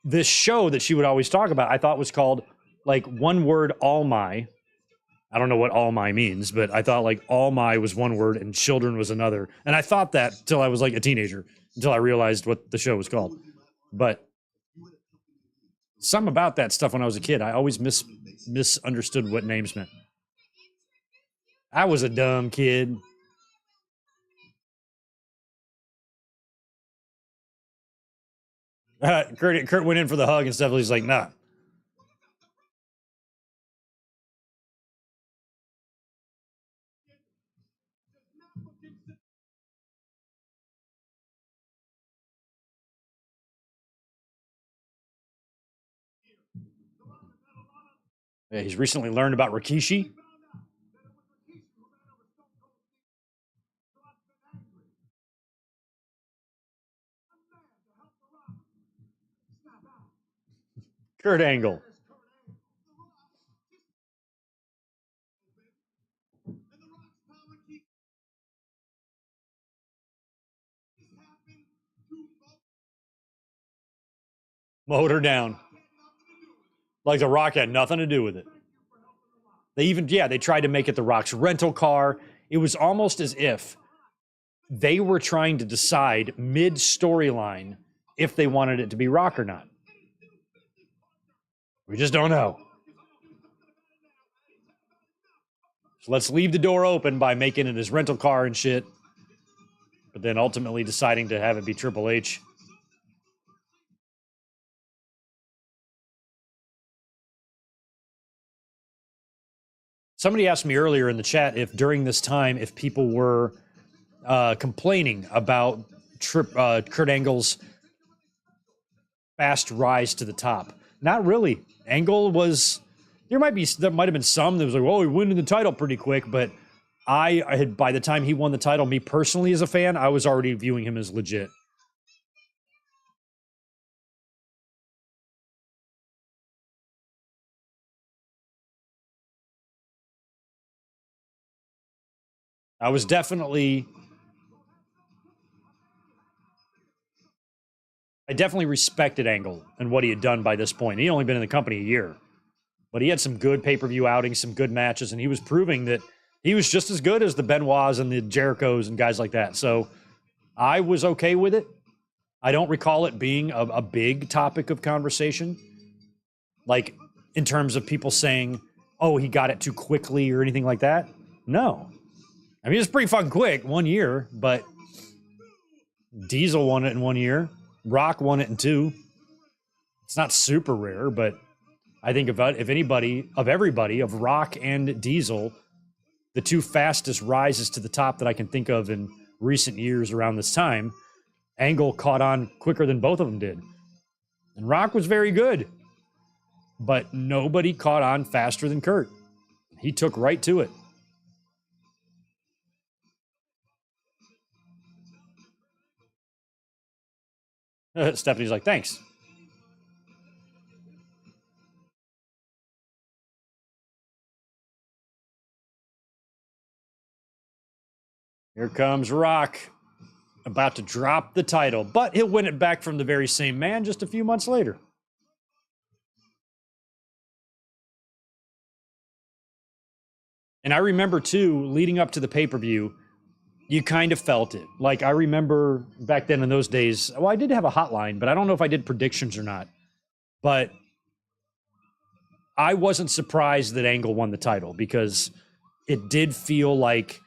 This show that she would always talk about, I thought was called like one word, All My. I don't know what All My means, but I thought like All My was one word and Children was another. And I thought that till I was like a teenager, until I realized what the show was called. But something about that stuff when I was a kid, I always misunderstood what names meant. I was a dumb kid. Kurt went in for the hug and Stephanie's like, nah. Yeah, he's recently learned about Rikishi. Kurt Angle. Mowed her down. Like The Rock had nothing to do with it. They tried to make it The Rock's rental car. It was almost as if they were trying to decide mid-storyline if they wanted it to be Rock or not. We just don't know. So let's leave the door open by making it his rental car and shit, but then ultimately deciding to have it be Triple H. Somebody asked me earlier in the chat if during this time, if people were complaining about Kurt Angle's fast rise to the top. Not really. Angle was, there might have been some that was like, oh, he won the title pretty quick, but I had, by the time he won the title, me personally as a fan, I was already viewing him as legit. I definitely respected Angle and what he had done by this point. He'd only been in the company a year, but he had some good pay-per-view outings, some good matches, and he was proving that he was just as good as the Benoits and the Jerichos and guys like that. So I was okay with it. I don't recall it being a big topic of conversation, like in terms of people saying, oh, he got it too quickly or anything like that. No. I mean, it's pretty fucking quick, 1 year, but Diesel won it in 1 year. Rock won it in 2. It's not super rare, but I think if anybody, of Rock and Diesel, the two fastest rises to the top that I can think of in recent years around this time, Angle caught on quicker than both of them did. And Rock was very good, but nobody caught on faster than Kurt. He took right to it. Stephanie's like, thanks. Here comes Rock, about to drop the title, but he'll win it back from the very same man just a few months later. And I remember, too, leading up to the pay-per-view, you kind of felt it. Like, I remember back then in those days, well, I did have a hotline, but I don't know if I did predictions or not. But I wasn't surprised that Angle won the title because it did feel like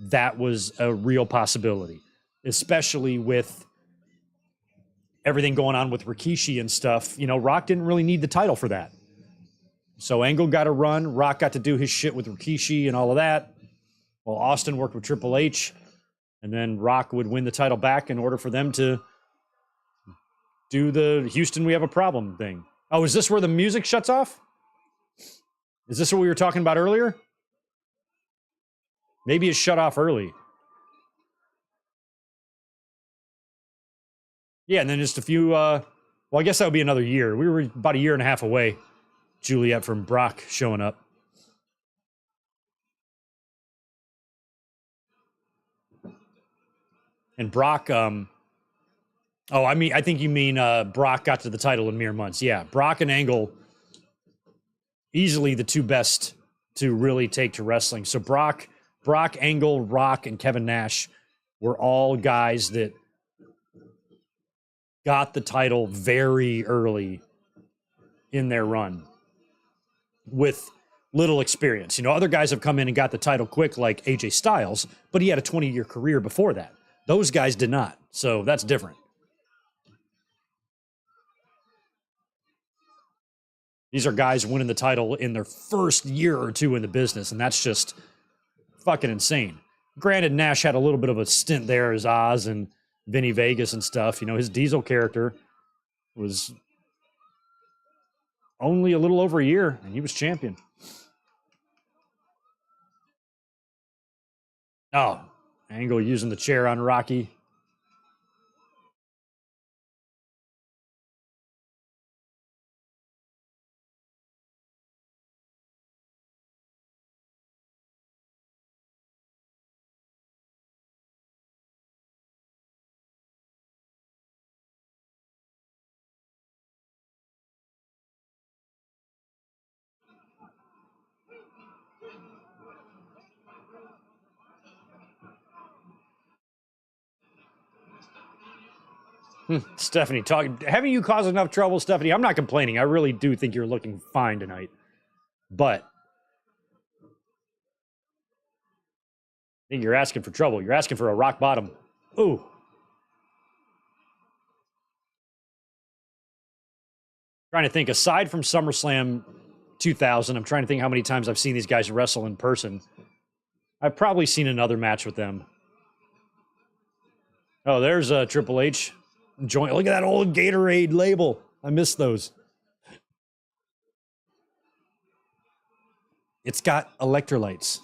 that was a real possibility, especially with everything going on with Rikishi and stuff. You know, Rock didn't really need the title for that. So Angle got a run. Rock got to do his shit with Rikishi and all of that. While Austin worked with Triple H. And then Rock would win the title back in order for them to do the Houston, we have a problem thing. Oh, is this where the music shuts off? Is this what we were talking about earlier? Maybe it shut off early. Yeah, and then just a few Well, I guess that would be another year. We were about a year and a half away, Juliet, from Brock showing up. And Brock, I think you mean Brock got to the title in mere months. Yeah, Brock and Angle, easily the two best to really take to wrestling. So Brock, Angle, Rock, and Kevin Nash were all guys that got the title very early in their run with little experience. You know, other guys have come in and got the title quick, like AJ Styles, but he had a 20-year career before that. Those guys did not. So that's different. These are guys winning the title in their first year or two in the business, and that's just fucking insane. Granted, Nash had a little bit of a stint there as Oz and Vinny Vegas and stuff. You know, his Diesel character was only a little over a year, and he was champion. Oh, Angle using the chair on Rocky. Stephanie, haven't you caused enough trouble, Stephanie? I'm not complaining. I really do think you're looking fine tonight. But I think you're asking for trouble. You're asking for a rock bottom. Ooh. Trying to think, aside from SummerSlam 2000, I'm trying to think how many times I've seen these guys wrestle in person. I've probably seen another match with them. Oh, there's Triple H. Look at that old Gatorade label. I miss those. It's got electrolytes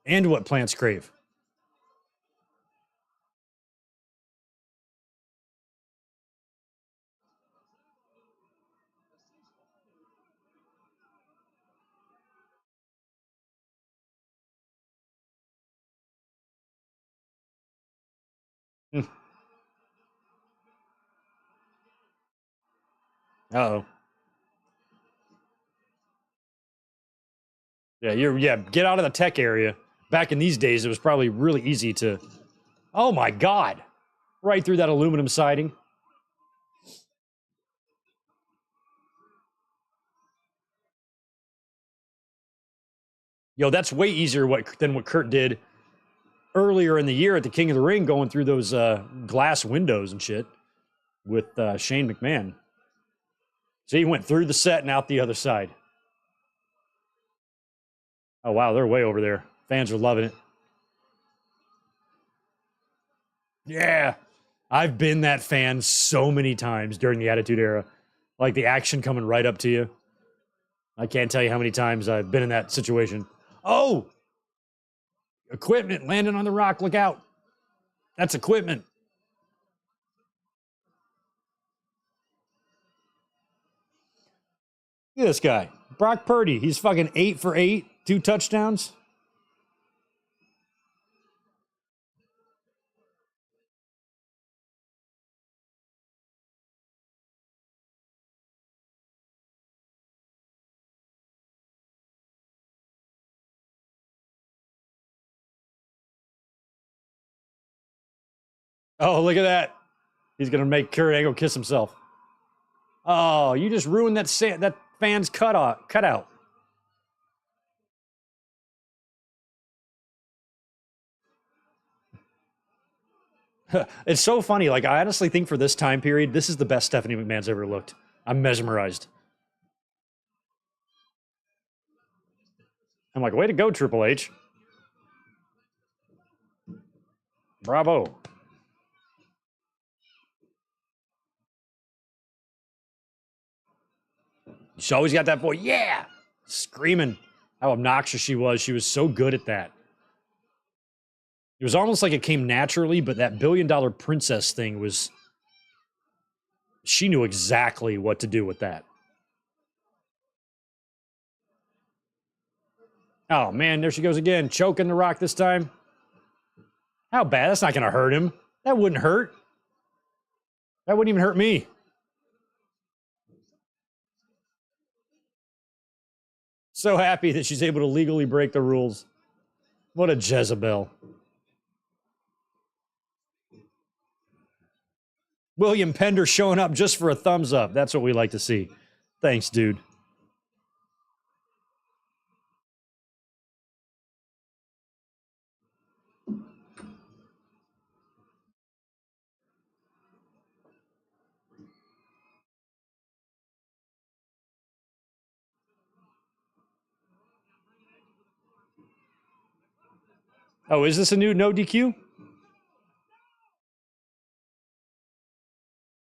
and what plants crave. Uh-oh. Yeah, get out of the tech area. Back in these days, it was probably really easy to... Oh my God. Right through that aluminum siding. Yo, that's way easier than what Kurt did earlier in the year at the King of the Ring, going through those glass windows and shit with Shane McMahon. So he went through the set and out the other side. Oh, wow, they're way over there. Fans are loving it. Yeah, I've been that fan so many times during the Attitude Era. Like the action coming right up to you. I can't tell you how many times I've been in that situation. Oh! Equipment landing on the Rock. Look out. That's equipment. Look at this guy. Brock Purdy. He's fucking 8 for 8. 2 touchdowns. Oh, look at that. He's going to make Kurt Angle kiss himself. Oh, you just ruined that fan's cutout. It's so funny. Like, I honestly think for this time period, this is the best Stephanie McMahon's ever looked. I'm mesmerized. I'm like, way to go, Triple H. Bravo. She always got that boy, yeah, screaming how obnoxious she was. She was so good at that. It was almost like it came naturally, but that $1 billion princess thing was She knew exactly what to do with that. Oh, man, there she goes again. Choking the Rock this time. How bad? That's not going to hurt him. That wouldn't hurt. That wouldn't even hurt me. So happy that she's able to legally break the rules. What a Jezebel. William Pender showing up just for a thumbs up. That's what we like to see. Thanks, dude. Oh, is this a new no DQ?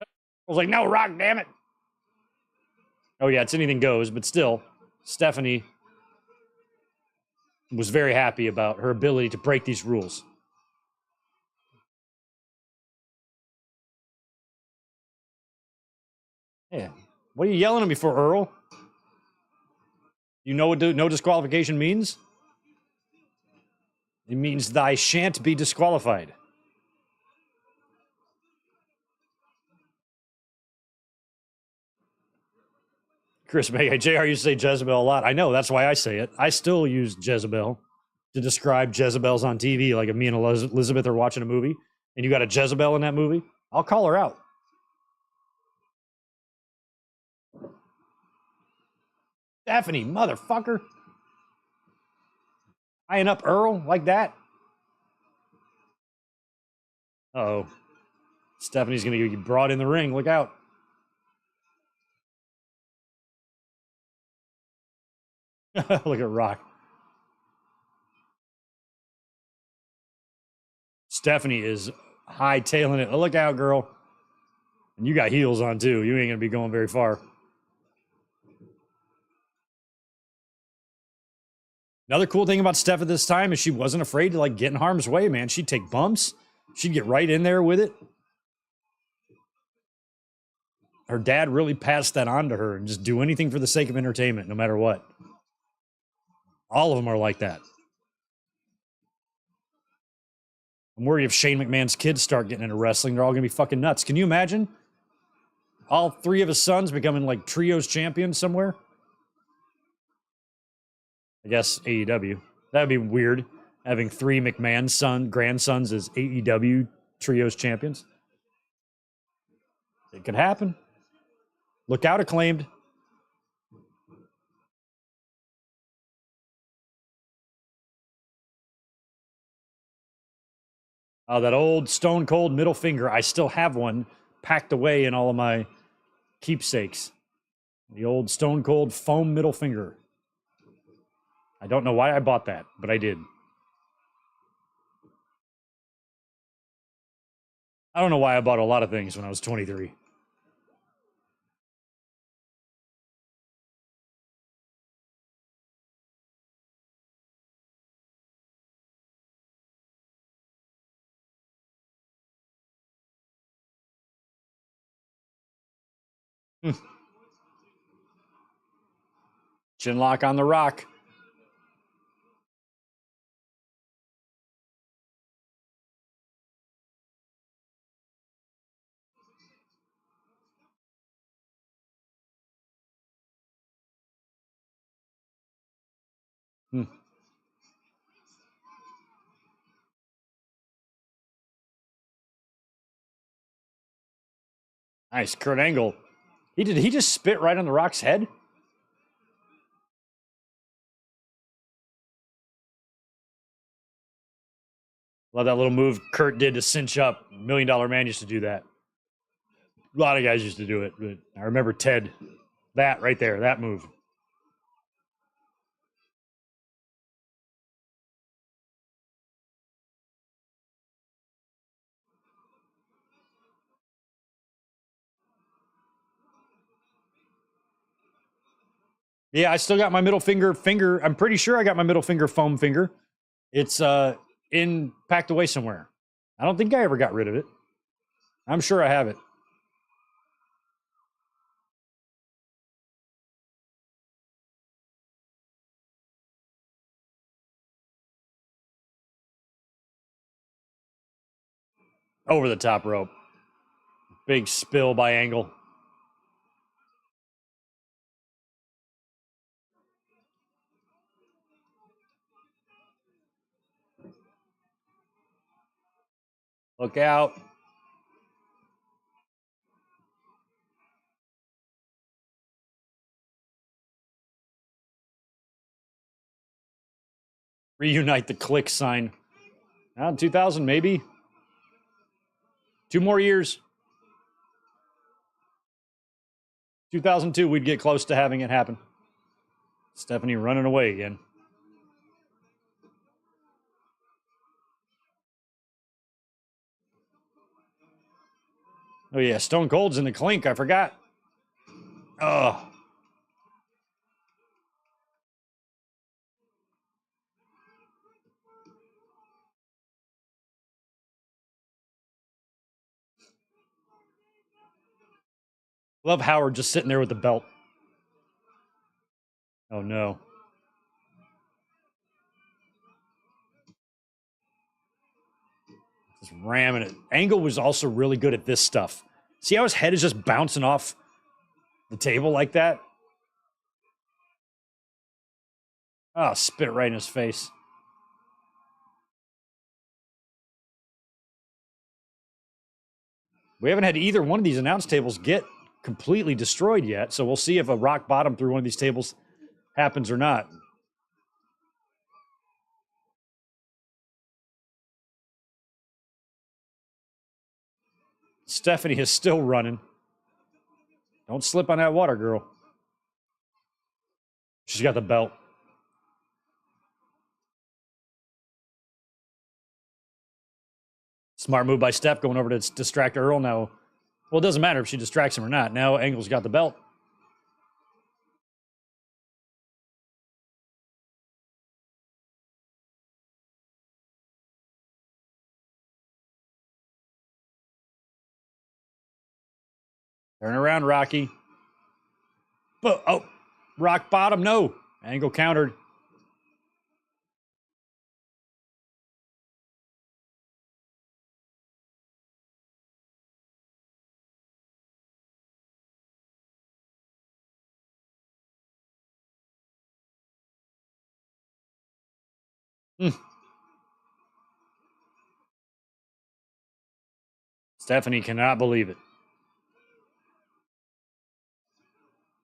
I was like, no, Rock, damn it. Oh, yeah, it's anything goes, but still, Stephanie was very happy about her ability to break these rules. Yeah. What are you yelling at me for, Earl? You know what no disqualification means? It means thy shan't be disqualified. Chris May, JR used to say Jezebel a lot. I know, that's why I say it. I still use Jezebel to describe Jezebels on TV. Like if me and Elizabeth are watching a movie and you got a Jezebel in that movie, I'll call her out. Stephanie, motherfucker. Eyeing up Earl like that. Uh-oh. Stephanie's going to get brought in the ring. Look out. Look at Rock. Stephanie is hightailing it. Oh, look out, girl. And you got heels on, too. You ain't going to be going very far. Another cool thing about Steph at this time is she wasn't afraid to, like, get in harm's way, man. She'd take bumps. She'd get right in there with it. Her dad really passed that on to her and just do anything for the sake of entertainment, no matter what. All of them are like that. I'm worried if Shane McMahon's kids start getting into wrestling, they're all going to be fucking nuts. Can you imagine? All three of his sons becoming like trios champions somewhere? I guess AEW. That'd be weird, having three McMahon grandsons as AEW trios champions. It could happen. Look out, Acclaimed. Oh, that old Stone Cold middle finger. I still have one packed away in all of my keepsakes. The old Stone Cold foam middle finger. I don't know why I bought that, but I did. I don't know why I bought a lot of things when I was 23. Chinlock on the Rock. Nice, Kurt Angle. He just spit right on the Rock's head? Love that little move Kurt did to cinch up. $1 Million Man used to do that. A lot of guys used to do it, but I remember Ted. That right there, that move. Yeah, I still got my middle finger. I'm pretty sure I got my middle finger foam finger. It's packed away somewhere. I don't think I ever got rid of it. I'm sure I have it. Over the top rope. Big spill by Angle. Look out. Reunite the click sign. Now in 2000, maybe. 2 more years. 2002, we'd get close to having it happen. Stephanie running away again. Oh, yeah, Stone Cold's in the clink. I forgot. Oh. Love Howard just sitting there with the belt. Oh, no. Just ramming it. Angle was also really good at this stuff. See how his head is just bouncing off the table like that? Oh, spit right in his face. We haven't had either one of these announce tables get completely destroyed yet, so we'll see if a rock bottom through one of these tables happens or not. Stephanie is still running. Don't slip on that water, girl. She's got the belt. Smart move by Steph going over to distract Earl now. Well, it doesn't matter if she distracts him or not. Now Angle's got the belt. Turn around, Rocky. But, oh, rock bottom, no. Angle countered. Stephanie cannot believe it.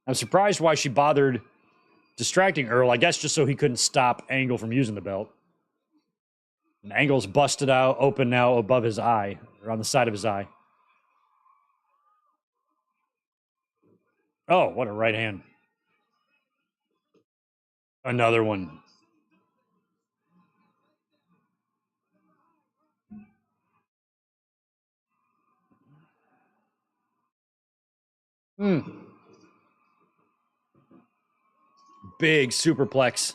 I'm surprised why she bothered distracting Earl, I guess just so he couldn't stop Angle from using the belt. And Angle's busted out, open now above his eye, or on the side of his eye. Oh, what a right hand. Another one. Big superplex.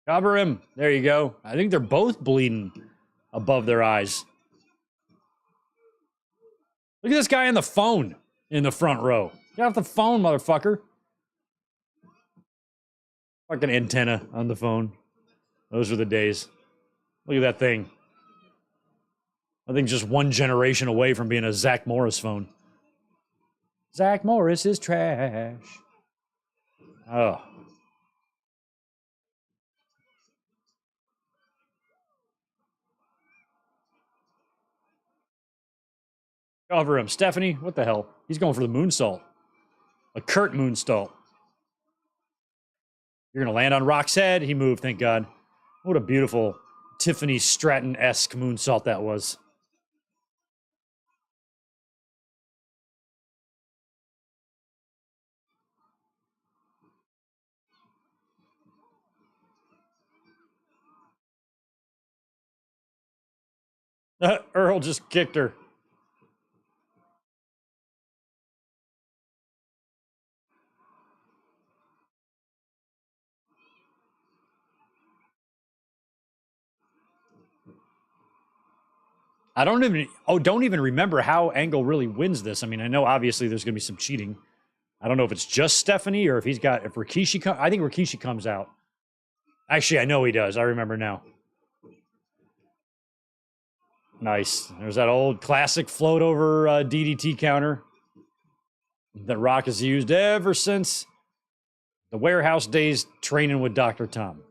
Cover him. There you go. I think they're both bleeding above their eyes. Look at this guy on the phone in the front row. Get off the phone, motherfucker. Fucking antenna on the phone. Those were the days. Look at that thing. I think just one generation away from being a Zach Morris phone. Zach Morris is trash. Oh. Cover him. Stephanie, what the hell? He's going for the moonsault. A Kurt moonsault. You're going to land on Rock's head. He moved, thank God. What a beautiful Tiffany Stratton-esque moonsault that was. Earl just kicked her. I don't even remember how Angle really wins this. I mean, I know obviously there's going to be some cheating. I don't know if it's just Stephanie or if if Rikishi I think Rikishi comes out. Actually, I know he does. I remember now. Nice. There's that old classic float over DDT counter that Rock has used ever since the warehouse days training with Dr. Tom.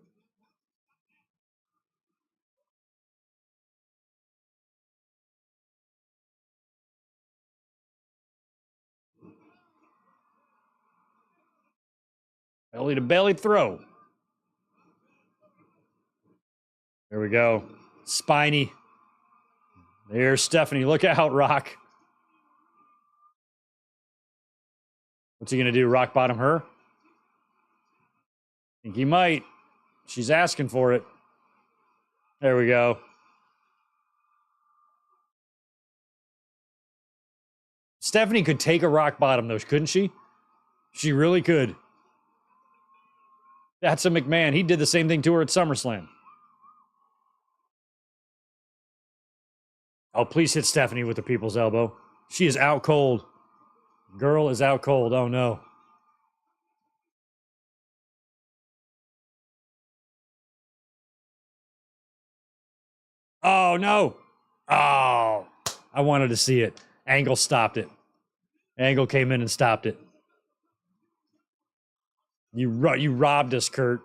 Belly to belly throw. There we go. Spiny. There's Stephanie. Look out, Rock. What's he going to do? Rock bottom her? Think he might. She's asking for it. There we go. Stephanie could take a rock bottom, though, couldn't she? She really could. That's a McMahon. He did the same thing to her at SummerSlam. Oh, please hit Stephanie with the people's elbow. She is out cold. Girl is out cold. Oh, no. Oh, no. Oh, I wanted to see it. Angle stopped it. Angle came in and stopped it. You robbed us, Kurt.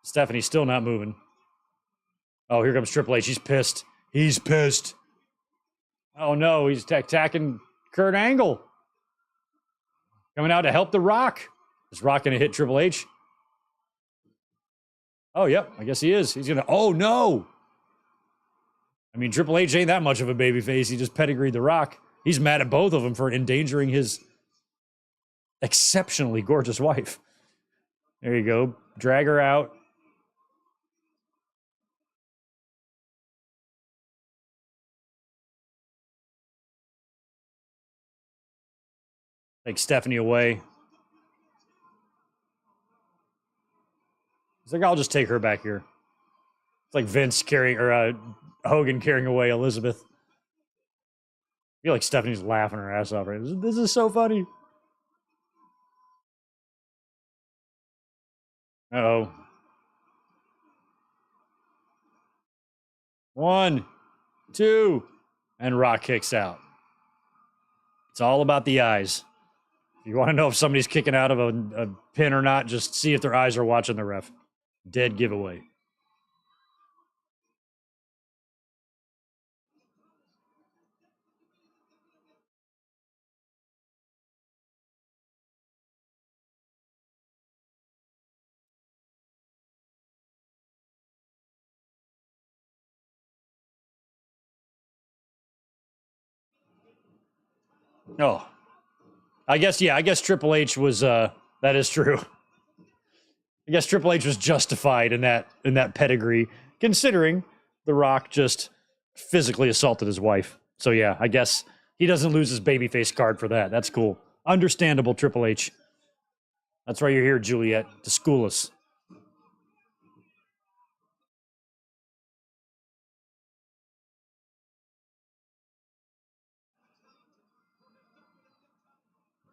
Stephanie's still not moving. Oh, here comes Triple H. He's pissed. He's pissed. Oh, no. He's attacking Kurt Angle. Coming out to help The Rock. Is Rock going to hit Triple H? Oh, yep. I guess he is. He's going to... Oh, no. I mean, Triple H ain't that much of a babyface. He just pedigreed The Rock. He's mad at both of them for endangering his exceptionally gorgeous wife. There you go. Drag her out. Take Stephanie away. He's like, I'll just take her back here. It's like Vince carrying, or Hogan carrying away Elizabeth. I feel like Stephanie's laughing her ass off right now. This is so funny. Uh-oh. 1, 2, and Rock kicks out. It's all about the eyes. If you want to know if somebody's kicking out of a pin or not, just see if their eyes are watching the ref. Dead giveaway. Oh. I guess Triple H was that is true. I guess Triple H was justified in that pedigree, considering The Rock just physically assaulted his wife. So yeah, I guess he doesn't lose his babyface card for that. That's cool. Understandable, Triple H. That's why you're here, Juliet, to school us.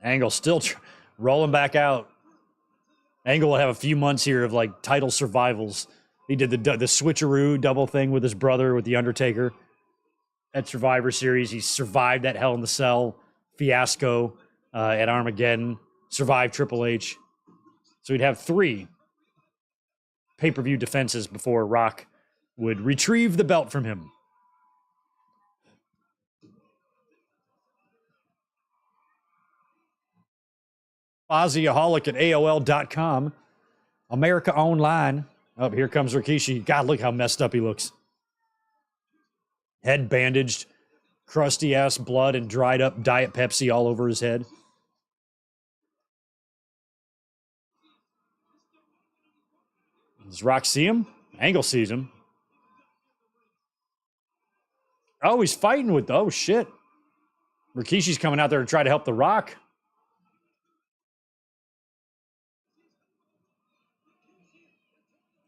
Angle still rolling back out. Angle will have a few months here of like title survivals. He did the switcheroo double thing with his brother, with The Undertaker at Survivor Series. He survived that Hell in the Cell fiasco at Armageddon. Survived Triple H. So he'd have 3 pay-per-view defenses before Rock would retrieve the belt from him. Fozzieaholic at AOL.com. America Online. Oh, here comes Rikishi. God, look how messed up he looks. Head bandaged, crusty ass blood and dried up Diet Pepsi all over his head. Does Rock see him? Angle sees him. Oh, he's fighting with... Oh, shit. Rikishi's coming out there to try to help The Rock.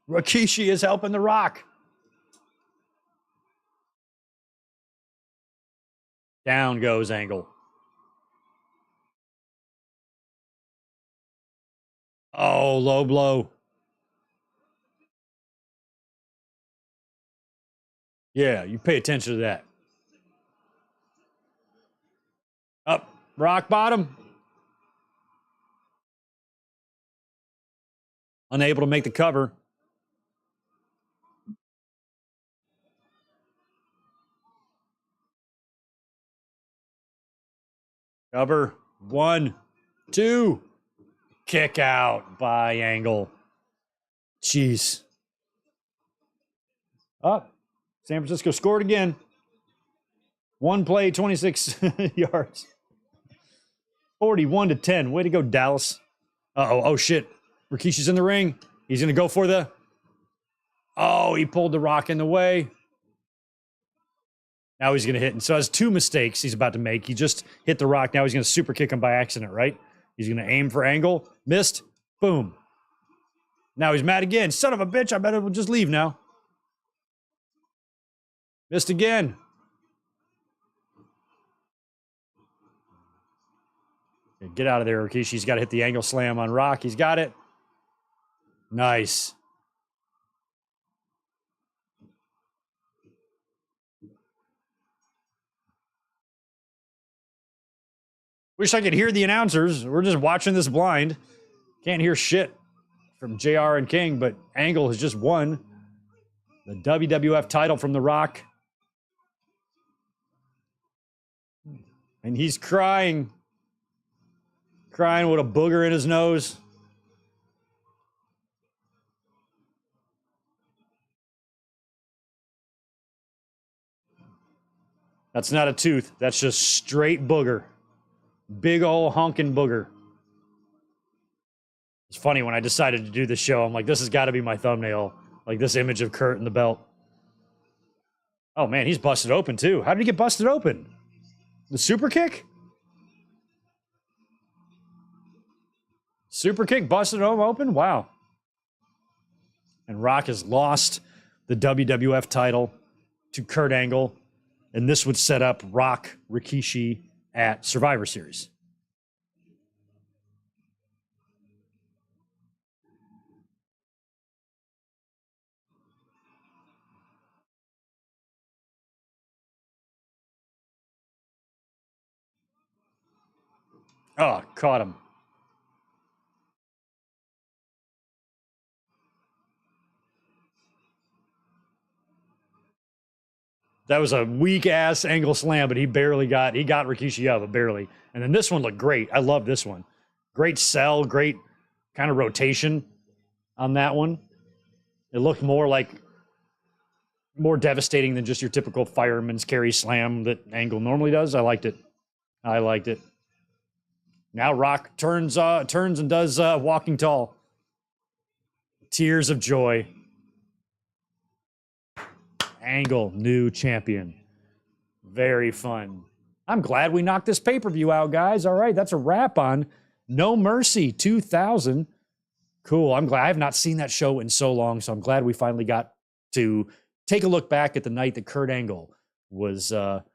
Rikishi is helping The Rock. Down goes Angle. Oh, low blow. Yeah, you pay attention to that. Up, rock bottom. Unable to make the cover. Cover. 1, 2. Kick out by Angle. Jeez. Up. San Francisco scored again. One play, 26 yards. 41-10. Way to go, Dallas. Uh-oh. Oh, shit. Rikishi's in the ring. He's going to go for the... Oh, he pulled the Rock in the way. Now he's going to hit. And so has 2 mistakes he's about to make. He just hit the Rock. Now he's going to super kick him by accident, right? He's going to aim for Angle. Missed. Boom. Now he's mad again. Son of a bitch. I better just leave now. Missed again. Okay, get out of there, Rikishi's got to hit the Angle slam on Rock. He's got it. Nice. Wish I could hear the announcers. We're just watching this blind. Can't hear shit from JR and King, but Angle has just won the WWF title from The Rock. And he's crying. Crying with a booger in his nose. That's not a tooth. That's just straight booger. Big ol' honking booger. It's funny, when I decided to do this show, I'm like, this has got to be my thumbnail. Like this image of Kurt and the belt. Oh man, he's busted open too. How did he get busted open? The super kick? Super kick busted him open? Wow. And Rock has lost the WWF title to Kurt Angle. And this would set up Rock Rikishi at Survivor Series. Oh, caught him. That was a weak-ass Angle slam, but he got Rikishi up, but barely. And then this one looked great. I love this one. Great sell, great kind of rotation on that one. It looked more devastating than just your typical fireman's carry slam that Angle normally does. I liked it. Now Rock turns and does walking tall. Tears of joy. Angle, new champion. Very fun. I'm glad we knocked this pay-per-view out, guys. All right, that's a wrap on No Mercy 2000. Cool. I'm glad. I have not seen that show in so long, so I'm glad we finally got to take a look back at the night that Kurt Angle was, or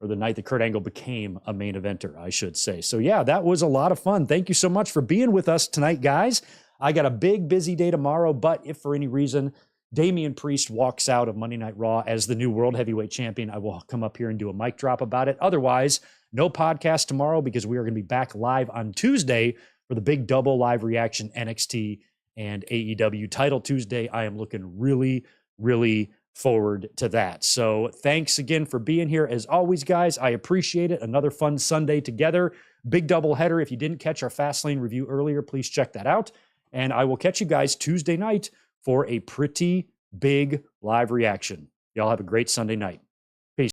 the night that Kurt Angle became a main eventer, I should say. So yeah, that was a lot of fun. Thank you so much for being with us tonight, guys. I got a big, busy day tomorrow, but if for any reason Damian Priest walks out of Monday Night Raw as the new World Heavyweight Champion, I will come up here and do a mic drop about it. Otherwise, no podcast tomorrow because we are going to be back live on Tuesday for the big double live reaction NXT and AEW Title Tuesday. I am looking really, really forward to that. So thanks again for being here. As always, guys, I appreciate it. Another fun Sunday together. Big double header. If you didn't catch our Fastlane review earlier, please check that out. And I will catch you guys Tuesday night for a pretty big live reaction. Y'all have a great Sunday night.